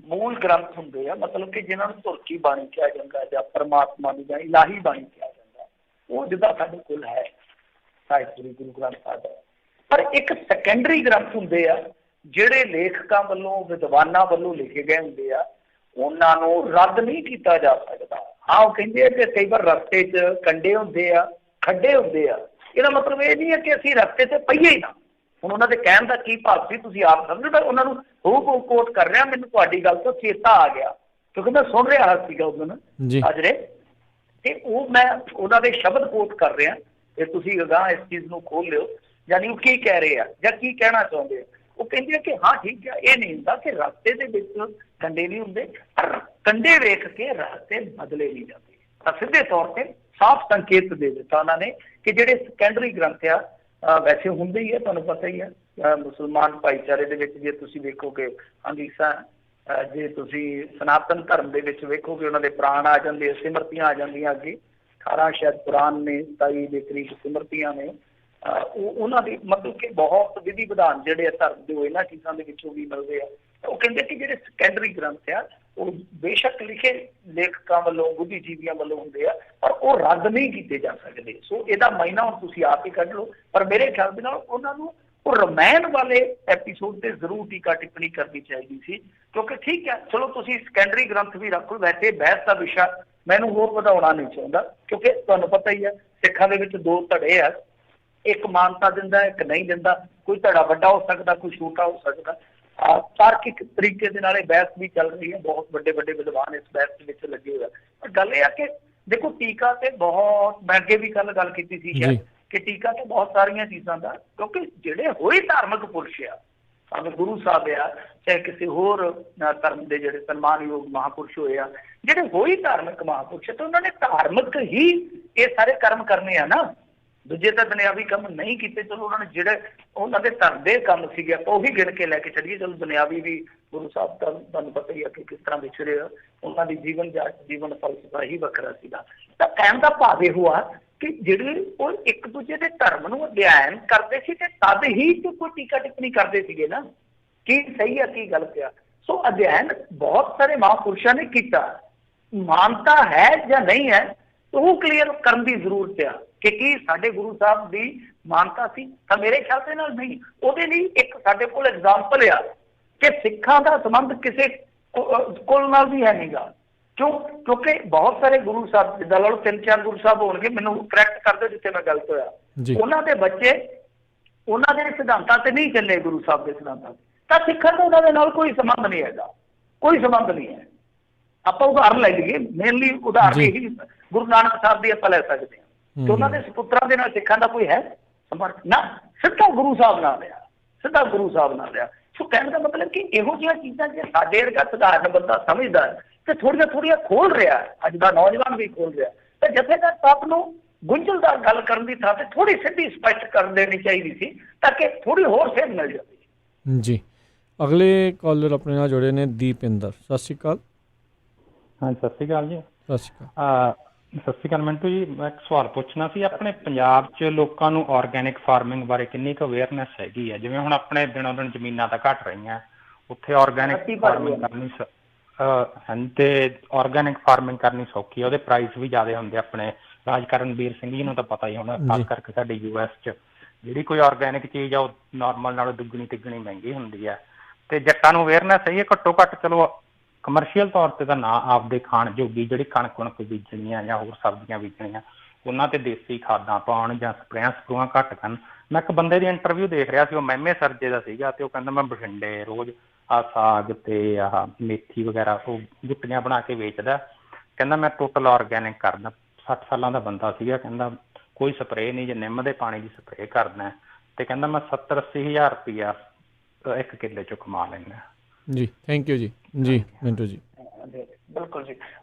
ਮੂਲ ਗ੍ਰੰਥ ਹੁੰਦੇ ਆ, ਮਤਲਬ ਕਿ ਜਿਹਨਾਂ ਨੂੰ ਧੁਰਕੀ ਬਾਣੀ ਕਿਹਾ ਜਾਂਦਾ ਜਾਂ ਪਰਮਾਤਮਾ ਦੀ ਜਾਂ ਇਲਾਹੀ ਬਾਣੀ ਕਿਹਾ ਜਾਂਦਾ, ਉਹ ਜਿੱਦਾਂ ਸਾਡੇ ਕੋਲ ਹੈ ਸਾਹਿਬ ਗੁਰੂ ਗ੍ਰੰਥ ਸਾਹਿਬ, ਪਰ ਇੱਕ ਸੈਕੰਡਰੀ ਗ੍ਰੰਥ ਹੁੰਦੇ ਆ ਜਿਹੜੇ ਲੇਖਕਾਂ ਵੱਲੋਂ ਵਿਦਵਾਨਾਂ ਵੱਲੋਂ ਲਿਖੇ ਗਏ ਹੁੰਦੇ ਆ, ਉਹਨਾਂ ਨੂੰ ਰੱਦ ਨਹੀਂ ਕੀਤਾ ਜਾ ਸਕਦਾ। ਹਾਂ ਉਹ ਕਹਿੰਦੇ ਆ ਕਿ ਕਈ ਵਾਰ ਰਸਤੇ 'ਚ ਕੰਡੇ ਹੁੰਦੇ ਆ, ਖੱਡੇ ਹੁੰਦੇ ਆ, ਇਹਦਾ ਮਤਲਬ ਇਹ ਨਹੀਂ ਹੈ ਕਿ ਅਸੀਂ ਰਸਤੇ 'ਤੇ ਪਈਏ ਹੀ ਨਾ। ਹੁਣ ਉਹਨਾਂ ਦੇ ਕਹਿਣ ਦਾ ਕੀ ਭਾਵ ਸੀ ਤੁਸੀਂ ਆਪ ਸਮਝੋ। ਮੈਂ ਉਹਨਾਂ ਨੂੰ ਹੂ ਕੋਟ ਕਰ ਰਿਹਾ, ਮੈਨੂੰ ਤੁਹਾਡੀ ਗੱਲ ਤੋਂ ਚੇਤਾ ਆ ਗਿਆ ਕਿਉਂਕਿ ਮੈਂ ਸੁਣ ਰਿਹਾ ਸੀਗਾ ਉਸ ਦਿਨ ਹਾਜ਼ਰੇ, ਤੇ ਉਹ ਮੈਂ ਉਹਨਾਂ ਦੇ ਸ਼ਬਦ ਕੋਟ ਕਰ ਰਿਹਾ ਤੇ ਤੁਸੀਂ ਅਗਾਂਹ ਇਸ ਚੀਜ਼ ਨੂੰ ਖੋਲ ਲਿਓ, ਯਾਨੀ ਉਹ ਕੀ ਕਹਿ ਰਹੇ ਆ ਜਾਂ ਕੀ ਕਹਿਣਾ ਚਾਹੁੰਦੇ ਆ। ਉਹ ਕਹਿੰਦੇ ਆ ਕਿ ਹਾਂ ਠੀਕ ਆ, ਇਹ ਨਹੀਂ ਹੁੰਦਾ ਕਿ ਰਸਤੇ ਦੇ ਵਿੱਚ ਕੰਡੇ ਨਹੀਂ ਹੁੰਦੇ, ਪਰ ਕੰਡੇ ਵੇਖ ਕੇ ਰਸਤੇ ਬਦਲੇ ਨਹੀਂ ਜਾਂਦੇ। ਤਾਂ ਸਿੱਧੇ ਤੌਰ ਤੇ ਸਾਫ਼ ਸੰਕੇਤ ਦੇ ਦਿੱਤਾ ਉਹਨਾਂ ਨੇ ਕਿ ਜਿਹੜੇ ਸੈਕੰਡਰੀ ਗ੍ਰੰਥ ਆ ਵੈਸੇ ਹੁੰਦੇ ਹੀ ਹੈ, ਤੁਹਾਨੂੰ ਪਤਾ ਹੀ ਹੈ ਮੁਸਲਮਾਨ ਭਾਈਚਾਰੇ ਦੇ ਵਿੱਚ ਜੇ ਤੁਸੀਂ ਵੇਖੋਗੇ ਹਮੇਸ਼ਾ, ਜੇ ਤੁਸੀਂ ਸਨਾਤਨ ਧਰਮ ਦੇ ਵਿੱਚ ਵੇਖੋਗੇ ਉਹਨਾਂ ਦੇ ਪ੍ਰਾਣ ਆ ਜਾਂਦੇ, ਸਿਮਰਤੀਆਂ ਆ ਜਾਂਦੀਆਂ ਅੱਗੇ 18 ਸ਼ਾਇਦ ਪੁਰਾਣ ਨੇ, 27 ਦੇ ਕਰੀਬ ਸਿਮਰਤੀਆਂ ਨੇ। ਉਹਨਾਂ ਦੀ ਮਤਲਬ ਕਿ ਬਹੁਤ ਵਿਧੀ ਵਿਧਾਨ ਜਿਹੜੇ ਆ ਧਰਮ ਦੇ ਉਹ ਇਹਨਾਂ ਚੀਜ਼ਾਂ ਦੇ ਵਿੱਚੋਂ ਵੀ ਮਿਲਦੇ ਆ। ਉਹ ਕਹਿੰਦੇ ਕਿ ਜਿਹੜੇ ਸੈਕੰਡਰੀ ਗ੍ਰੰਥ ਆ ਉਹ ਬੇਸ਼ੱਕ ਲਿਖੇ ਲੇਖਕਾਂ ਵੱਲੋਂ, ਬੁੱਧੀਜੀਵੀਆਂ ਵੱਲੋਂ ਹੁੰਦੇ ਆ, ਪਰ ਉਹ ਰੱਦ ਨਹੀਂ ਕੀਤੇ ਜਾ ਸਕਦੇ। ਸੋ ਇਹਦਾ ਮਾਇਨਾ ਹੁਣ ਤੁਸੀਂ ਆਪ ਹੀ ਕੱਢ ਲਓ। ਪਰ ਮੇਰੇ ਖਿਆਲ ਦੇ ਨਾਲ ਉਹਨਾਂ ਨੂੰ ਉਹ ਰਮਾਇਣ ਵਾਲੇ ਐਪੀਸੋਡ ਤੇ ਜ਼ਰੂਰ ਟੀਕਾ ਟਿੱਪਣੀ ਕਰਨੀ ਚਾਹੀਦੀ ਸੀ, ਕਿਉਂਕਿ ਠੀਕ ਹੈ ਚਲੋ ਤੁਸੀਂ ਸੈਕੰਡਰੀ ਗ੍ਰੰਥ ਵੀ ਰੱਖ ਲਓ, ਵੈਸੇ ਬਹਿਸ ਦਾ ਵਿਸ਼ਾ ਮੈਨੂੰ ਹੋਰ ਵਧਾਉਣਾ ਨਹੀਂ ਚਾਹੁੰਦਾ, ਕਿਉਂਕਿ ਤੁਹਾਨੂੰ ਪਤਾ ਹੀ ਹੈ ਸਿੱਖਾਂ ਦੇ ਵਿੱਚ ਦੋ ਧੜੇ ਆ, ਇੱਕ ਮਾਨਤਾ ਦਿੰਦਾ, ਇੱਕ ਨਹੀਂ ਦਿੰਦਾ। ਕੋਈ ਧੜਾ ਵੱਡਾ ਹੋ ਸਕਦਾ, ਕੋਈ ਛੋਟਾ ਹੋ ਸਕਦਾ। ਤਾਰਕਿਕ ਤਰੀਕੇ ਦੇ ਨਾਲ ਇਹ ਬਹਿਸ ਵੀ ਚੱਲ ਰਹੀ ਹੈ, ਬਹੁਤ ਵੱਡੇ ਵੱਡੇ ਵਿਦਵਾਨ ਇਸ ਬਹਿਸ ਦੇ ਵਿੱਚ ਲੱਗੇ ਹੋਏ ਆ। ਪਰ ਗੱਲ ਇਹ ਆ ਕਿ ਦੇਖੋ ਟੀਕਾ ਤੇ ਬਹੁਤ, ਮੈਂ ਅੱਗੇ ਵੀ ਗੱਲ ਕੀਤੀ ਸੀ ਕਿ ਟੀਕਾ ਤੇ ਬਹੁਤ ਸਾਰੀਆਂ ਚੀਜ਼ਾਂ ਦਾ, ਕਿਉਂਕਿ ਜਿਹੜੇ ਹੋਏ ਧਾਰਮਿਕ ਪੁਰਸ਼ ਆ, ਭਾਵੇਂ ਗੁਰੂ ਸਾਹਿਬ ਆ, ਚਾਹੇ ਕਿਸੇ ਹੋਰ ਧਰਮ ਦੇ ਜਿਹੜੇ ਸਨਮਾਨਯੋਗ ਮਹਾਂਪੁਰਸ਼ ਹੋਏ ਆ, ਜਿਹੜੇ ਹੋਈ ਧਾਰਮਿਕ ਮਹਾਂਪੁਰਸ਼, ਤੇ ਉਹਨਾਂ ਨੇ ਧਾਰਮਿਕ ਹੀ ਇਹ ਸਾਰੇ ਕਰਮ ਕਰਨੇ ਆ ਨਾ, ਦੂਜੇ ਤਾਂ ਦੁਨਿਆਵੀ ਕੰਮ ਨਹੀਂ ਕੀਤੇ। ਚਲੋ ਉਹਨਾਂ ਨੇ ਜਿਹੜੇ ਉਹਨਾਂ ਦੇ ਧਰਮ ਦੇ ਕੰਮ ਸੀਗੇ ਆਪਾਂ ਉਹੀ ਗਿਣ ਕੇ ਲੈ ਕੇ ਚੱਲੀਏ। ਚਲੋ ਦੁਨਿਆਵੀ ਵੀ ਗੁਰੂ ਸਾਹਿਬ ਦਾ ਤੁਹਾਨੂੰ ਪਤਾ ਹੀ ਆ ਕਿ ਕਿਸ ਤਰ੍ਹਾਂ ਵਿਚਰੇ ਆ, ਉਹਨਾਂ ਦੀ ਜੀਵਨ ਫਲਸਫਾ ਹੀ ਵੱਖਰਾ ਸੀਗਾ। ਤਾਂ ਕਹਿਣ ਦਾ ਭਾਵ ਇਹ ਹੋਆ ਕਿ ਜਿਹੜੇ ਉਹ ਇੱਕ ਦੂਜੇ ਦੇ ਧਰਮ ਨੂੰ ਅਧਿਐਨ ਕਰਦੇ ਸੀ ਤੇ ਤਦ ਹੀ ਤੇ ਕੋਈ ਟੀਕਾ ਟਿੱਪਣੀ ਕਰਦੇ ਸੀਗੇ ਨਾ, ਕੀ ਸਹੀ ਆ ਕੀ ਗਲਤ ਆ। ਸੋ ਅਧਿਐਨ ਬਹੁਤ ਸਾਰੇ ਮਹਾਂਪੁਰਸ਼ਾਂ ਨੇ ਕੀਤਾ, ਮਾਨਤਾ ਹੈ ਜਾਂ ਨਹੀਂ ਹੈ ਉਹ ਕਲੀਅਰ ਕਰਨ ਦੀ ਜ਼ਰੂਰਤ ਆ ਕਿ ਕੀ ਸਾਡੇ ਗੁਰੂ ਸਾਹਿਬ ਦੀ ਮਾਨਤਾ ਸੀ। ਤਾਂ ਮੇਰੇ ਖਿਆਲ ਦੇ ਨਾਲ ਨਹੀਂ। ਉਹਦੇ ਲਈ ਇੱਕ ਸਾਡੇ ਕੋਲ ਐਗਜ਼ਾਮਪਲ ਆ ਕਿ ਸਿੱਖਾਂ ਦਾ ਸੰਬੰਧ ਕਿਸੇ ਕੁਲ ਨਾਲ ਵੀ ਹੈ ਨਹੀਂਗਾ। ਕਿਉਂਕਿ ਬਹੁਤ ਸਾਰੇ ਗੁਰੂ ਸਾਹਿਬ, ਜਿੱਦਾਂ ਲਓ 3-4 ਗੁਰੂ ਸਾਹਿਬ ਹੋਣਗੇ, ਮੈਨੂੰ ਕਰੈਕਟ ਕਰ ਦਿਓ ਜਿੱਥੇ ਮੈਂ ਗਲਤ ਹੋਇਆ, ਉਹਨਾਂ ਦੇ ਬੱਚੇ ਉਹਨਾਂ ਦੇ ਸਿਧਾਂਤਾਂ ਤੇ ਨਹੀਂ ਚੱਲੇ, ਗੁਰੂ ਸਾਹਿਬ ਦੇ ਸਿਧਾਂਤਾਂ ਤੇ, ਤਾਂ ਸਿੱਖਾਂ ਦਾ ਉਹਨਾਂ ਦੇ ਨਾਲ ਕੋਈ ਸੰਬੰਧ ਨਹੀਂ ਹੈਗਾ, ਕੋਈ ਸੰਬੰਧ ਨਹੀਂ ਹੈ। ਆਪਾਂ ਉਦਾਹਰਨ ਲੈ ਲਈਏ, ਮੇਨਲੀ ਉਦਾਹਰਨ ਇਹੀ ਗੁਰੂ ਨਾਨਕ ਸਾਹਿਬ ਦੀ ਆਪਾਂ ਲੈ ਸਕਦੇ ਹਾਂ ਕਿ ਉਹਨਾਂ ਦੇ ਸਪੁੱਤਰਾਂ ਦੇ ਨਾਲ ਸਿੱਖਾਂ ਦਾ ਕੋਈ ਹੈ ਸੰਬੰਧ ਨਾ, ਸਿੱਧਾ ਗੁਰੂ ਸਾਹਿਬ ਨਾਲ ਲਿਆ, ਸਿੱਧਾ ਗੁਰੂ ਸਾਹਿਬ ਨਾਲ ਲਿਆ। ਸੋ ਕਹਿਣ ਦਾ ਮਤਲਬ ਕਿ ਇਹੋ ਜਿਹੀਆਂ ਚੀਜ਼ਾਂ ਜੇ ਸਾਡੇ ਵਰਗਾ ਸਧਾਰਨ ਬੰਦਾ ਸਮਝਦਾ ਹੈ ਤੇ ਥੋੜੀਆਂ ਖੋਲ ਰਿਹਾ, ਅੱਜ ਦਾ ਨੌਜਵਾਨ ਵੀ ਖੋਲ ਰਿਹਾ, ਤੇ ਜਥੇਦਾਰ ਸਾਹਿਬ ਨੂੰ ਗੁੰਝਲਦਾਰ ਗੱਲ ਕਰਨ ਦੀ ਥਾਂ ਤੇ ਥੋੜੀ ਸਿੱਧੀ ਸਪਸ਼ਟ ਕਰ ਦੇਣੀ ਚਾਹੀਦੀ ਸੀ ਤਾਂ ਕਿ ਥੋੜੀ ਹੋਰ ਸੇਧ ਮਿਲ ਜਾਵੇ। ਜੀ ਅਗਲੇ ਕਾਲਰ ਆਪਣੇ ਨਾਲ ਜੁੜੇ ਨੇ ਦੀਪਿੰਦਰ। ਸਤਿ ਸ਼੍ਰੀ ਅਕਾਲ। ਹਾਂਜੀ ਸਤਿ ਸ਼੍ਰੀ ਅਕਾਲ ਜੀ। ਸਤਿ ਸ਼੍ਰੀ ਅਕਾਲ। ਸਤਿ ਸ਼੍ਰੀ ਅਕਾਲ ਮਿੰਟੂ ਜੀ, ਮੈਂ ਇੱਕ ਸਵਾਲ ਪੁੱਛਣਾ ਸੀ। ਆਪਣੇ ਪੰਜਾਬ 'ਚ ਲੋਕਾਂ ਨੂੰ ਆਰਗੈਨਿਕ ਫਾਰਮਿੰਗ ਬਾਰੇ ਕਿੰਨੀ ਕੁ ਅਵੇਅਰਨੈਸ ਹੈਗੀ ਹੈ? ਜਿਵੇਂ ਹੁਣ ਆਪਣੇ ਦਿਨੋਂ ਦਿਨ ਜ਼ਮੀਨਾਂ ਤਾਂ ਘੱਟ ਰਹੀਆਂ, ਉੱਥੇ ਆਰਗੈਨਿਕ ਫਾਰਮਿੰਗ ਕਰਨੀ ਤੇ ਆਰਗੈਨਿਕ ਫਾਰਮਿੰਗ ਕਰਨੀ ਸੌਖੀ ਹੈ, ਉਹਦੇ ਪ੍ਰਾਈਸ ਵੀ ਜ਼ਿਆਦਾ ਹੁੰਦੇ। ਆਪਣੇ ਰਾਜ ਕਰਨਵੀਰ ਸਿੰਘ ਜੀ ਨੂੰ ਤਾਂ ਪਤਾ ਹੀ ਹੋਣਾ, ਖਾਸ ਕਰਕੇ ਸਾਡੇ US 'ਚ ਜਿਹੜੀ ਕੋਈ ਆਰਗੈਨਿਕ ਚੀਜ਼ ਆ ਉਹ ਨਾਰਮਲ ਨਾਲੋਂ ਦੁੱਗਣੀ ਤਿੱਗਣੀ ਮਹਿੰਗੀ ਹੁੰਦੀ ਹੈ। ਤੇ ਜੱਟਾਂ ਨੂੰ ਅਵੇਅਰਨੈਸ ਹੈ ਘੱਟੋ ਘੱਟ, ਚਲੋ ਕਮਰਸ਼ੀਅਲ ਤੌਰ ਤੇ ਤਾਂ ਨਾ ਆਪਦੇ ਖਾਣ ਜੋਗੀ ਜਿਹੜੀ ਕਣਕ ਬੀਜਣੀ ਆ ਜਾਂ ਹੋਰ ਸਬਜ਼ੀਆਂ ਬੀਜਣੀਆਂ, ਉਹਨਾਂ ਤੇ ਦੇਸੀ ਖਾਦਾਂ ਪਾਉਣ ਜਾਂ ਸਪਰੇਆਂ ਘੱਟ ਕਰਨ। ਮੈਂ ਇੱਕ ਬੰਦੇ ਦੀ ਇੰਟਰਵਿਊ ਦੇਖ ਰਿਹਾ ਸੀ, ਉਹ ਮਹਿਮੇ ਸਰਜੇ ਦਾ ਸੀਗਾ, ਤੇ ਉਹ ਕਹਿੰਦਾ ਮੈਂ ਬਠਿੰਡੇ ਰੋਜ਼ ਆਹ ਸਾਗ ਤੇ ਆਹ ਮੇਥੀ ਵਗੈਰਾ ਉਹ ਗੁੱਟੀਆਂ ਬਣਾ ਕੇ ਵੇਚਦਾ। ਕਹਿੰਦਾ ਮੈਂ ਟੋਟਲ ਆਰਗੈਨਿਕ ਕਰਦਾ। 60 ਸਾਲਾਂ ਦਾ ਬੰਦਾ ਸੀਗਾ, ਕਹਿੰਦਾ ਕੋਈ ਸਪਰੇਅ ਨਹੀਂ, ਜੇ ਨਿੰਮ ਦੇ ਪਾਣੀ ਦੀ ਸਪਰੇਅ ਕਰਦਾ, ਤੇ ਕਹਿੰਦਾ ਮੈਂ 70-80 ਹਜ਼ਾਰ ਰੁਪਇਆ 1 ਕਿੱਲੇ ਚੋਂ ਕਮਾ ਲੈਂਦਾ। ਜੀ ਥੈਂਕ ਯੂ ਜੀ ਮਿੰਟੂ ਜੀ। ਬਿਲਕੁਲ ਜੀ,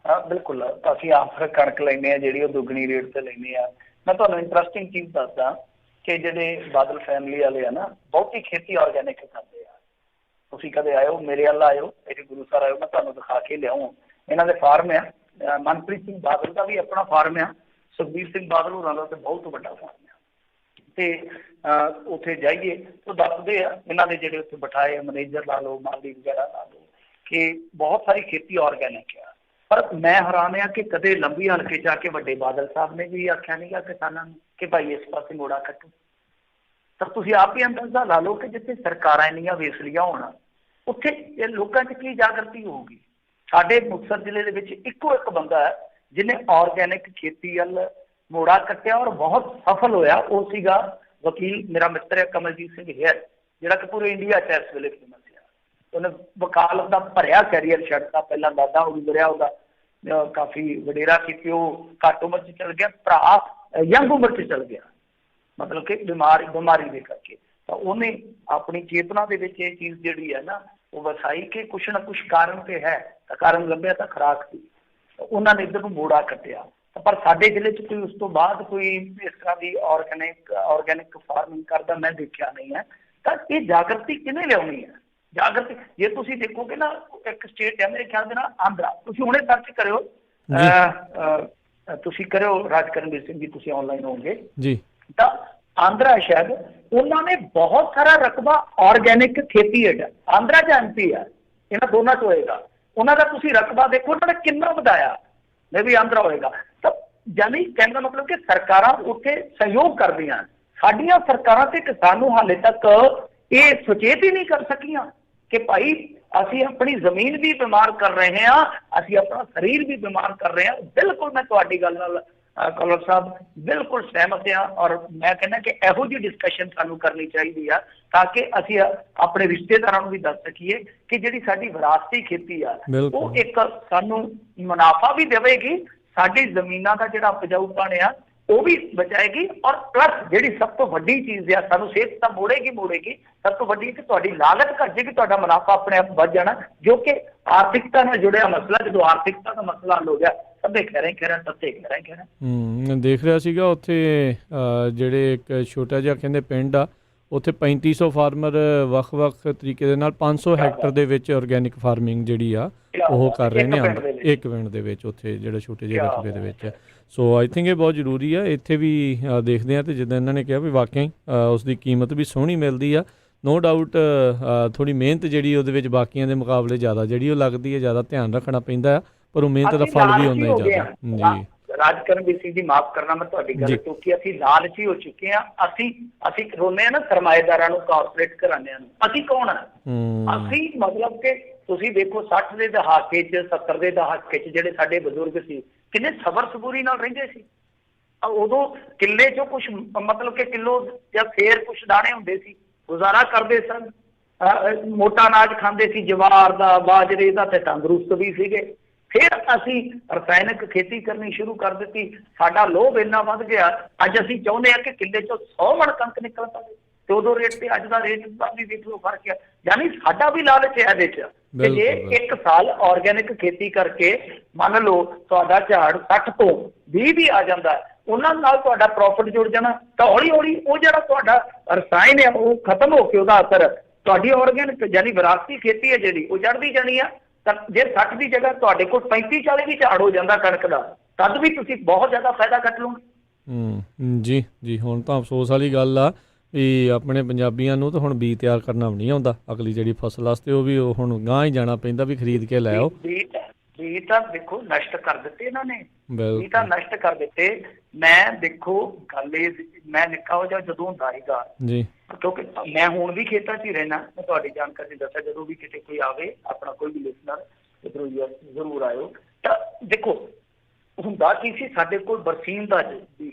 ਬਿਲਕੁਲ। ਅਸੀਂ ਆਪ ਕਣਕ ਲੈਂਦੇ ਹਾਂ ਜਿਹੜੀ ਉਹ ਦੁੱਗਣੀ ਰੇਟ ਤੇ ਲੈਂਦੇ ਆ। ਮੈਂ ਤੁਹਾਨੂੰ ਇੰਟਰਸਟਿੰਗ ਚੀਜ਼ ਦੱਸਦਾ ਕਿ ਜਿਹੜੇ ਬਾਦਲ ਫੈਮਿਲੀ ਵਾਲੇ ਆ ਨਾ, ਬਹੁਤੀ ਖੇਤੀ ਆਰਗੈਨਿਕ ਕਰਦੇ ਆ। ਤੁਸੀਂ ਕਦੇ ਆਇਓ ਮੇਰੇ ਵੱਲ, ਆਇਓ ਮੇਰੇ ਗੁਰੂ ਸਰ ਆਇਓ, ਮੈਂ ਤੁਹਾਨੂੰ ਦਿਖਾ ਕੇ ਲਿਆਉਂ। ਇਹਨਾਂ ਦੇ ਫਾਰਮ ਆ, ਮਨਪ੍ਰੀਤ ਸਿੰਘ ਬਾਦਲ ਦਾ ਵੀ ਆਪਣਾ ਫਾਰਮ ਆ, ਸੁਖਬੀਰ ਸਿੰਘ ਬਾਦਲ ਹੋਰਾਂ ਦਾ ਤੇ ਬਹੁਤ ਵੱਡਾ ਫਾਰਮ ਆ। ਤੇ ਉੱਥੇ ਜਾਈਏ ਤਾਂ ਦੱਸਦੇ ਆ ਇਹਨਾਂ ਦੇ ਜਿਹੜੇ ਉੱਥੇ ਬਿਠਾਏ ਮੈਨੇਜਰ ਲਾ ਲਓ, ਮਾਲੀ ਵਗੈਰਾ ਲਾ ਲਓ, ਕਿ ਬਹੁਤ ਸਾਰੀ ਖੇਤੀ ਆਰਗੈਨਿਕ ਆ। ਪਰ ਮੈਂ ਹੈਰਾਨ ਆ ਕਿ ਕਦੇ ਲੰਬੀ ਹਲਕੇ ਜਾ ਕੇ ਵੱਡੇ ਬਾਦਲ ਸਾਹਿਬ ਨੇ ਵੀ ਆਖਿਆ ਨਹੀਂਗਾ ਕਿਸਾਨਾਂ ਨੂੰ ਕਿ ਭਾਈ ਇਸ ਪਾਸੇ ਮੋੜਾ ਕੱਟੋ। ਤਾਂ ਤੁਸੀਂ ਆਪ ਹੀ ਅੰਦਾਜ਼ਾ ਲਾ ਲਓ ਕਿ ਜਿੱਥੇ ਸਰਕਾਰਾਂ ਇੰਨੀਆਂ ਵੇਸਲੀਆਂ ਹੋਣ, ਉੱਥੇ ਇਹ ਲੋਕਾਂ 'ਚ ਕੀ ਜਾਗਰਤੀ ਹੋਊਗੀ। ਸਾਡੇ ਮੁਕਤਸਰ ਜ਼ਿਲ੍ਹੇ ਦੇ ਵਿੱਚ ਇੱਕੋ ਇੱਕ ਬੰਦਾ ਹੈ ਜਿਹਨੇ ਆਰਗੈਨਿਕ ਖੇਤੀ ਵੱਲ ਮੋੜਾ ਕੱਟਿਆ ਔਰ ਬਹੁਤ ਸਫਲ ਹੋਇਆ। ਉਹ ਸੀਗਾ ਵਕੀਲ, ਮੇਰਾ ਮਿੱਤਰ ਹੈ ਕਮਲਜੀਤ ਸਿੰਘ ਹੇਅਰ, ਜਿਹੜਾ ਕਿ ਪੂਰੇ ਇੰਡੀਆ 'ਚ ਇਸ ਵੇਲੇ ਫੇਮਸ ਹੈ। ਉਹਨੇ ਵਕਾਲਤ ਦਾ ਭਰਿਆ ਕੈਰੀਅਰ ਛੱਡਤਾ, ਪਹਿਲਾਂ ਦਾਦਾ ਉਹ ਗੁਜ਼ਰਿਆ, ਉਹਦਾ ਕਾਫੀ ਵਡੇਰਾ ਕੀਤੀ, ਉਹ ਘੱਟ ਉਮਰ 'ਚ ਚਲ ਗਿਆ, ਭਰਾ ਯੰਗ ਉਮਰ 'ਚ ਚਲ ਗਿਆ, ਮਤਲਬ ਕਿ ਬਿਮਾਰੀ ਦੇ ਕਰਕੇ। ਤਾਂ ਉਹਨੇ ਆਪਣੀ ਚੇਤਨਾ ਦੇ ਵਿੱਚ ਇਹ ਚੀਜ਼ ਜਿਹੜੀ ਹੈ ਨਾ ਉਹ ਵਸਾਈ ਕਿ ਕੁਛ ਨਾ ਕੁਛ ਕਾਰਨ ਤੇ ਹੈ, ਤਾਂ ਕਾਰਨ ਲੱਭਿਆ ਤਾਂ ਖੁਰਾਕ ਸੀ। ਉਹਨਾਂ ਨੇ ਇੱਧਰ ਨੂੰ ਮੋੜਾ ਕੱਟਿਆ। ਪਰ ਸਾਡੇ ਜ਼ਿਲ੍ਹੇ 'ਚ ਕੋਈ ਉਸ ਤੋਂ ਬਾਅਦ ਕੋਈ ਇਸ ਤਰ੍ਹਾਂ ਦੀ ਆਰਗੈਨਿਕ ਫਾਰਮਿੰਗ ਕਰਦਾ ਮੈਂ ਦੇਖਿਆ ਨਹੀਂ ਹੈ। ਤਾਂ ਇਹ ਜਾਗਰਤੀ ਕਿਹਨੇ ਲਿਆਉਣੀ ਹੈ? ਜਾਗਰਤੀ ਜੇ ਤੁਸੀਂ ਦੇਖੋਗੇ ਨਾ, ਇੱਕ ਸਟੇਟ ਹੈ ਮੇਰੇ ਖਿਆਲ ਦੇ ਨਾਲ ਆਂਧਰਾ, ਤੁਸੀਂ ਹੁਣੇ ਸਰਚ ਕਰਿਓ, ਤੁਸੀਂ ਕਰਿਓ ਰਾਜ ਕਰਨਵੀਰ ਸਿੰਘ ਜੀ, ਤੁਸੀਂ ਆਨਲਾਈਨ ਹੋਵੋਗੇ ਜੀ। ਤਾਂ ਆਂਧਰਾ ਸ਼ਾਇਦ ਉਹਨਾਂ ਨੇ ਬਹੁਤ ਸਾਰਾ ਰਕਬਾ ਆਰਗੈਨਿਕ ਖੇਤੀ ਹੈ, ਆਂਧਰਾ ਜਾਂ MP ਆ, ਇਹਨਾਂ ਦੋਨਾਂ 'ਚ ਹੋਏਗਾ। ਉਹਨਾਂ ਦਾ ਤੁਸੀਂ ਰਕਬਾ ਦੇਖੋ, ਉਹਨਾਂ ਨੇ ਕਿੰਨਾ ਵਧਾਇਆ, ਮੈਂ ਵੀ ਆਂਧਰਾ ਹੋਏਗਾ। ਤਾਂ ਯਾਨੀ ਕਹਿਣ ਦਾ ਮਤਲਬ ਕਿ ਸਰਕਾਰਾਂ ਉੱਥੇ ਸਹਿਯੋਗ ਕਰਦੀਆਂ। ਸਾਡੀਆਂ ਸਰਕਾਰਾਂ ਤੇ ਕਿਸਾਨ ਨੂੰ ਹਾਲੇ ਤੱਕ ਇਹ ਸੁਚੇਤ ਹੀ ਨਹੀਂ ਕਰ ਸਕੀਆਂ ਕਿ ਭਾਈ ਅਸੀਂ ਆਪਣੀ ਜ਼ਮੀਨ ਵੀ ਬਿਮਾਰ ਕਰ ਰਹੇ ਹਾਂ, ਅਸੀਂ ਆਪਣਾ ਸਰੀਰ ਵੀ ਬਿਮਾਰ ਕਰ ਰਹੇ ਹਾਂ। ਬਿਲਕੁਲ ਮੈਂ ਤੁਹਾਡੀ ਗੱਲ ਨਾਲ ਕਲਰ ਸਾਹਿਬ ਬਿਲਕੁਲ ਸਹਿਮਤ ਹਾਂ, ਔਰ ਮੈਂ ਕਹਿੰਦਾ ਕਿ ਇਹੋ ਜਿਹੀ ਡਿਸਕਸ਼ਨ ਸਾਨੂੰ ਕਰਨੀ ਚਾਹੀਦੀ ਆ ਤਾਂ ਕਿ ਅਸੀਂ ਆਪਣੇ ਰਿਸ਼ਤੇਦਾਰਾਂ ਨੂੰ ਵੀ ਦੱਸ ਸਕੀਏ ਕਿ ਜਿਹੜੀ ਸਾਡੀ ਵਿਰਾਸਤੀ ਖੇਤੀ ਆ ਉਹ ਇੱਕ ਸਾਨੂੰ ਮੁਨਾਫਾ ਵੀ ਦੇਵੇਗੀ, ਸਾਡੀ ਜ਼ਮੀਨਾਂ ਦਾ ਜਿਹੜਾ ਉਪਜਾਊਪਣ ਆ ਉਹ ਵੀ ਬਚਾਏਗੀ, ਔਰ ਪਲੱਸ ਜਿਹੜੀ ਸਭ ਤੋਂ ਵੱਡੀ ਚੀਜ਼ ਆ ਸਾਨੂੰ ਸਿਹਤ ਤਾਂ ਮੋੜੇਗੀ। ਸਭ ਤੋਂ ਵੱਡੀ ਕਿ ਤੁਹਾਡੀ ਲਾਗਤ ਘੱਟ ਜਾਏਗੀ, ਤੁਹਾਡਾ ਮੁਨਾਫਾ ਆਪਣੇ ਆਪ ਵੱਧ ਜਾਣਾ, ਜੋ ਕਿ ਆਰਥਿਕਤਾ ਨਾਲ ਜੁੜਿਆ ਮਸਲਾ। ਜਦੋਂ ਆਰਥਿਕਤਾ ਦਾ ਮਸਲਾ ਹੱਲ ਹੋ ਗਿਆ ਸਭੇ ਕਹਿ ਰਹੇ ਦੇਖ ਰਿਹਾ ਸੀਗਾ ਉੱਥੇ ਜਿਹੜੇ ਇੱਕ ਛੋਟਾ ਜਿਹਾ ਕਹਿੰਦੇ ਪਿੰਡ ਆ, ਉੱਥੇ 3500 ਫਾਰਮਰ ਵੱਖ-ਵੱਖ ਤਰੀਕੇ ਦੇ ਨਾਲ 500 ਹੈਕਟਰ ਦੇ ਵਿੱਚ ਆਰਗੈਨਿਕ ਫਾਰਮਿੰਗ ਜਿਹੜੀ ਆ ਉਹ ਕਰ ਰਹੇ ਨੇ ਇੱਕ ਪਿੰਡ ਦੇ ਵਿੱਚ, ਉੱਥੇ ਜਿਹੜਾ ਛੋਟੇ ਜਿਹੇ ਰਕਬੇ ਦੇ ਵਿੱਚ। ਸੋ ਆਈ ਥਿੰਕ ਇਹ ਬਹੁਤ ਜ਼ਰੂਰੀ ਆ। ਇੱਥੇ ਵੀ ਦੇਖਦੇ ਹਾਂ, ਅਤੇ ਜਿੱਦਾਂ ਇਹਨਾਂ ਨੇ ਕਿਹਾ ਵੀ ਵਾਕਈ ਉਸ ਦੀ ਕੀਮਤ ਵੀ ਸੋਹਣੀ ਮਿਲਦੀ ਆ। ਨੋ ਡਾਊਟ ਥੋੜ੍ਹੀ ਮਿਹਨਤ ਜਿਹੜੀ ਉਹਦੇ ਵਿੱਚ ਬਾਕੀਆਂ ਦੇ ਮੁਕਾਬਲੇ ਜ਼ਿਆਦਾ ਜਿਹੜੀ ਉਹ ਲੱਗਦੀ ਹੈ, ਜ਼ਿਆਦਾ ਧਿਆਨ ਰੱਖਣਾ ਪੈਂਦਾ ਆ, ਪਰ ਉਹ ਮਿਹਨਤ ਦਾ ਫਲ ਵੀ ਹੁੰਦਾ ਹੀ ਜ਼ਿਆਦਾ। ਜੀ ਰਾਜਕਰਨਵੀਰ ਸਿੰਘ ਜੀ, ਮਾਫ ਕਰਨਾ ਮੈਂ ਤੁਹਾਡੀ ਗੱਲ, ਕਿਉਂਕਿ ਅਸੀਂ ਲਾਲਚੀ ਹੋ ਚੁੱਕੇ ਹਾਂ। ਅਸੀਂ ਰੋਨੇ ਆ ਨਾ ਸਰਮਾਏਦਾਰਾਂ ਨੂੰ, ਕਾਰਪੋਰੇਟ ਘਰਾਣਿਆਂ ਨੂੰ। ਅਸੀਂ ਕੌਣ ਆ? ਅਸੀਂ ਮਤਲਬ ਕਿ ਤੁਸੀਂ ਦੇਖੋ 60 ਦੇ ਦਹਾਕੇ 'ਚ 70 ਦੇ ਦਹਾਕੇ 'ਚ ਜਿਹੜੇ ਸਾਡੇ ਬਜ਼ੁਰਗ ਸੀ ਕਿੰਨੇ ਸਬਰ ਸਬੂਰੀ ਨਾਲ ਰਹਿੰਦੇ ਸੀ। ਉਦੋਂ ਕਿੱਲੇ 'ਚੋਂ ਕੁਛ ਮਤਲਬ ਕਿ ਕਿਲੋ ਜਾਂ ਫੇਰ ਕੁਛ ਦਾਣੇ ਹੁੰਦੇ ਸੀ, ਗੁਜ਼ਾਰਾ ਕਰਦੇ ਸਨ, ਮੋਟਾ ਅਨਾਜ ਖਾਂਦੇ ਸੀ, ਜਵਾਰ ਦਾ, ਬਾਜਰੇ ਦਾ, ਤੇ ਤੰਦਰੁਸਤ ਵੀ ਸੀਗੇ। ਫਿਰ ਅਸੀਂ ਰਸਾਇਣਿਕ ਖੇਤੀ ਕਰਨੀ ਸ਼ੁਰੂ ਕਰ ਦਿੱਤੀ, ਸਾਡਾ ਲੋਭ ਇੰਨਾ ਵੱਧ ਗਿਆ, ਅੱਜ ਅਸੀਂ ਚਾਹੁੰਦੇ ਹਾਂ ਕਿ ਕਿੱਲੇ 'ਚੋਂ 100 ਮਣ ਕਣਕ ਨਿਕਲ ਪਵੇ, ਤੇ ਉਦੋਂ ਰੇਟ ਤੇ ਅੱਜ ਦਾ ਰੇਟ ਦਾ ਵੀ ਦੇਖ ਲਓ ਫਰਕ ਆ। ਯਾਨੀ ਸਾਡਾ ਵੀ ਲਾਲਚ ਹੈ ਇਹਦੇ 'ਚ ਕਿ ਜੇ ਇੱਕ ਸਾਲ ਆਰਗੈਨਿਕ ਖੇਤੀ ਕਰਕੇ ਮੰਨ ਲਓ ਤੁਹਾਡਾ ਝਾੜ 60 ਤੋਂ 20 ਵੀ ਆ ਜਾਂਦਾ, ਉਹਨਾਂ ਨਾਲ ਤੁਹਾਡਾ ਪ੍ਰੋਫਿਟ ਜੁੜ ਜਾਣਾ, ਤਾਂ ਹੌਲੀ ਹੌਲੀ ਉਹ ਜਿਹੜਾ ਤੁਹਾਡਾ ਰਸਾਇਣ ਹੈ ਉਹ ਖਤਮ ਹੋ ਕੇ ਉਹਦਾ ਅਸਰ ਤੁਹਾਡੀ ਆਰਗੈਨਿਕ ਯਾਨੀ ਵਿਰਾਸਤੀ ਖੇਤੀ ਹੈ ਜਿਹੜੀ ਉਹ ਚੜ੍ਹਦੀ ਜਾਣੀ ਆ। ਤਾਂ ਜੇ 60 ਦੀ ਜਗ੍ਹਾ ਤੁਹਾਡੇ ਕੋਲ 35-40 ਵੀ ਝਾੜ ਹੋ ਜਾਂਦਾ ਕਣਕ ਦਾ, ਤਦ ਵੀ ਤੁਸੀਂ ਬਹੁਤ ਜ਼ਿਆਦਾ ਫਾਇਦਾ ਕੱਟ ਲਓਗੇ। ਜੀ ਹੁਣ ਤਾਂ ਅਫਸੋਸ ਵਾਲੀ ਗੱਲ ਆ ਵੀ ਆਪਣੇ ਪੰਜਾਬੀਆਂ ਨੂੰ ਤਾਂ ਹੁਣ ਬੀਜ ਤਿਆਰ ਕਰਨਾ ਵੀ ਨਹੀਂ ਆਉਂਦਾ। ਅਗਲੀ ਜਿਹੜੀ ਫਸਲ ਵਾਸਤੇ ਉਹ ਵੀ ਹੁਣ ਗਾਂਹ ਹੀ ਜਾਣਾ ਪੈਂਦਾ ਵੀ ਖਰੀਦ ਕੇ ਲੈ ਆਓ। ਬੀਜ ਤਾਂ ਦੇਖੋ ਨਸ਼ਟ ਕਰ ਦਿੱਤੇ ਇਹਨਾਂ ਨੇ, ਬੀਜ ਤਾਂ ਨਸ਼ਟ ਕਰ ਦਿੱਤੇ। ਮੈਂ ਦੇਖੋ ਗੱਲ ਇਹ, ਮੈਂ ਨਿੱਕਾ ਹੋ ਜਾ ਜਦੋਂ ਹੁੰਦਾ ਸੀਗਾ ਜੀ, ਕਿਉਂਕਿ ਮੈਂ ਹੁਣ ਵੀ ਖੇਤਾਂ 'ਚ ਹੀ ਰਹਿਣਾ, ਮੈਂ ਤੁਹਾਡੀ ਜਾਣਕਾਰੀ ਦੱਸਿਆ, ਜਦੋਂ ਵੀ ਕਿਤੇ ਕੋਈ ਆਵੇ ਆਪਣਾ ਕੋਈ ਵੀ ਲਿਸਨਰ ਇੱਧਰੋਂ ਜ਼ਰੂਰ ਆਇਓ। ਤਾਂ ਦੇਖੋ ਹੁੰਦਾ ਕੀ ਸੀ, ਸਾਡੇ ਕੋਲ ਬਰਸੀਨ ਦਾ ਬੀਜ,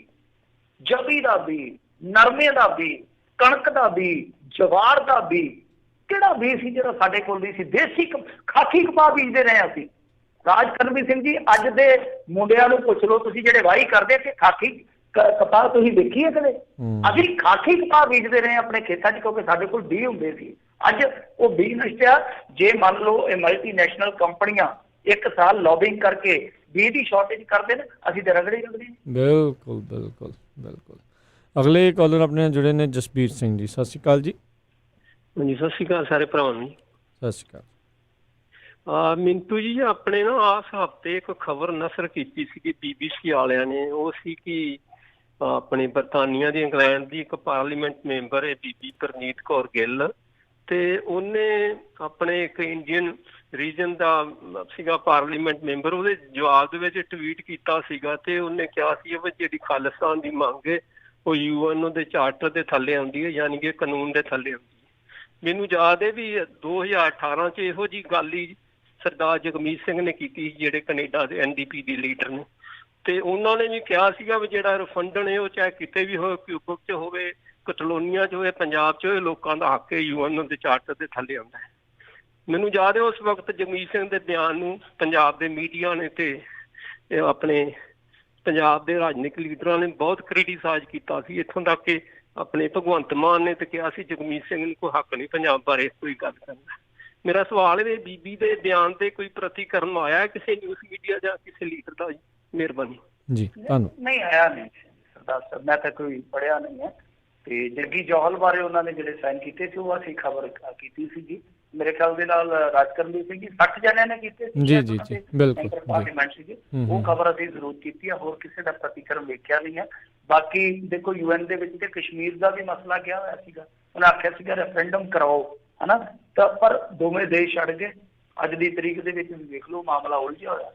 ਜਵੀ ਦਾ ਬੀਜ, ਨਰਮੇ ਦਾ ਬੀਜ, ਕਣਕ ਦਾ ਬੀਜ, ਜਵਾਰ ਦਾ ਬੀਜ, ਕਿਹੜਾ ਬੀਜ ਸੀ ਜਿਹੜਾ ਸਾਡੇ ਕੋਲ ਵੀ ਸੀ? ਦੇਸੀ ਖਾਕੀ ਕਪਾਹ ਬੀਜਦੇ ਰਹੇ ਅਸੀਂ। ਰਾਜਕਰਨਵੀਰ ਸਿੰਘ ਜੀ, ਅੱਜ ਦੇ ਮੁੰਡਿਆਂ ਨੂੰ ਪੁੱਛ ਲਓ ਤੁਸੀਂ ਜਿਹੜੇ ਵਾਹੀ ਕਰਦੇ ਕਿ ਖਾਕੀ ਕਪਾਹ ਤੁਸੀਂ ਦੇਖੀ ਹੈ ਕਦੇ? ਅਸੀਂ ਖਾਕੀ ਕਪਾਹ ਬੀਜਦੇ ਰਹੇ ਆਪਣੇ ਖੇਤਾਂ 'ਚ, ਕਿਉਂਕਿ ਸਾਡੇ ਕੋਲ ਬੀਜ ਹੁੰਦੇ ਸੀ। ਅੱਜ ਉਹ ਬੀਜ ਨਸ਼ਟਿਆ। ਜੇ ਮੰਨ ਲਓ ਇਹ ਮਲਟੀਨੈਸ਼ਨਲ ਕੰਪਨੀਆਂ ਇੱਕ ਸਾਲ ਲੌਬਿੰਗ ਕਰਕੇ ਬੀਜ ਦੀ ਸ਼ਾਰਟੇਜ ਕਰਦੇ ਨੇ, ਅਸੀਂ ਤਾਂ ਰਗੜੇ। ਬਿਲਕੁਲ। ਅਗਲੇ ਕਾਲਰ ਆਪਣੇ ਜੁੜੇ ਨੇ ਜਸਬੀਰ ਸਿੰਘ ਜੀ, ਸਤਿ ਸ਼੍ਰੀ ਅਕਾਲ ਜੀ। ਹਾਂਜੀ, ਸਤਿ ਸ਼੍ਰੀ ਅਕਾਲ ਸਾਰੇ ਭਰਾਵਾਂ ਨੂੰ। ਸਤਿ ਸ਼੍ਰੀ ਅਕਾਲ। ਮਿੰਟੂ ਜੀ, ਆਪਣੇ ਨਾ ਆਸ ਹਫ਼ਤੇ ਇੱਕ ਖਬਰ ਨਸ਼ਰ ਕੀਤੀ ਸੀਗੀ BBC ਵਾਲਿਆਂ ਨੇ, ਉਹ ਸੀ ਕਿ ਆਪਣੇ ਬਰਤਾਨੀਆ ਦੀ, ਇੰਗਲੈਂਡ ਦੀ ਇੱਕ ਪਾਰਲੀਮੈਂਟ ਮੈਂਬਰ ਹੈ ਬੀਬੀ ਪਰਨੀਤ ਕੌਰ ਗਿੱਲ, ਤੇ ਉਹਨੇ ਆਪਣੇ ਇੱਕ ਇੰਡੀਅਨ ਰੀਜਨ ਦਾ ਸੀਗਾ ਪਾਰਲੀਮੈਂਟ ਮੈਂਬਰ, ਉਹਦੇ ਜਵਾਬ ਦੇ ਵਿੱਚ ਟਵੀਟ ਕੀਤਾ ਸੀਗਾ, ਤੇ ਉਹਨੇ ਕਿਹਾ ਸੀ ਵੀ ਜਿਹੜੀ ਖਾਲਿਸਤਾਨ ਦੀ ਮੰਗ ਹੈ ਉਹ UN ਦੇ ਚਾਰਟਰ ਦੇ ਥੱਲੇ ਆਉਂਦੀ ਹੈ, ਯਾਨੀ ਕਿ ਕਾਨੂੰਨ ਦੇ ਥੱਲੇ ਆਉਂਦੀ ਹੈ। ਮੈਨੂੰ ਯਾਦ ਹੈ ਵੀ 2018 'ਚ ਇਹੋ ਜਿਹੀ ਗੱਲ ਹੀ ਸਰਦਾਰ ਜਗਮੀਤ ਸਿੰਘ ਨੇ ਕੀਤੀ, ਜਿਹੜੇ ਕੈਨੇਡਾ ਦੇ NDP ਦੇ ਲੀਡਰ ਨੇ, ਤੇ ਉਹਨਾਂ ਨੇ ਵੀ ਕਿਹਾ ਸੀਗਾ ਵੀ ਜਿਹੜਾ ਰਿਫੰਡਨ ਹੈ ਉਹ ਚਾਹੇ ਕਿਤੇ ਵੀ ਹੋਵੇ, ਕਿਊਬਕ 'ਚ ਹੋਵੇ, ਕਟਲੋਨੀਆ 'ਚ ਹੋਵੇ, ਪੰਜਾਬ 'ਚ ਹੋਵੇ, ਲੋਕਾਂ ਦਾ ਹੱਕ ਹੈ, UN ਦੇ ਚਾਰਟਰ ਦੇ ਥੱਲੇ ਆਉਂਦਾ ਹੈ। ਮੈਨੂੰ ਯਾਦ ਹੈ ਉਸ ਵਕਤ ਜਗਮੀਤ ਸਿੰਘ ਦੇ ਬਿਆਨ ਨੂੰ ਪੰਜਾਬ ਦੇ ਮੀਡੀਆ ਨੇ ਤੇ ਆਪਣੇ ਪੰਜਾਬ ਦੇ ਰਾਜਨੀਤਿਕ ਲੀਡਰਾਂ ਨੇ ਬਹੁਤ ਕ੍ਰਿਟੀਸਾਈਜ਼ ਕੀਤਾ ਸੀ, ਇੱਥੋਂ ਤੱਕ ਕਿ ਆਪਣੇ ਭਗਵੰਤ ਮਾਨ ਨੇ ਤੇ ਕਿਹਾ ਸੀ ਜਗਮੀਤ ਸਿੰਘ ਨੂੰ ਕੋਈ ਹੱਕ ਨਹੀਂ ਪੰਜਾਬ ਬਾਰੇ ਕੋਈ ਗੱਲ ਕਰਨਾ। ਮੇਰਾ ਸਵਾਲ ਹੈ, ਬੀਬੀ ਦੇ ਬਿਆਨ ਤੇ ਕੋਈ ਪ੍ਰਤੀਕਰਮ ਆਇਆ ਕਿਸੇ ਨਿਊਜ਼ ਮੀਡੀਆ ਜਾਂ ਕਿਸੇ ਲੀਡਰ ਦਾ? ਜੀ ਮਿਹਰਬਾਨੀ ਜੀ। ਤੁਹਾਨੂੰ ਨਹੀਂ ਆਇਆ ਨਹੀਂ ਸਰਦਾਰ ਸਾਹਿਬ, ਮੈਂ ਤਾਂ ਕੋਈ ਪੜ੍ਹਿਆ ਨਹੀਂ ਹੈ। ਤੇ ਜੱਗੀ ਜੌਹਲ ਬਾਰੇ ਉਹਨਾਂ ਨੇ ਜਿਹੜੇ ਸਾਈਨ ਕੀਤੇ ਸੀ ਉਹ ਅਸੀਂ ਖਬਰ ਕੀਤੀ ਸੀਗੀ, ਮੇਰੇ ਖਿਆਲ ਦੇ ਨਾਲ ਰਾਜਕਰਨਵੀਰ ਸਿੰਘ ਜੀ 60 ਜਣਿਆਂ ਨੇ ਕੀਤੇ ਸੀ। ਜੀ ਬਿਲਕੁਲ ਪਾਰਲੀਮੈਂਟ ਸੀਗੇ, ਉਹ ਖਬਰ ਅਸੀਂ ਜ਼ਰੂਰ ਕੀਤੀ ਆ, ਹੋਰ ਕਿਸੇ ਦਾ ਪ੍ਰਤੀਕਰਮ ਵੇਖਿਆ ਨਹੀਂ ਹੈ। ਬਾਕੀ ਦੇਖੋ UN ਦੇ ਵਿੱਚ ਤੇ ਕਸ਼ਮੀਰ ਦਾ ਵੀ ਮਸਲਾ ਕਿਹਾ ਹੋਇਆ ਸੀਗਾ, ਉਹਨਾਂ ਆਖਿਆ ਸੀਗਾ ਰੈਫਰੈਂਡਮ ਕਰਾਓ, ਹਨਾ, ਤਾਂ ਪਰ ਦੋਵੇਂ ਦੇਸ਼ ਛੱਡ ਗਏ। ਅੱਜ ਦੀ ਤਰੀਕ ਦੇ ਵਿੱਚ ਵੇਖ ਲਓ ਮਾਮਲਾ ਉਲਝਿਆ ਹੋਇਆ,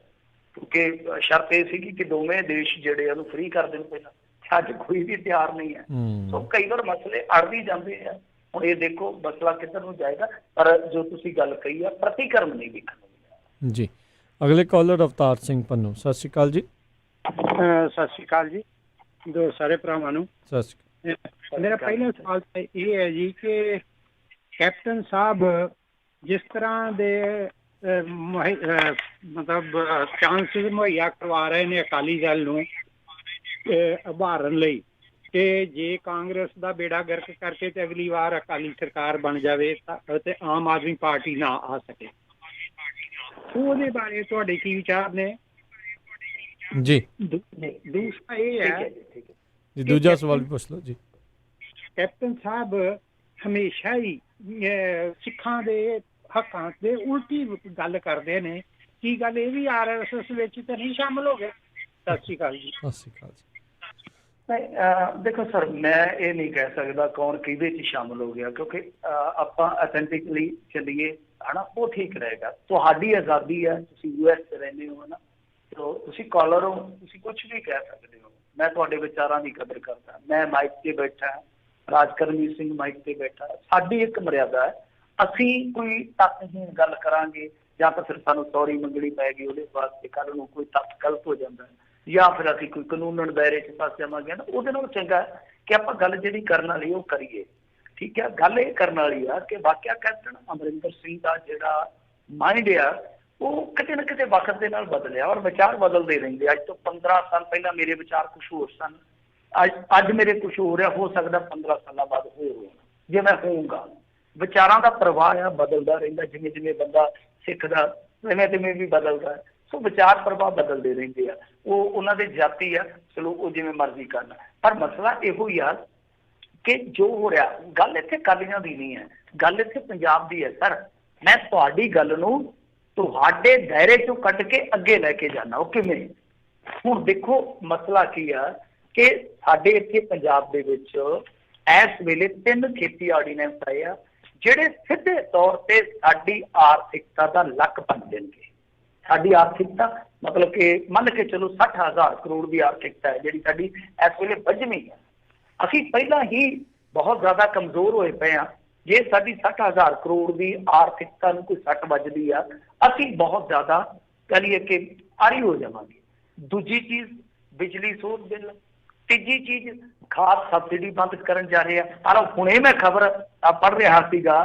ਕਿਉਂਕਿ ਸ਼ਰਤ ਇਹ ਸੀਗੀ ਕਿ ਦੋਵੇਂ ਦੇਸ਼ ਜਿਹੜੇ ਉਹਨੂੰ ਫ੍ਰੀ ਕਰ ਦੇਣ ਪਹਿਲਾਂ, ਅੱਜ ਕੋਈ ਵੀ ਤਿਆਰ ਨਹੀਂ ਹੈ। ਸੋ ਕਈ ਵਾਰ ਮਸਲੇ ਅੜਦੀ ਜਾਂਦੇ ਆ, ਹੁਣ ਇਹ ਦੇਖੋ ਮਸਲਾ ਕਿੱਧਰ ਨੂੰ ਜਾਏਗਾ, ਪਰ ਜੋ ਤੁਸੀਂ ਗੱਲ ਕਹੀ ਆ ਪ੍ਰਤੀਕਰਮ ਨਹੀਂ ਵੇਖਣ ਨੂੰ ਮਿਲਿਆ। ਜੀ ਅਗਲੇ ਕਾਲਰ ਅਵਤਾਰ ਸਿੰਘ ਪੰਨੂ, ਸਤਿ ਸ਼੍ਰੀ ਅਕਾਲ ਜੀ। ਸਤਿ ਸ਼੍ਰੀ ਅਕਾਲ ਜੀ ਸਾਰੇ ਭਰਾਵਾਂ ਨੂੰ। ਸਤਿ ਸ਼੍ਰੀ ਅਕਾਲ। ਮੇਰਾ ਪਹਿਲਾ ਸਵਾਲ ਤਾਂ ਇਹ ਹੈ ਜੀ ਕਿ ਕੈਪਟਨ ਸਾਹਿਬ ਜਿਸ ਤਰ੍ਹਾਂ ਦੇ ਮਤਲਬ ਚਾਂਸਿਸ ਮੁਹੱਈਆ ਕਰਵਾ ਰਹੇ ਨੇ ਅਕਾਲੀ ਦਲ ਨੂੰ ਉਭਾਰਨ ਲਈ, ਕਿ ਜੇ ਕਾਂਗਰਸ ਦਾ ਬੇੜਾ ਗਰਕ ਕਰਕੇ ਤੇ ਅਗਲੀ ਵਾਰ ਅਕਾਲੀ ਸਰਕਾਰ ਬਣ ਜਾਵੇ ਤੇ ਆਮ ਆਦਮੀ ਪਾਰਟੀ ਨਾ ਆ ਸਕੇ, ਉਹਦੇ ਬਾਰੇ ਤੁਹਾਡੇ ਕੀ ਵਿਚਾਰ ਨੇ? ਜੀ ਦੂਸਰਾ ਇਹ ਹੈ ਜੀ, ਦੂਜਾ ਸਵਾਲ ਵੀ ਪੁੱਛ ਲਓ ਜੀ। ਕੈਪਟਨ ਸਾਹਿਬ ਹਮੇਸ਼ਾ ਹੀ ਸਿੱਖਾਂ ਦੇ ਹੱਕਾਂ ਦੇ ਉਲਟੀ ਗੱਲ ਕਰਦੇ ਨੇ, ਕੀ ਗੱਲ ਇਹ ਵੀ RSS ਵਿੱਚ ਤਾਂ ਨਹੀਂ ਸ਼ਾਮਲ ਹੋ ਗਏ? ਸਤਿ ਸ਼੍ਰੀ ਅਕਾਲ ਜੀ। ਸਤਿ ਸ਼੍ਰੀ ਅਕਾਲ ਜੀ। ਦੇਖੋ ਸਰ, ਮੈਂ ਇਹ ਨਹੀਂ ਕਹਿ ਸਕਦਾ ਕੌਣ ਕਿਹਦੇ 'ਚ ਸ਼ਾਮਲ ਹੋ ਗਿਆ, ਕਿਉਂਕਿ ਆਪਾਂ ਅਥੈਂਟਿਕਲੀ ਚੱਲੀਏ ਹਨਾ, ਉਹ ਠੀਕ ਰਹੇਗਾ। ਤੁਹਾਡੀ ਆਜ਼ਾਦੀ ਹੈ, ਤੁਸੀਂ US 'ਚ ਰਹਿੰਦੇ ਹੋ ਨਾ, ਤੁਸੀਂ ਕਾਲਰ ਹੋ, ਤੁਸੀਂ ਕੁਛ ਵੀ ਕਹਿ ਸਕਦੇ ਹੋ। ਮੈਂ ਤੁਹਾਡੇ ਵਿਚਾਰਾਂ ਦੀ ਕਦਰ ਕਰਦਾ। ਮੈਂ ਮਾਈਕ ਤੇ ਬੈਠਾ, ਰਾਜਕਰਮਜੀਤ ਸਿੰਘ ਮਾਈਕ ਤੇ ਬੈਠਾ। ਸਾਡੀ ਇੱਕ ਮਰਿਆਦਾ ਹੈ, ਅਸੀਂ ਕੋਈ ਤੱਥਹੀਣ ਗੱਲ ਕਰਾਂਗੇ ਜਾਂ ਤਾਂ ਫਿਰ ਸਾਨੂੰ ਸੌਰੀ ਮੰਗਣੀ ਪਏਗੀ ਉਹਦੇ ਵਾਸਤੇ, ਕੱਲ੍ਹ ਨੂੰ ਕੋਈ ਤੱਥ ਗਲਤ ਹੋ ਜਾਂਦਾ ਜਾਂ ਫਿਰ ਅਸੀਂ ਕੋਈ ਕਾਨੂੰਨ ਦਾਇਰੇ 'ਚ ਫਸ ਜਾਵਾਂਗੇ ਨਾ, ਉਹਦੇ ਨਾਲੋਂ ਚੰਗਾ ਕਿ ਆਪਾਂ ਗੱਲ ਜਿਹੜੀ ਕਰਨ ਵਾਲੀ ਉਹ ਕਰੀਏ। ਠੀਕ ਹੈ, ਗੱਲ ਇਹ ਕਰਨ ਵਾਲੀ ਆ ਕਿ ਵਾਕਿਆ ਕੈਪਟਨ ਅਮਰਿੰਦਰ ਸਿੰਘ ਦਾ ਜਿਹੜਾ ਮਾਈਂਡ ਆ ਉਹ ਕਿਤੇ ਨਾ ਕਿਤੇ ਵਕਤ ਦੇ ਨਾਲ ਬਦਲਿਆ, ਔਰ ਵਿਚਾਰ ਬਦਲਦੇ ਰਹਿੰਦੇ। ਅੱਜ ਤੋਂ 15 ਸਾਲ ਪਹਿਲਾਂ ਮੇਰੇ ਵਿਚਾਰ ਕੁਛ ਹੋਰ ਸਨ, ਅੱਜ ਮੇਰੇ ਕੁਛ ਹੋਰ ਆ, ਹੋ ਸਕਦਾ 15 ਸਾਲਾਂ ਬਾਅਦ ਹੋਰ ਹੋਣ ਜੇ ਮੈਂ ਹੋਊਂਗਾ। ਵਿਚਾਰਾਂ ਦਾ ਪ੍ਰਵਾਹ ਆ, ਬਦਲਦਾ ਰਹਿੰਦਾ, ਜਿਵੇਂ ਜਿਵੇਂ ਬੰਦਾ ਸਿੱਖਦਾ ਤਿਵੇਂ ਤਿਵੇਂ ਵੀ ਬਦਲਦਾ। ਸੋ ਵਿਚਾਰ ਪ੍ਰਵਾਹ ਬਦਲਦੇ ਰਹਿੰਦੇ ਆ, ਉਹ ਉਹਨਾਂ ਦੇ ਜਾਤੀ ਆ, ਚਲੋ ਉਹ ਜਿਵੇਂ ਮਰਜ਼ੀ ਕਰਨ। ਪਰ ਮਸਲਾ ਇਹੋ ਹੀ ਆ ਕਿ ਜੋ ਹੋ ਰਿਹਾ, ਗੱਲ ਇੱਥੇ ਅਕਾਲੀਆਂ ਦੀ ਨਹੀਂ ਹੈ, ਗੱਲ ਇੱਥੇ ਪੰਜਾਬ ਦੀ ਹੈ। ਸਰ, ਮੈਂ ਤੁਹਾਡੀ ਗੱਲ ਨੂੰ ਤੁਹਾਡੇ ਦਾਇਰੇ ਚੋਂ ਕੱਢ ਕੇ ਅੱਗੇ ਲੈ ਕੇ ਜਾਣਾ। ਉਹ ਕਿਵੇਂ? ਹੁਣ ਦੇਖੋ ਮਸਲਾ ਕੀ ਆ ਕਿ ਸਾਡੇ ਇੱਥੇ ਪੰਜਾਬ ਦੇ ਵਿੱਚ ਇਸ ਵੇਲੇ 3 ਖੇਤੀ ਆਰਡੀਨੈਂਸ ਆਏ ਆ ਜਿਹੜੇ ਸਿੱਧੇ ਤੌਰ ਤੇ ਸਾਡੀ ਆਰਥਿਕਤਾ ਦਾ ਲੱਕ ਬਣ ਦੇਣਗੇ। ਸਾਡੀ ਆਰਥਿਕਤਾ ਮਤਲਬ ਕਿ ਮੰਨ ਕੇ ਚਲੋ 60,000 ਕਰੋੜ ਦੀ ਆਰਥਿਕਤਾ ਹੈ ਜਿਹੜੀ ਸਾਡੀ ਇਸ ਵੇਲੇ ਵੱਜਵੀਂ ਹੈ। ਅਸੀਂ ਪਹਿਲਾਂ ਹੀ ਬਹੁਤ ਜ਼ਿਆਦਾ ਕਮਜ਼ੋਰ ਹੋਏ ਪਏ ਹਾਂ। ਜੇ ਸਾਡੀ 60,000 ਕਰੋੜ ਦੀ ਆਰਥਿਕਤਾ ਨੂੰ ਕੋਈ ਸੱਟ ਵੱਜਦੀ ਆ, ਅਸੀਂ ਬਹੁਤ ਜ਼ਿਆਦਾ ਕਹਿ ਲਈਏ ਕਿ ਆਰੀ ਹੋ ਜਾਵਾਂਗੇ। ਦੂਜੀ ਚੀਜ਼ ਬਿਜਲੀ ਸੋਧ ਬਿੱਲ, ਤੀਜੀ ਚੀਜ਼ ਖਾਦ ਸਬਸਿਡੀ ਬੰਦ ਕਰਨ ਜਾ ਰਹੇ ਆ। ਪਰ ਹੁਣੇ ਮੈਂ ਖਬਰ ਪੜ੍ਹ ਰਿਹਾ ਸੀਗਾ,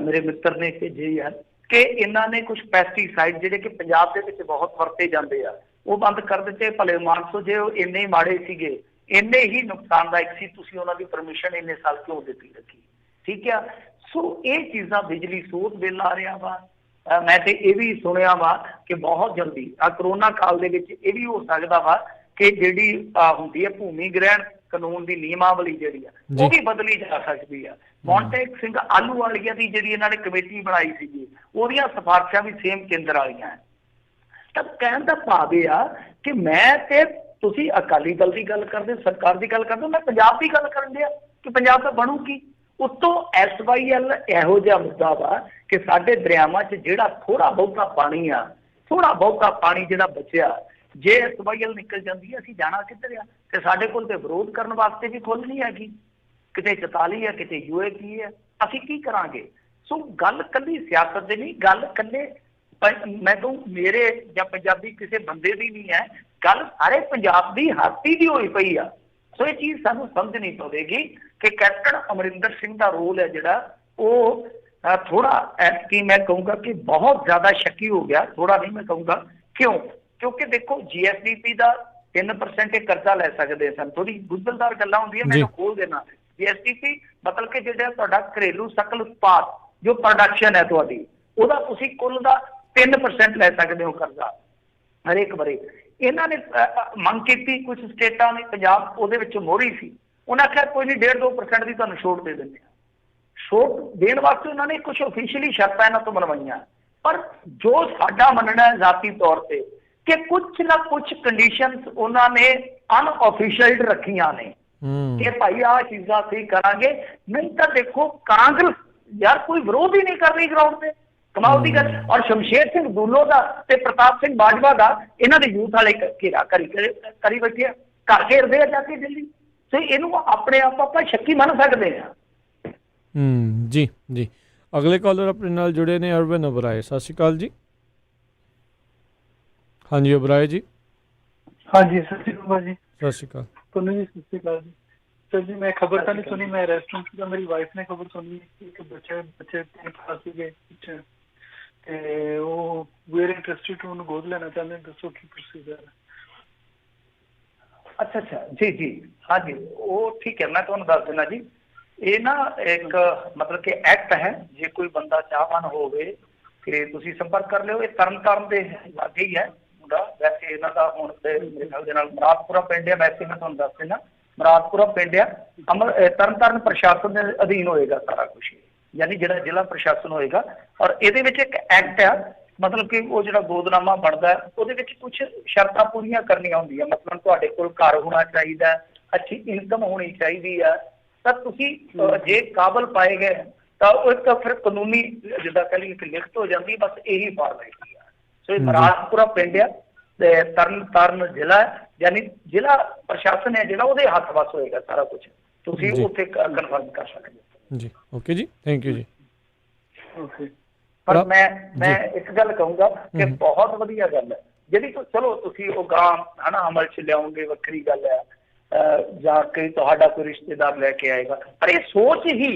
ਮੇਰੇ ਮਿੱਤਰ ਨੇ ਭੇਜੀ ਆ ਕਿ ਇਹਨਾਂ ਨੇ ਕੁਝ ਪੈਸਟੀਸਾਈਡ ਜਿਹੜੇ ਕਿ ਪੰਜਾਬ ਦੇ ਵਿੱਚ ਬਹੁਤ ਵਰਤੇ ਜਾਂਦੇ ਆ ਉਹ ਬੰਦ ਕਰ ਦਿੱਤੇ। ਭਲੇ ਮਾਨਸੋ, ਜੇ ਉਹ ਇੰਨੇ ਹੀ ਮਾੜੇ ਸੀਗੇ, ਇੰਨੇ ਹੀ ਨੁਕਸਾਨਦਾਇਕ ਸੀ, ਤੁਸੀਂ ਉਹਨਾਂ ਦੀ ਪਰਮਿਸ਼ਨ ਇੰਨੇ ਸਾਲ ਕਿਉਂ ਦਿੱਤੀ ਰੱਖੀ? ਠੀਕ ਆ। ਸੋ ਇਹ ਚੀਜ਼ਾਂ, ਬਿਜਲੀ ਸੋਧ ਬਿੱਲ ਆ ਰਿਹਾ ਵਾ। ਮੈਂ ਤੇ ਇਹ ਵੀ ਸੁਣਿਆ ਵਾ ਕਿ ਬਹੁਤ ਜਲਦੀ ਕਰੋਨਾ ਕਾਲ ਦੇ ਵਿੱਚ ਇਹ ਵੀ ਹੋ ਸਕਦਾ ਵਾ ਕਿ ਜਿਹੜੀ ਹੁੰਦੀ ਹੈ ਭੂਮੀ ਗ੍ਰਹਿਣ ਕਾਨੂੰਨ ਦੀ ਨਿਯਮਾਵਲੀ ਜਿਹੜੀ ਆ ਉਹ ਵੀ ਬਦਲੀ ਜਾ ਸਕਦੀ ਆ। ਮੌਂਟੇਕ ਸਿੰਘ ਆਲੂਵਾਲੀਆ ਦੀ ਜਿਹੜੀ ਇਹਨਾਂ ਨੇ ਕਮੇਟੀ ਬਣਾਈ ਸੀਗੀ, ਉਹਦੀਆਂ ਸਿਫਾਰਸ਼ਾਂ ਵੀ ਸੇਮ ਕੇਂਦਰ ਵਾਲੀਆਂ। ਤਾਂ ਕਹਿਣ ਦਾ ਭਾਵ ਇਹ ਆ ਕਿ ਮੈਂ ਤੇ ਤੁਸੀਂ ਅਕਾਲੀ ਦਲ ਦੀ ਗੱਲ ਕਰਦੇ, ਸਰਕਾਰ ਦੀ ਗੱਲ ਕਰਦੇ, ਮੈਂ ਪੰਜਾਬ ਦੀ ਗੱਲ ਕਰਨ ਡਿਆ ਕਿ ਪੰਜਾਬ ਦਾ ਬਣੂ ਕੀ। ਉੱਤੋਂ SYL ਇਹੋ ਜਿਹਾ ਮੁੱਦਾ ਵਾ ਕਿ ਸਾਡੇ ਦਰਿਆਵਾਂ 'ਚ ਜਿਹੜਾ ਥੋੜਾ ਬਹੁਤਾ ਪਾਣੀ ਆ, ਥੋੜਾ ਬਹੁਤਾ ਪਾਣੀ ਜਿਹੜਾ ਬਚਿਆ, ਜੇ SYL ਨਿਕਲ ਜਾਂਦੀ ਹੈ ਅਸੀਂ ਜਾਣਾ ਕਿੱਧਰ ਆ? ਤੇ ਸਾਡੇ ਕੋਲ ਤੇ ਵਿਰੋਧ ਕਰਨ ਵਾਸਤੇ ਵੀ ਖੁੱਲ੍ਹ ਨਹੀਂ ਹੈਗੀ, ਕਿਤੇ 44 ਹੈ, ਕਿਤੇ UAP ਹੈ, ਅਸੀਂ ਕੀ ਕਰਾਂਗੇ? ਸੋ ਗੱਲ ਕੱਲੀ ਸਿਆਸਤ ਦੀ ਨਹੀਂ, ਗੱਲ ਕੱਲੇ ਮੈਂ ਕਹੂੰ ਮੇਰੇ ਜਾਂ ਪੰਜਾਬੀ ਕਿਸੇ ਬੰਦੇ ਦੀ ਨਹੀਂ ਹੈ, ਗੱਲ ਸਾਰੇ ਪੰਜਾਬ ਦੀ ਹਾਤੀ ਦੀ ਹੋਈ ਪਈ ਆ। ਸੋ ਇਹ ਚੀਜ਼ ਸਾਨੂੰ ਸਮਝਣੀ ਪਵੇਗੀ ਕਿ ਕੈਪਟਨ ਅਮਰਿੰਦਰ ਸਿੰਘ ਦਾ ਰੋਲ ਹੈ ਜਿਹੜਾ ਉਹ ਥੋੜਾ ਐਤਕੀ ਮੈਂ ਕਹੂੰਗਾ ਕਿ ਬਹੁਤ ਜ਼ਿਆਦਾ ਸ਼ੱਕੀ ਹੋ ਗਿਆ। ਥੋੜਾ ਨਹੀਂ ਮੈਂ ਕਹੂੰਗਾ, ਕਿਉਂ? ਕਿਉਂਕਿ ਦੇਖੋ GSDP ਦਾ 3% ਇਹ ਕਰਜ਼ਾ ਲੈ ਸਕਦੇ ਸਨ। ਥੋੜੀ ਗੁੰਝਲਦਾਰ ਗੱਲਾਂ ਹੁੰਦੀਆਂ, ਮੈਨੂੰ ਖੋਲ ਦੇਣਾ। GSDP ਮਤਲਬ ਕਿ ਜਿਹੜਾ ਤੁਹਾਡਾ ਘਰੇਲੂ ਸਕਲ ਉਤਪਾਦ ਜੋ ਪ੍ਰੋਡਕਸ਼ਨ ਹੈ ਤੁਹਾਡੀ, ਉਹਦਾ ਤੁਸੀਂ ਕੁੱਲ ਦਾ 3% ਲੈ ਸਕਦੇ ਹੋ ਕਰਜ਼ਾ ਹਰੇਕ ਵਾਰੀ। ਇਹਨਾਂ ਨੇ ਮੰਗ ਕੀਤੀ, ਕੁਝ ਸਟੇਟਾਂ ਨੇ, ਪੰਜਾਬ ਉਹਦੇ ਵਿੱਚ ਮੋਹਰੀ ਸੀ, ਉਹਨਾਂ ਆਖਿਆ ਕੋਈ ਨਹੀਂ 1.5-2% ਦੀ ਤੁਹਾਨੂੰ ਛੋਟ ਦੇ ਦਿੰਦੇ ਆ। ਛੋਟ ਦੇਣ ਵਾਸਤੇ ਉਹਨਾਂ ਨੇ ਕੁਝ ਆਫੀਸ਼ੀਅਲੀ ਸ਼ਰਤਾਂ ਇਹਨਾਂ ਤੋਂ ਬਣਵਾਈਆਂ, ਪਰ ਜੋ ਸਾਡਾ ਮੰਨਣਾ ਹੈ ਜ਼ਾਤੀ ਤੌਰ ਤੇ ਕਿ ਕੁਝ ਨਾ ਕੁਝ ਕੰਡੀਸ਼ਨਸ ਉਹਨਾਂ ਨੇ ਅਨਆਫੀਸ਼ੀਅਲ ਰੱਖੀਆਂ ਨੇ ਕਿ ਭਾਈ ਆਹ ਚੀਜ਼ਾਂ ਅਸੀਂ ਕਰਾਂਗੇ। ਨਹੀਂ ਤਾਂ ਦੇਖੋ ਕਾਂਗਰਸ ਯਾਰ ਕੋਈ ਵਿਰੋਧ ਹੀ ਨਹੀਂ ਕਰ ਰਹੀ ਗਰਾਊਂਡ ਤੇ, ਕਮਾਲ ਦੀ ਗੱਲ। ਔਰ ਸ਼ਮਸ਼ੇਰ ਸਿੰਘ ਦੂਲੋ ਦਾ ਤੇ ਪ੍ਰਤਾਪ ਸਿੰਘ ਬਾਜਵਾ ਦਾ ਇਹਨਾਂ ਦੇ ਯੂਥ ਵਾਲੇ ਘੇਰਾ ਕਰੀ ਬੈਠੇ ਆ, ਘਰ ਘੇਰਦੇ ਆ ਜਾ ਕੇ ਦਿੱਲੀ। ਤੇ ਇਹਨੂੰ ਆਪਣੇ ਆਪ ਆਪਾਂ ਸ਼ੱਕੀ ਮੰਨ ਸਕਦੇ ਆ। ਜੀ ਜੀ। ਅਗਲੇ ਕਾਲਰ ਆਪਣੇ ਨਾਲ ਜੁੜੇ ਨੇ ਅਰਵਿੰਦ ਓਬਰਾਏ। ਸਤਿ ਸ਼੍ਰੀ ਅਕਾਲ ਜੀ। ਹਾਂਜੀ ਓਬਰਾਏ ਜੀ। ਹਾਂਜੀ ਸਤਿ ਸ਼੍ਰੀ ਅਕਾਲ ਜੀ। ਸਤਿ ਸ਼੍ਰੀ ਅਕਾਲ ਤੁਹਾਨੂੰ ਜੀ ਸਤਿ ਸ਼੍ਰੀ ਅਕਾਲ ਜੀ। ਸਰ ਜੀ ਮੈਂ ਖਬਰ ਤਾਂ ਨਹੀਂ ਸੁਣੀ, ਮੈਂ ਰੈਸਟੋਰੈਂਟ ਦਾ ਮੇਰੀ ਵਾਈਫ ਨੇ ਖਬਰ ਸੁਣੀ ਕਿ ਇੱਕ ਬੱਚੇ ਸੀਗੇ ਪਿੱਛੇ ਤੇ ਉਹ ਵੇਅਰ ਇੰਟਰਸਟਿਡ ਉਹਨੂੰ ਗੋਦ ਲੈਣਾ ਚਾਹੁੰਦੇ, ਦੱਸੋ ਕੀ ਪ੍ਰੋਸੀਜਰ ਹੈ। ਅੱਛਾ ਜੀ ਜੀ ਹਾਂਜੀ ਉਹ ਠੀਕ ਹੈ, ਮੈਂ ਤੁਹਾਨੂੰ ਦੱਸ ਦਿੰਦਾ ਜੀ। ਇਹ ਨਾ ਇੱਕ ਮਤਲਬ ਕਿ ਐਕਟ ਹੈ, ਜੇ ਕੋਈ ਬੰਦਾ ਚਾਹਵਾਨ ਹੋਵੇ ਕਿ ਤੁਸੀਂ ਸੰਪਰਕ ਕਰ ਲਿਓ। ਇਹ ਤਰਨਤਾਰਨ ਦੇ ਲਾਗੇ ਹੀ ਹੈ ਮੁੰਡਾ, ਵੈਸੇ ਇਹਨਾਂ ਦਾ ਹੁਣ ਤੇ ਮੇਰੇ ਖਿਆਲ ਦੇ ਨਾਲ ਮਰਾਦਪੁਰਾ ਪਿੰਡ ਹੈ, ਵੈਸੇ ਮੈਂ ਤੁਹਾਨੂੰ ਦੱਸ ਦਿੰਦਾ ਮਰਾਦਪੁਰਾ ਪਿੰਡ ਆ। ਤਰਨਤਾਰਨ ਪ੍ਰਸ਼ਾਸਨ ਦੇ ਅਧੀਨ ਹੋਏਗਾ ਸਾਰਾ ਕੁਛ, ਯਾਨੀ ਜਿਹੜਾ ਜ਼ਿਲ੍ਹਾ ਪ੍ਰਸ਼ਾਸਨ ਹੋਏਗਾ। ਔਰ ਇਹਦੇ ਵਿੱਚ ਇੱਕ ਐਕਟ ਆ, ਮਤਲਬ ਕਿ ਉਹ ਜਿਹੜਾ ਗੋਦਨਾਮਾ ਬਣਦਾ ਉਹਦੇ ਵਿੱਚ ਕੁਛ ਸ਼ਰਤਾਂ ਪੂਰੀਆਂ ਕਰਨੀਆਂ ਹੁੰਦੀਆਂ। ਮਤਲਬ ਤੁਹਾਡੇ ਕੋਲ ਘਰ ਹੋਣਾ ਚਾਹੀਦਾ, ਅੱਛੀ ਇਨਕਮ ਹੋਣੀ ਚਾਹੀਦੀ ਆ, ਤਾਂ ਤੁਸੀਂ ਜੇ ਕਾਬਲ ਪਾਏ ਗਏ ਤਾਂ ਉਹ ਇੱਕ ਫਿਰ ਕਾਨੂੰਨੀ ਜਿੱਦਾਂ ਕਹਿ ਲਈਏ ਕਿ ਲਿਖਤ ਹੋ ਜਾਂਦੀ, ਬਸ ਇਹੀ ਫਾਰਮੈਲਿਟੀ ਆ। ਸੋ ਇਹ ਮਰਾਦਪੁਰਾ ਪਿੰਡ ਆ ਤੇ ਤਰਨਤਾਰਨ ਜ਼ਿਲ੍ਹਾ, ਯਾਨੀ ਜ਼ਿਲ੍ਹਾ ਪ੍ਰਸ਼ਾਸਨ ਹੈ ਜਿਹੜਾ ਉਹਦੇ ਹੱਥ ਵੱਸ ਹੋਏਗਾ ਸਾਰਾ ਕੁਝ, ਤੁਸੀਂ ਉੱਥੇ ਕਨਫਰਮ ਕਰ ਸਕਦੇ ਹੋ ਜੀ। ਓਕੇ ਜੀ, ਥੈਂਕ ਯੂ ਜੀ। ਓਕੇ। ਪਰ ਮੈਂ ਇੱਕ ਗੱਲ ਕਹੂੰਗਾ ਕਿ ਬਹੁਤ ਵਧੀਆ ਗੱਲ ਹੈ ਜਿਹੜੀ ਚਲੋ ਤੁਸੀਂ ਉਹ ਗਾਂ ਹਨਾ ਅਮਲ ਚ ਲਿਆਓਗੇ, ਵੱਖਰੀ ਗੱਲ ਹੈ, ਜਾਂ ਕਿ ਤੁਹਾਡਾ ਕੋਈ ਰਿਸ਼ਤੇਦਾਰ ਲੈ ਕੇ ਆਏਗਾ। ਪਰ ਇਹ ਸੋਚ ਹੀ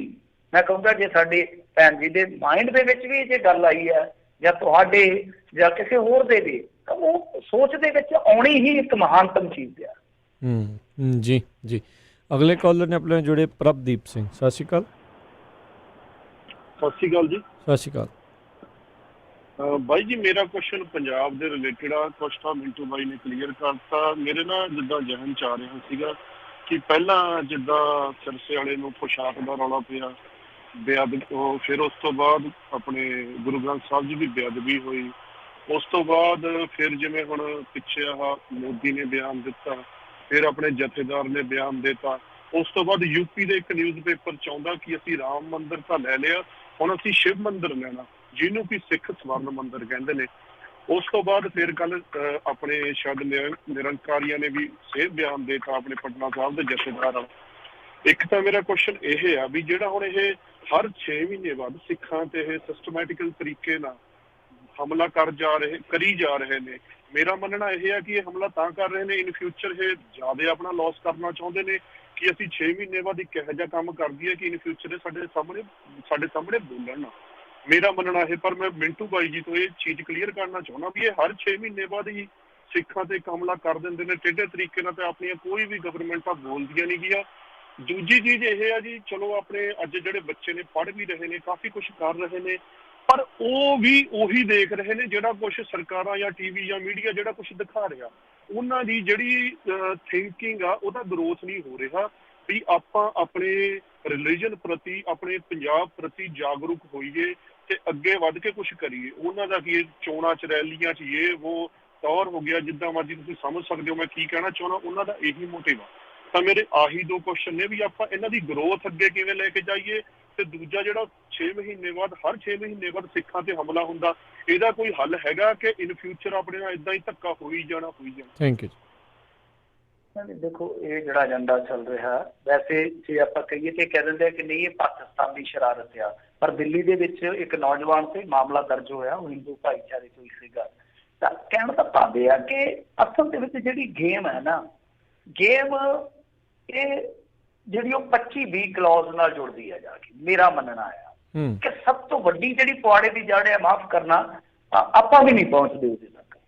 ਮੈਂ ਕਹੂੰਗਾ ਜੇ ਸਾਡੇ ਭੈਣ ਜੀ ਦੇ ਮਾਇੰਡ ਦੇ ਵਿੱਚ ਵੀ ਜੇ ਗੱਲ ਆਈ ਹੈ ਜਾਂ ਤੁਹਾਡੇ ਜਾਂ ਕਿਸੇ ਹੋਰ ਦੇ ਵੀ, ਤਾਂ ਉਹ ਸੋਚ ਦੇ ਵਿੱਚ ਆਉਣੀ ਹੀ ਇੱਕ ਮਹਾਨਤਮ ਚੀਜ਼ ਹੈ। ਜੀ ਜੀ। ਅਗਲੇ ਕਾਲਰ ਨੇ ਆਪਣੇ ਜੁੜੇ ਪ੍ਰਭਦੀਪ ਸਿੰਘ। ਸਤਿ ਸ਼੍ਰੀ ਅਕਾਲ। ਸਤਿ ਸ਼੍ਰੀ ਅਕਾਲ ਜੀ। ਸਤਿ ਸ਼੍ਰੀ ਅਕਾਲ ਬਾਈ ਜੀ, ਮੇਰਾ ਕੁਐਸਚਨ ਪੰਜਾਬ ਦੇ ਰਿਲੇਟਡ ਆ। ਕੁਛ ਤਾਂ ਮਿੰਟੂ ਬਾਈ ਨੇ ਕਲੀਅਰ ਕਰਤਾ। ਮੇਰੇ ਨਾਲ ਜਿੱਦਾਂ ਜਹਨ ਚ ਆ ਰਿਹਾ ਸੀਗਾ ਕਿ ਪਹਿਲਾਂ ਜਿੱਦਾਂ ਸਿਰਸੇ ਵਾਲੇ ਨੂੰ ਪੋਸ਼ਾਕ ਦਾ ਰੌਲਾ ਪਿਆ, ਫਿਰ ਉਸ ਤੋਂ ਬਾਅਦ ਆਪਣੇ ਗੁਰੂ ਗ੍ਰੰਥ ਸਾਹਿਬ ਜੀ ਦੀ ਬੇਅਦਬੀ ਹੋਈ। ਉਸ ਤੋਂ ਬਾਅਦ ਫਿਰ ਜਿਵੇਂ ਹੁਣ ਪਿੱਛੇ ਆਹ ਮੋਦੀ ਨੇ ਬਿਆਨ ਦਿੱਤਾ, ਫਿਰ ਆਪਣੇ ਜਥੇਦਾਰ ਨੇ ਬਿਆਨ ਦਿੱਤਾ। ਉਸ ਤੋਂ ਬਾਅਦ ਯੂਪੀ ਦੇ ਇੱਕ ਨਿਊਜ਼ਪੇਪਰ ਚਾਹੁੰਦਾ ਕਿ ਅਸੀਂ ਰਾਮ ਮੰਦਿਰ ਤਾਂ ਲੈ ਲਿਆ, ਹੁਣ ਅਸੀਂ ਸ਼ਿਵ ਮੰਦਿਰ ਲੈਣਾ, ਜਿਹਨੂੰ ਕਿ ਸਿੱਖ ਸਵਰਨ ਮੰਦਿਰ ਕਹਿੰਦੇ ਨੇ। ਉਸ ਤੋਂ ਬਾਅਦ ਫਿਰ ਕੱਲ ਆਪਣੇ ਸ਼ਾਇਦ ਨਿਰੰਕਾਰੀਆਂ ਨੇ ਵੀ ਸੇਧ ਬਿਆਨ ਦੇਤਾ ਆਪਣੇ ਪਟਨਾ ਸਾਹਿਬ ਦੇ ਜਥੇਦਾਰ। ਇੱਕ ਤਾਂ ਮੇਰਾ ਕੁਐਸਚਨ ਇਹ ਆ ਵੀ ਜਿਹੜਾ ਹੁਣ ਇਹ ਹਰ 6 ਮਹੀਨੇ ਬਾਅਦ ਸਿੱਖਾਂ ਤੇ ਇਹ ਸਿਸਟਮੈਟਿਕਲ ਤਰੀਕੇ ਨਾਲ ਹਮਲਾ ਕਰੀ ਜਾ ਰਹੇ ਨੇ। ਮੇਰਾ ਮੰਨਣਾ ਇਹ ਆ ਕਿ ਇਹ ਹਮਲਾ ਤਾਂ ਕਰ ਰਹੇ ਨੇ, ਇਨ ਫਿਊਚਰ ਇਹ ਜ਼ਿਆਦਾ ਆਪਣਾ ਲਾਸ ਕਰਨਾ ਚਾਹੁੰਦੇ ਨੇ ਕਿ ਅਸੀਂ 6 ਮਹੀਨੇ ਬਾਅਦ ਇੱਕ ਇਹੋ ਜਿਹਾ ਕੰਮ ਕਰ ਦਈਏ ਕਿ ਇਨ ਫਿਊਚਰ ਸਾਡੇ ਸਾਹਮਣੇ ਬੋਲਣ ਨਾ। ਮੇਰਾ ਮੰਨਣਾ ਇਹ, ਪਰ ਮੈਂ ਮਿੰਟੂ ਬਾਈ ਜੀ ਤੋਂ ਇਹ ਚੀਜ਼ ਕਲੀਅਰ ਕਰਨਾ ਚਾਹੁੰਦਾ ਵੀ ਇਹ ਹਰ 6 ਮਹੀਨੇ ਬਾਅਦ ਹੀ ਸਿੱਖਾਂ ਤੇ ਹਮਲਾ ਕਰ ਦਿੰਦੇ ਨੇ ਟੇਢੇ ਤਰੀਕੇ ਨਾਲ, ਤੇ ਆਪਣੀਆਂ ਕੋਈ ਵੀ ਗਵਰਨਮੈਂਟਾਂ ਬੋਲਦੀਆਂ ਨਹੀਂ ਗੀਆਂ। ਦੂਜੀ ਚੀਜ਼ ਇਹ ਆ ਜੀ, ਚਲੋ ਆਪਣੇ ਅੱਜ ਜਿਹੜੇ ਬੱਚੇ ਨੇ ਪੜ੍ਹ ਵੀ ਰਹੇ ਨੇ, ਕਾਫੀ ਕੁਛ ਕਰ ਰਹੇ ਨੇ, ਪਰ ਉਹ ਵੀ ਉਹੀ ਦੇਖ ਰਹੇ ਨੇ ਜਿਹੜਾ ਕੁਛ ਸਰਕਾਰਾਂ ਜਾਂ ਟੀਵੀ ਜਾਂ ਮੀਡੀਆ ਜਿਹੜਾ ਕੁਛ ਦਿਖਾ ਰਿਹਾ। ਉਹਨਾਂ ਦੀ ਜਿਹੜੀ ਥਿੰਕਿੰਗ ਆ ਉਹਦਾ ਗਰੋਥ ਨਹੀਂ ਹੋ ਰਿਹਾ ਵੀ ਆਪਾਂ ਆਪਣੇ ਰਿਲੀਜਨ ਪ੍ਰਤੀ, ਆਪਣੇ ਪੰਜਾਬ ਪ੍ਰਤੀ ਜਾਗਰੂਕ ਹੋਈਏ ਤੇ ਅੱਗੇ ਵੱਧ ਕੇ ਕੁਛ ਕਰੀਏ। ਉਹਨਾਂ ਦਾ ਕੀ ਚੋਣਾਂ ਚ ਰੈਲੀਆਂ ਚ ਉਹ ਤੌਰ ਹੋ ਗਿਆ, ਜਿੱਦਾਂ ਮਰਜ਼ੀ ਤੁਸੀਂ ਸਮਝ ਸਕਦੇ ਹੋ ਮੈਂ ਕੀ ਕਹਿਣਾ ਚਾਹੁੰਦਾ। ਉਹਨਾਂ ਦਾ ਇਹੀ ਮੋਟਿਵ ਆ। ਤਾਂ ਮੇਰੇ ਆਹੀ ਦੋ ਕੁਐਸਚਨ ਨੇ ਵੀ ਆਪਾਂ ਇਹਨਾਂ ਦੀ ਗਰੋਥ ਅੱਗੇ ਕਿਵੇਂ ਲੈ ਕੇ ਜਾਈਏ, ਤੇ ਦੂਜਾ ਜਿਹੜਾ 6 ਮਹੀਨੇ ਬਾਅਦ ਹਰ 6 ਮਹੀਨੇ ਬਾਅਦ ਸਿੱਖਾਂ ਤੇ ਹਮਲਾ ਹੁੰਦਾ, ਇਹਦਾ ਕੋਈ ਹੱਲ ਹੈਗਾ ਕਿ ਇਨ ਫਿਊਚਰ ਆਪਣੇ ਨਾਲ ਇਦਾਂ ਹੀ ਧੱਕਾ ਹੋਈ ਜਾਣਾ। Thank you. ਦੇਖੋ ਇਹ ਜਿਹੜਾ ਏਜੰਡਾ ਚੱਲ ਰਿਹਾ, ਵੈਸੇ ਜੇ ਆਪਾਂ ਕਹੀਏ ਤੇ ਕਹਿ ਦਿੰਦੇ ਕਿ ਨਹੀਂ ਇਹ ਪਾਕਿਸਤਾਨੀ ਸ਼ਰਾਰਤ ਆ, ਪਰ ਦਿੱਲੀ ਦੇ ਵਿੱਚ ਇੱਕ ਨੌਜਵਾਨ ਤੇ ਮਾਮਲਾ ਦਰਜ ਹੋਇਆ, ਉਹ ਹਿੰਦੂ ਭਾਈਚਾਰੇ ਤੋਂ ਹੀ ਸੀਗਾ। ਤਾਂ ਕਹਿਣ ਦਾ ਭਾਵ ਇਹ ਆ ਕਿ ਅਸਲ ਦੇ ਵਿੱਚ ਜਿਹੜੀ ਗੇਮ ਹੈ ਨਾ, ਗੇਮ ਇਹ ਜਿਹੜੀ ਉਹ 25-20 ਕਲੌਜ਼ ਨਾਲ ਜੁੜਦੀ ਹੈ ਜਾ ਕੇ। ਮੇਰਾ ਮੰਨਣਾ ਆ ਕਿ ਸਭ ਤੋਂ ਵੱਡੀ ਜਿਹੜੀ ਪੁਆੜੇ ਦੀ ਜੜ ਹੈ, ਮਾਫ ਕਰਨਾ, ਆਪਾਂ ਵੀ ਨਹੀਂ ਪਹੁੰਚਦੇ ਉਹਦੇ ਤੱਕ,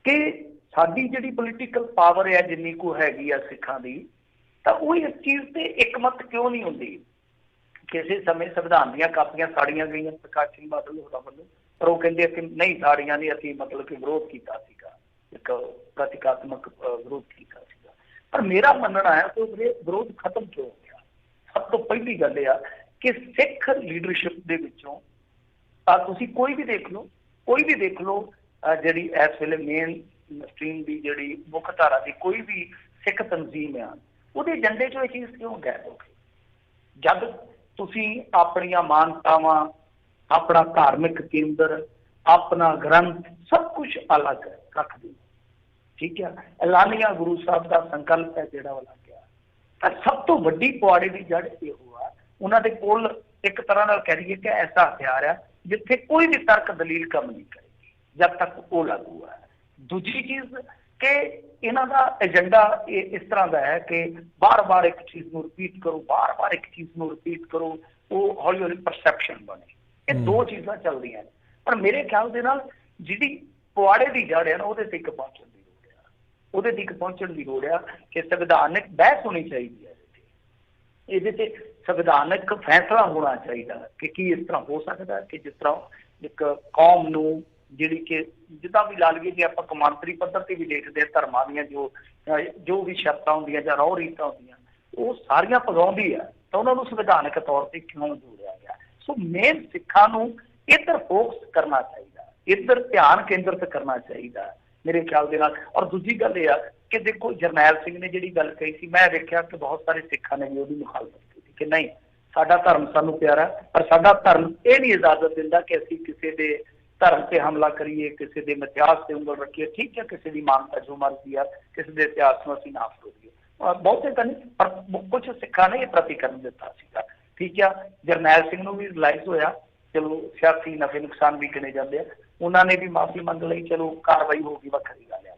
ਕਿ ਸਾਡੀ ਜਿਹੜੀ ਪੋਲੀਟੀਕਲ ਪਾਵਰ ਹੈ ਜਿੰਨੀ ਕੁ ਹੈਗੀ ਆ ਸਿੱਖਾਂ ਦੀ, ਤਾਂ ਉਹ ਇਸ ਚੀਜ਼ ਤੇ ਇੱਕਮਤ ਕਿਉਂ ਨਹੀਂ ਹੁੰਦੀ। ਕਿਸੇ ਸਮੇਂ ਸੰਵਿਧਾਨ ਦੀਆਂ ਕਾਪੀਆਂ ਸਾੜੀਆਂ ਗਈਆਂ ਪ੍ਰਕਾਸ਼ ਸਿੰਘ ਬਾਦਲ ਹੋਰਾਂ ਵੱਲੋਂ, ਪਰ ਉਹ ਕਹਿੰਦੇ ਕਿ ਨਹੀਂ ਸਾੜੀਆਂ ਨਹੀਂ, ਅਸੀਂ ਮਤਲਬ ਕਿ ਵਿਰੋਧ ਕੀਤਾ ਸੀਗਾ, ਇੱਕ ਪ੍ਰਤੀਕਾਤਮਕ ਵਿਰੋਧ ਕੀਤਾ ਸੀਗਾ। ਪਰ ਮੇਰਾ ਮੰਨਣਾ ਹੈ ਕਿ ਵਿਰੋਧ ਖਤਮ ਕਿਉਂ ਹੋ ਗਿਆ। ਸਭ ਤੋਂ ਪਹਿਲੀ ਗੱਲ ਇਹ ਆ ਕਿ ਸਿੱਖ ਲੀਡਰਸ਼ਿਪ ਦੇ ਵਿੱਚੋਂ ਤੁਸੀਂ ਕੋਈ ਵੀ ਦੇਖ ਲਓ ਜਿਹੜੀ ਇਸ ਵੇਲੇ ਮੇਨ ਸਟ੍ਰੀਮ ਦੀ ਜਿਹੜੀ ਮੁੱਖ ਧਾਰਾ ਦੀ ਕੋਈ ਵੀ ਸਿੱਖ ਤਨਜ਼ੀਮ ਆ, ਉਹਦੇ ਏਜੰਡੇ 'ਚੋਂ ਇਹ ਚੀਜ਼ ਕਿਉਂ ਗਾਇਬ ਹੋ ਗਈ। ਜਦ ਤੁਸੀਂ ਆਪਣੀਆਂ ਮਾਨਤਾਵਾਂ, ਆਪਣਾ ਧਾਰਮਿਕ ਕੇਂਦਰ, ਆਪਣਾ ਗ੍ਰੰਥ ਸਭ ਕੁਛ ਅਲੱਗ ਰੱਖਦੇ, ਠੀਕ ਹੈ, ਐਲਾਨੀਆਂ ਗੁਰੂ ਸਾਹਿਬ ਦਾ ਸੰਕਲਪ ਹੈ ਜਿਹੜਾ ਉਹ ਅਲੱਗ ਆ, ਤਾਂ ਸਭ ਤੋਂ ਵੱਡੀ ਪੁਆੜੇ ਦੀ ਜੜ ਇਹੋ ਆ। ਉਹਨਾਂ ਦੇ ਕੋਲ ਇੱਕ ਤਰ੍ਹਾਂ ਨਾਲ ਕਹਿ ਲਈਏ ਕਿ ਐਸਾ ਹਥਿਆਰ ਆ ਜਿੱਥੇ ਕੋਈ ਵੀ ਤਰਕ ਦਲੀਲ ਕੰਮ ਨਹੀਂ ਕਰੇਗੀ ਜਦ ਤੱਕ ਉਹ ਲਾਗੂ ਹੈ। ਦੂਜੀ ਚੀਜ਼ ਕਿ ਇਹਨਾਂ ਦਾ ਏਜੰਡਾ ਇਸ ਤਰ੍ਹਾਂ ਦਾ ਹੈ ਕਿ ਬਾਰ-ਬਾਰ ਇੱਕ ਚੀਜ਼ ਨੂੰ ਰਿਪੀਟ ਕਰੋ, ਬਾਰ-ਬਾਰ ਇੱਕ ਚੀਜ਼ ਨੂੰ ਰਿਪੀਟ ਕਰੋ, ਉਹ ਹੌਲੀ-ਹੌਲੀ ਪਰਸੈਪਸ਼ਨ ਬਣੇ। ਇਹ ਦੋ ਚੀਜ਼ਾਂ ਚੱਲਦੀਆਂ ਨੇ। ਪਰ ਮੇਰੇ ਖਿਆਲ ਦੇ ਨਾਲ ਜਿਹੜੀ ਪੁਆੜੇ ਦੀ ਜੜ ਹੈ ਨਾ, ਉਹਦੇ ਤੇ ਇੱਕ ਪਹੁੰਚਣ ਦੀ ਲੋੜ ਆ, ਉਹਦੇ ਤੇ ਇੱਕ ਪਹੁੰਚਣ ਦੀ ਲੋੜ ਆ ਕਿ ਸੰਵਿਧਾਨਕ ਬਹਿਸ ਹੋਣੀ ਚਾਹੀਦੀ ਹੈ ਇਹਦੇ ਤੇ ਸੰਵਿਧਾਨਕ ਫੈਸਲਾ ਹੋਣਾ ਚਾਹੀਦਾ ਕਿ ਕੀ ਇਸ ਤਰ੍ਹਾਂ ਹੋ ਸਕਦਾ ਕਿ ਜਿਸ ਤਰ੍ਹਾਂ ਇੱਕ ਕੌਮ ਨੂੰ ਜਿਹੜੀ ਕਿ ਜਿੱਦਾਂ ਵੀ ਲਾ ਲਈਏ, ਜੇ ਆਪਾਂ ਕੌਮਾਂਤਰੀ ਪੱਧਰ ਤੇ ਵੀ ਦੇਖਦੇ ਹਾਂ, ਧਰਮਾਂ ਦੀਆਂ ਜੋ ਵੀ ਸ਼ਰਤਾਂ ਹੁੰਦੀਆਂ ਜਾਂ ਰਹੁ ਰੀਤਾਂ ਹੁੰਦੀਆਂ ਉਹ ਸਾਰੀਆਂ ਪਗਾਉਂਦੀ ਆ, ਤਾਂ ਉਹਨਾਂ ਨੂੰ ਸੰਵਿਧਾਨਕ ਤੌਰ ਤੇ ਕਿਉਂ ਜੋੜਿਆ ਗਿਆ। ਸੋ ਮੇਨ ਸਿੱਖਾਂ ਨੂੰ ਇੱਧਰ ਫੋਕਸ ਕਰਨਾ ਚਾਹੀਦਾ, ਇੱਧਰ ਧਿਆਨ ਕੇਂਦਰਿਤ ਕਰਨਾ ਚਾਹੀਦਾ ਮੇਰੇ ਖਿਆਲ ਦੇ ਨਾਲ। ਔਰ ਦੂਜੀ ਗੱਲ ਇਹ ਆ ਕਿ ਦੇਖੋ ਜਰਨੈਲ ਸਿੰਘ ਨੇ ਜਿਹੜੀ ਗੱਲ ਕਹੀ ਸੀ, ਮੈਂ ਵੇਖਿਆ ਕਿ ਬਹੁਤ ਸਾਰੇ ਸਿੱਖਾਂ ਨੇ ਵੀ ਉਹਦੀ ਮੁਖਾਲਫਤ ਕੀਤੀ ਕਿ ਨਹੀਂ, ਸਾਡਾ ਧਰਮ ਸਾਨੂੰ ਪਿਆਰਾ, ਪਰ ਸਾਡਾ ਧਰਮ ਇਹ ਨਹੀਂ ਇਜਾਜ਼ਤ ਦਿੰਦਾ ਕਿ ਅਸੀਂ ਕਿਸੇ ਦੇ ਧਰਮ ਤੇ ਹਮਲਾ ਕਰੀਏ, ਕਿਸੇ ਦੇ ਇਤਿਹਾਸ ਤੇ ਉਂਗਲ ਰੱਖੀਏ। ਠੀਕ ਹੈ, ਕਿਸੇ ਦੀ ਮਾਨਤਾ ਜੋ ਮਰਜ਼ੀ ਆ, ਕਿਸੇ ਦੇ ਇਤਿਹਾਸ ਨੂੰ ਅਸੀਂ ਨਾ ਫਰੋਈਏ। ਬਹੁਤੇ ਤਾਂ ਨਹੀਂ, ਪਰ ਕੁਝ ਸਿੱਖਾਂ ਨੇ ਇਹ ਪ੍ਰਤੀਕਰਮ ਦਿੱਤਾ ਸੀਗਾ। ਠੀਕ ਆ, ਜਰਨੈਲ ਸਿੰਘ ਨੂੰ ਵੀ ਰਿਲਾਈਜ਼ ਹੋਇਆ, ਚਲੋ ਸਿਆਸੀ ਨਫੇ ਨੁਕਸਾਨ ਵੀ ਗਿਣੇ ਜਾਂਦੇ ਆ, ਉਹਨਾਂ ਨੇ ਵੀ ਮਾਫੀ ਮੰਗ ਲਈ, ਚਲੋ ਕਾਰਵਾਈ ਹੋ ਗਈ, ਵੱਖਰੀ ਗੱਲ ਆ।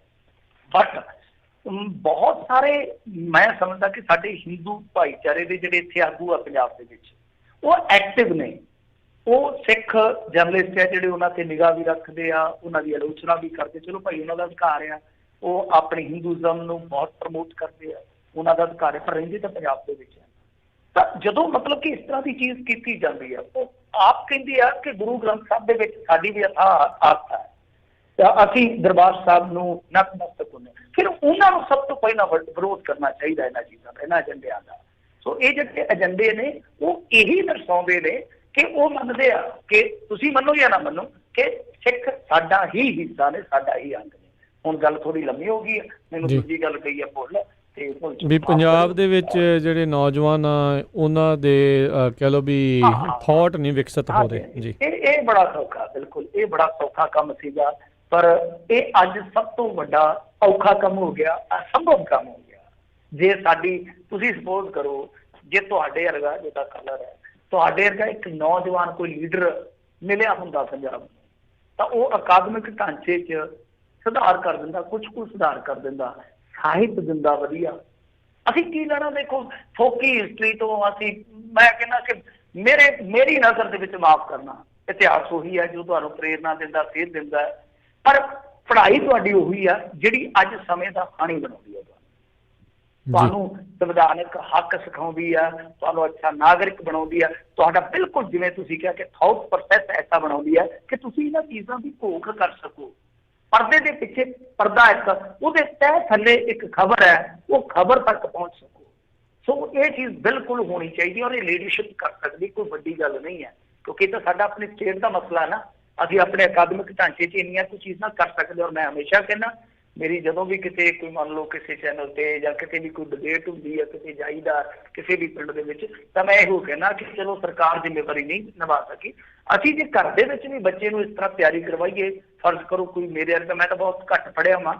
ਬਟ ਬਹੁਤ ਸਾਰੇ ਮੈਂ ਸਮਝਦਾ ਕਿ ਸਾਡੇ ਹਿੰਦੂ ਭਾਈਚਾਰੇ ਦੇ ਜਿਹੜੇ ਇੱਥੇ ਆਗੂ ਆ ਪੰਜਾਬ ਦੇ ਵਿੱਚ, ਉਹ ਐਕਟਿਵ ਨੇ, ਉਹ ਸਿੱਖ ਜਰਨਲਿਸਟ ਆ ਜਿਹੜੇ ਉਹਨਾਂ ਤੇ ਨਿਗਾਹ ਵੀ ਰੱਖਦੇ ਆ, ਉਹਨਾਂ ਦੀ ਆਲੋਚਨਾ ਵੀ ਕਰਦੇ। ਚਲੋ ਭਾਈ ਉਹਨਾਂ ਦਾ ਅਧਿਕਾਰ ਆ, ਉਹ ਆਪਣੀ ਹਿੰਦੂਇਜ਼ਮ ਨੂੰ ਬਹੁਤ ਪ੍ਰਮੋਟ ਕਰਦੇ ਆ, ਉਹਨਾਂ ਦਾ ਅਧਿਕਾਰ ਹੈ, ਪਰ ਰਹਿੰਦੇ ਤਾਂ ਪੰਜਾਬ ਦੇ ਵਿੱਚ ਆ। ਤਾਂ ਜਦੋਂ ਮਤਲਬ ਕਿ ਇਸ ਤਰ੍ਹਾਂ ਦੀ ਚੀਜ਼ ਕੀਤੀ ਜਾਂਦੀ ਆ, ਉਹ ਆਪ ਕਹਿੰਦੇ ਆ ਕਿ ਗੁਰੂ ਗ੍ਰੰਥ ਸਾਹਿਬ ਦੇ ਵਿੱਚ ਸਾਡੀ ਵੀ ਆਸਥਾ ਹੈ, ਤਾਂ ਅਸੀਂ ਦਰਬਾਰ ਸਾਹਿਬ ਨੂੰ ਨਤਮਸਤਕ ਹੁੰਦੇ। ਫਿਰ ਉਹਨਾਂ ਨੂੰ ਸਭ ਤੋਂ ਪਹਿਲਾਂ ਵਿਰੋਧ ਕਰਨਾ ਚਾਹੀਦਾ ਇਹਨਾਂ ਚੀਜ਼ਾਂ ਦਾ, ਇਹਨਾਂ ਏਜੰਡਿਆਂ ਦਾ। ਸੋ ਇਹ ਜਿਹੜੇ ਏਜੰਡੇ ਨੇ ਉਹ ਇਹੀ ਦਰਸਾਉਂਦੇ ਨੇ ਕਿ ਉਹ ਮੰਨਦੇ ਆ ਕਿ ਤੁਸੀਂ ਮੰਨੋ ਜਾਂ ਨਾ ਮੰਨੋ ਕਿ ਸਿੱਖ ਸਾਡਾ ਹੀ ਹਿੱਸਾ ਨੇ, ਸਾਡਾ ਹੀ ਅੰਗ ਨੇ। ਹੁਣ ਗੱਲ ਥੋੜੀ ਲੰਮੀ ਹੋ ਗਈ, ਮੈਨੂੰ ਦੂਜੀ ਗੱਲ ਕਹੀ ਆ ਭੁੱਲ ਵੀ ਪੰਜਾਬ ਦੇ ਵਿੱਚ ਜਿਹੜੇ ਨੌਜਵਾਨ ਆ ਉਹਨਾਂ ਦੇ ਕਹਿ ਲਓ ਵੀ ਥਾਟ ਨਹੀਂ ਵਿਕਸਿਤ ਹੋ ਰਹੇ ਜੀ। ਇਹ ਬੜਾ ਸੌਖਾ, ਬਿਲਕੁਲ ਇਹ ਬੜਾ ਸੌਖਾ ਕੰਮ ਸੀਗਾ, ਪਰ ਇਹ ਅੱਜ ਸਭ ਤੋਂ ਵੱਡਾ ਔਖਾ ਕੰਮ ਹੋ ਗਿਆ, ਅਸੰਭਵ ਕੰਮ ਹੋ ਗਿਆ। ਜੇ ਸਾਡੀ ਤੁਸੀਂ ਸਪੋਜ਼ ਕਰੋ, ਜੇ ਤੁਹਾਡੇ ਵਰਗਾ ਜਿਹਦਾ ਕਲਰ ਹੈ, ਤੁਹਾਡੇ ਵਰਗਾ ਇੱਕ ਨੌਜਵਾਨ ਕੋਈ ਲੀਡਰ ਮਿਲਿਆ ਹੁੰਦਾ ਪੰਜਾਬ ਨੂੰ, ਤਾਂ ਉਹ ਅਕਾਦਮਿਕ ਢਾਂਚੇ 'ਚ ਸੁਧਾਰ ਕਰ ਦਿੰਦਾ, ਕੁਝ ਸੁਧਾਰ ਕਰ ਦਿੰਦਾ, ਸਾਹਿਤ ਦਿੰਦਾ ਵਧੀਆ। ਅਸੀਂ ਕੀ ਲੈਣਾ? ਦੇਖੋ ਫੋਕੀ ਹਿਸਟਰੀ ਤੋਂ ਅਸੀਂ, ਮੈਂ ਕਹਿੰਦਾ ਕਿ ਮੇਰੀ ਨਜ਼ਰ ਦੇ ਵਿੱਚ ਮਾਫ ਕਰਨਾ, ਇਤਿਹਾਸ ਉਹੀ ਹੈ ਜੋ ਤੁਹਾਨੂੰ ਪ੍ਰੇਰਨਾ ਦਿੰਦਾ, ਸੇਧ ਦਿੰਦਾ, ਪਰ ਪੜ੍ਹਾਈ ਤੁਹਾਡੀ ਉਹੀ ਆ ਜਿਹੜੀ ਅੱਜ ਸਮੇਂ ਦਾ ਹਾਣੀ ਬਣਾਉਂਦੀ ਹੈ। ਤੁਹਾਨੂੰ ਸੰਵਿਧਾਨਕ ਹੱਕ ਸਿਖਾਉਂਦੀ ਆ, ਤੁਹਾਨੂੰ ਅੱਛਾ ਨਾਗਰਿਕ ਬਣਾਉਂਦੀ ਆ, ਤੁਹਾਡਾ ਬਿਲਕੁਲ ਜਿਵੇਂ ਤੁਸੀਂ ਕਿਹਾ ਕਿ ਥਾਟ ਪ੍ਰੋਸੈਸ ਐਸਾ ਬਣਾਉਂਦੀ ਹੈ ਕਿ ਤੁਸੀਂ ਇਹਨਾਂ ਚੀਜ਼ਾਂ ਦੀ ਘੋਖ ਕਰ ਸਕੋ। ਪਰਦੇ ਦੇ ਪਿੱਛੇ ਪਰਦਾ ਇੱਕ, ਉਹਦੇ ਤਹਿ ਥੱਲੇ ਇੱਕ ਖਬਰ ਹੈ, ਉਹ ਖਬਰ ਤੱਕ ਪਹੁੰਚ ਸਕੋ। ਸੋ ਇਹ ਚੀਜ਼ ਬਿਲਕੁਲ ਹੋਣੀ ਚਾਹੀਦੀ, ਔਰ ਇਹ ਲੀਡਰਸ਼ਿਪ ਕਰ ਸਕਦੀ, ਕੋਈ ਵੱਡੀ ਗੱਲ ਨਹੀਂ ਹੈ, ਕਿਉਂਕਿ ਇਹ ਤਾਂ ਸਾਡਾ ਆਪਣੇ ਸਟੇਟ ਦਾ ਮਸਲਾ ਹੈ ਨਾ। ਅਸੀਂ ਆਪਣੇ ਅਕਾਦਮਿਕ ਢਾਂਚੇ 'ਚ ਇੰਨੀਆਂ ਕੁ ਚੀਜ਼ਾਂ ਕਰ ਸਕਦੇ। ਔਰ ਮੈਂ ਹਮੇਸ਼ਾ ਕਹਿੰਦਾ, ਮੇਰੀ ਜਦੋਂ ਵੀ ਕਿਤੇ ਕੋਈ ਮੰਨ ਲਓ ਕਿਸੇ ਚੈਨਲ ਤੇ ਜਾਂ ਕਿਤੇ ਵੀ ਕੋਈ ਡਿਬੇਟ ਹੁੰਦੀ ਹੈ, ਕਿਤੇ ਜਾਈਦਾ ਕਿਸੇ ਵੀ ਪਿੰਡ ਦੇ ਵਿੱਚ, ਤਾਂ ਮੈਂ ਇਹੋ ਕਹਿੰਦਾ ਕਿ ਚਲੋ ਸਰਕਾਰ ਜ਼ਿੰਮੇਵਾਰੀ ਨਹੀਂ ਨਿਭਾ ਸਕੀ, ਅਸੀਂ ਜੇ ਘਰ ਦੇ ਵਿੱਚ ਵੀ ਬੱਚੇ ਨੂੰ ਇਸ ਤਰ੍ਹਾਂ ਤਿਆਰੀ ਕਰਵਾਈਏ। ਫਰਜ਼ ਕਰੋ ਕੋਈ ਮੇਰੇ ਵਰਗਾ, ਮੈਂ ਤਾਂ ਬਹੁਤ ਘੱਟ ਪੜ੍ਹਿਆ ਵਾਂ,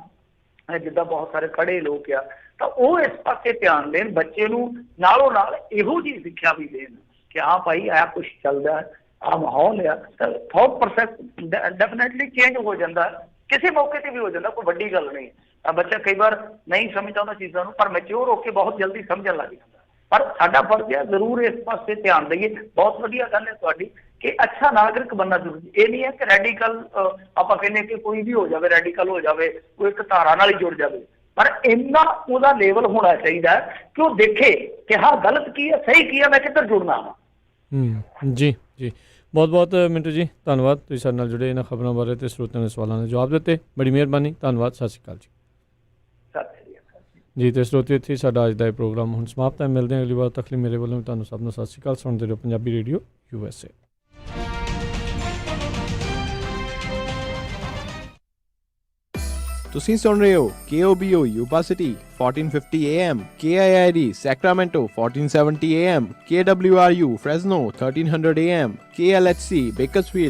ਜਿੱਦਾਂ ਬਹੁਤ ਸਾਰੇ ਪੜ੍ਹੇ ਲੋਕ ਆ, ਤਾਂ ਉਹ ਇਸ ਪਾਸੇ ਧਿਆਨ ਦੇਣ, ਬੱਚੇ ਨੂੰ ਨਾਲੋਂ ਨਾਲ ਇਹੋ ਜਿਹੀ ਸਿੱਖਿਆ ਵੀ ਦੇਣ ਕਿ ਹਾਂ ਭਾਈ ਆਹ ਕੁਛ ਚੱਲਦਾ, ਆਹ ਮਾਹੌਲ ਆ, ਤਾਂ ਥਾਟ ਪ੍ਰੋਸੈਸ ਡੈਫੀਨੇਟਲੀ ਚੇਂਜ ਹੋ ਜਾਂਦਾ, ਕਿਸੇ ਮੌਕੇ ਤੇ ਵੀ ਹੋ ਜਾਂਦਾ, ਕੋਈ ਵੱਡੀ ਗੱਲ ਨਹੀਂ। ਬੱਚਾ ਕਈ ਵਾਰ ਨਹੀਂ ਸਮਝਦਾ ਉਹਨਾਂ ਚੀਜ਼ਾਂ ਨੂੰ, ਪਰ ਮੈਚਿਓਰ ਹੋ ਕੇ ਬਹੁਤ ਜਲਦੀ ਸਮਝਣ ਲੱਗ ਜਾਂਦਾ। ਪਰ ਸਾਡਾ ਫਰਜ਼ ਹੈ ਜ਼ਰੂਰ ਇਸ ਪਾਸੇ ਧਿਆਨ ਦਈਏ। ਬਹੁਤ ਵਧੀਆ ਗੱਲ ਹੈ ਤੁਹਾਡੀ ਕਿ ਅੱਛਾ ਨਾਗਰਿਕ ਬਣਨਾ ਜ਼ਰੂਰੀ। ਇਹ ਨਹੀਂ ਹੈ ਕਿ ਰੈਡੀਕਲ ਆਪਾਂ ਕਹਿੰਦੇ ਕਿ ਕੋਈ ਵੀ ਹੋ ਜਾਵੇ, ਰੈਡੀਕਲ ਹੋ ਜਾਵੇ, ਕੋਈ ਇੱਕ ਧਾਰਾ ਨਾਲ ਹੀ ਜੁੜ ਜਾਵੇ, ਪਰ ਇੰਨਾ ਉਹਦਾ ਲੈਵਲ ਹੋਣਾ ਚਾਹੀਦਾ ਕਿ ਉਹ ਦੇਖੇ ਕਿ ਹਾਂ ਗਲਤ ਕੀ ਹੈ, ਸਹੀ ਕੀ ਹੈ, ਮੈਂ ਕਿੱਧਰ ਜੁੜਨਾ ਵਾ। ਜੀ ਜੀ, ਬਹੁਤ ਬਹੁਤ ਮਿੰਟੂ ਜੀ ਧੰਨਵਾਦ, ਤੁਸੀਂ ਸਾਡੇ ਨਾਲ ਜੁੜੇ, ਇਹਨਾਂ ਖਬਰਾਂ ਬਾਰੇ ਤੇ ਸਰੋਤਿਆਂ ਦੇ ਸਵਾਲਾਂ ਦੇ ਜਵਾਬ ਦਿੱਤੇ, ਬੜੀ ਮਿਹਰਬਾਨੀ, ਧੰਨਵਾਦ, ਸਤਿ ਸ਼੍ਰੀ ਅਕਾਲ ਜੀ। ਜੀ ਤੇ ਸਰੋਤੇ, ਇੱਥੇ ਸਾਡਾ ਅੱਜ ਦਾ ਇਹ ਪ੍ਰੋਗਰਾਮ ਹੁਣ ਸਮਾਪਤ ਹੈ। ਮਿਲਦੇ ਹਾਂ ਅਗਲੀ ਵਾਰ, ਤੱਕ ਲਈ ਮੇਰੇ ਵੱਲੋਂ ਤੁਹਾਨੂੰ ਸਭ ਨੂੰ ਸਤਿ ਸ਼੍ਰੀ ਅਕਾਲ। ਸੁਣਦੇ ਰਹੋ ਪੰਜਾਬੀ ਰੇਡੀਓ USA। ਤੁਸੀਂ ਸੁਣ ਰਹੇ ਹੋ KOBO Yuba City 1450 AM, KIID Sacramento 1470 AM, KWRU Fresno 1300 AM, KLHC Bakersfield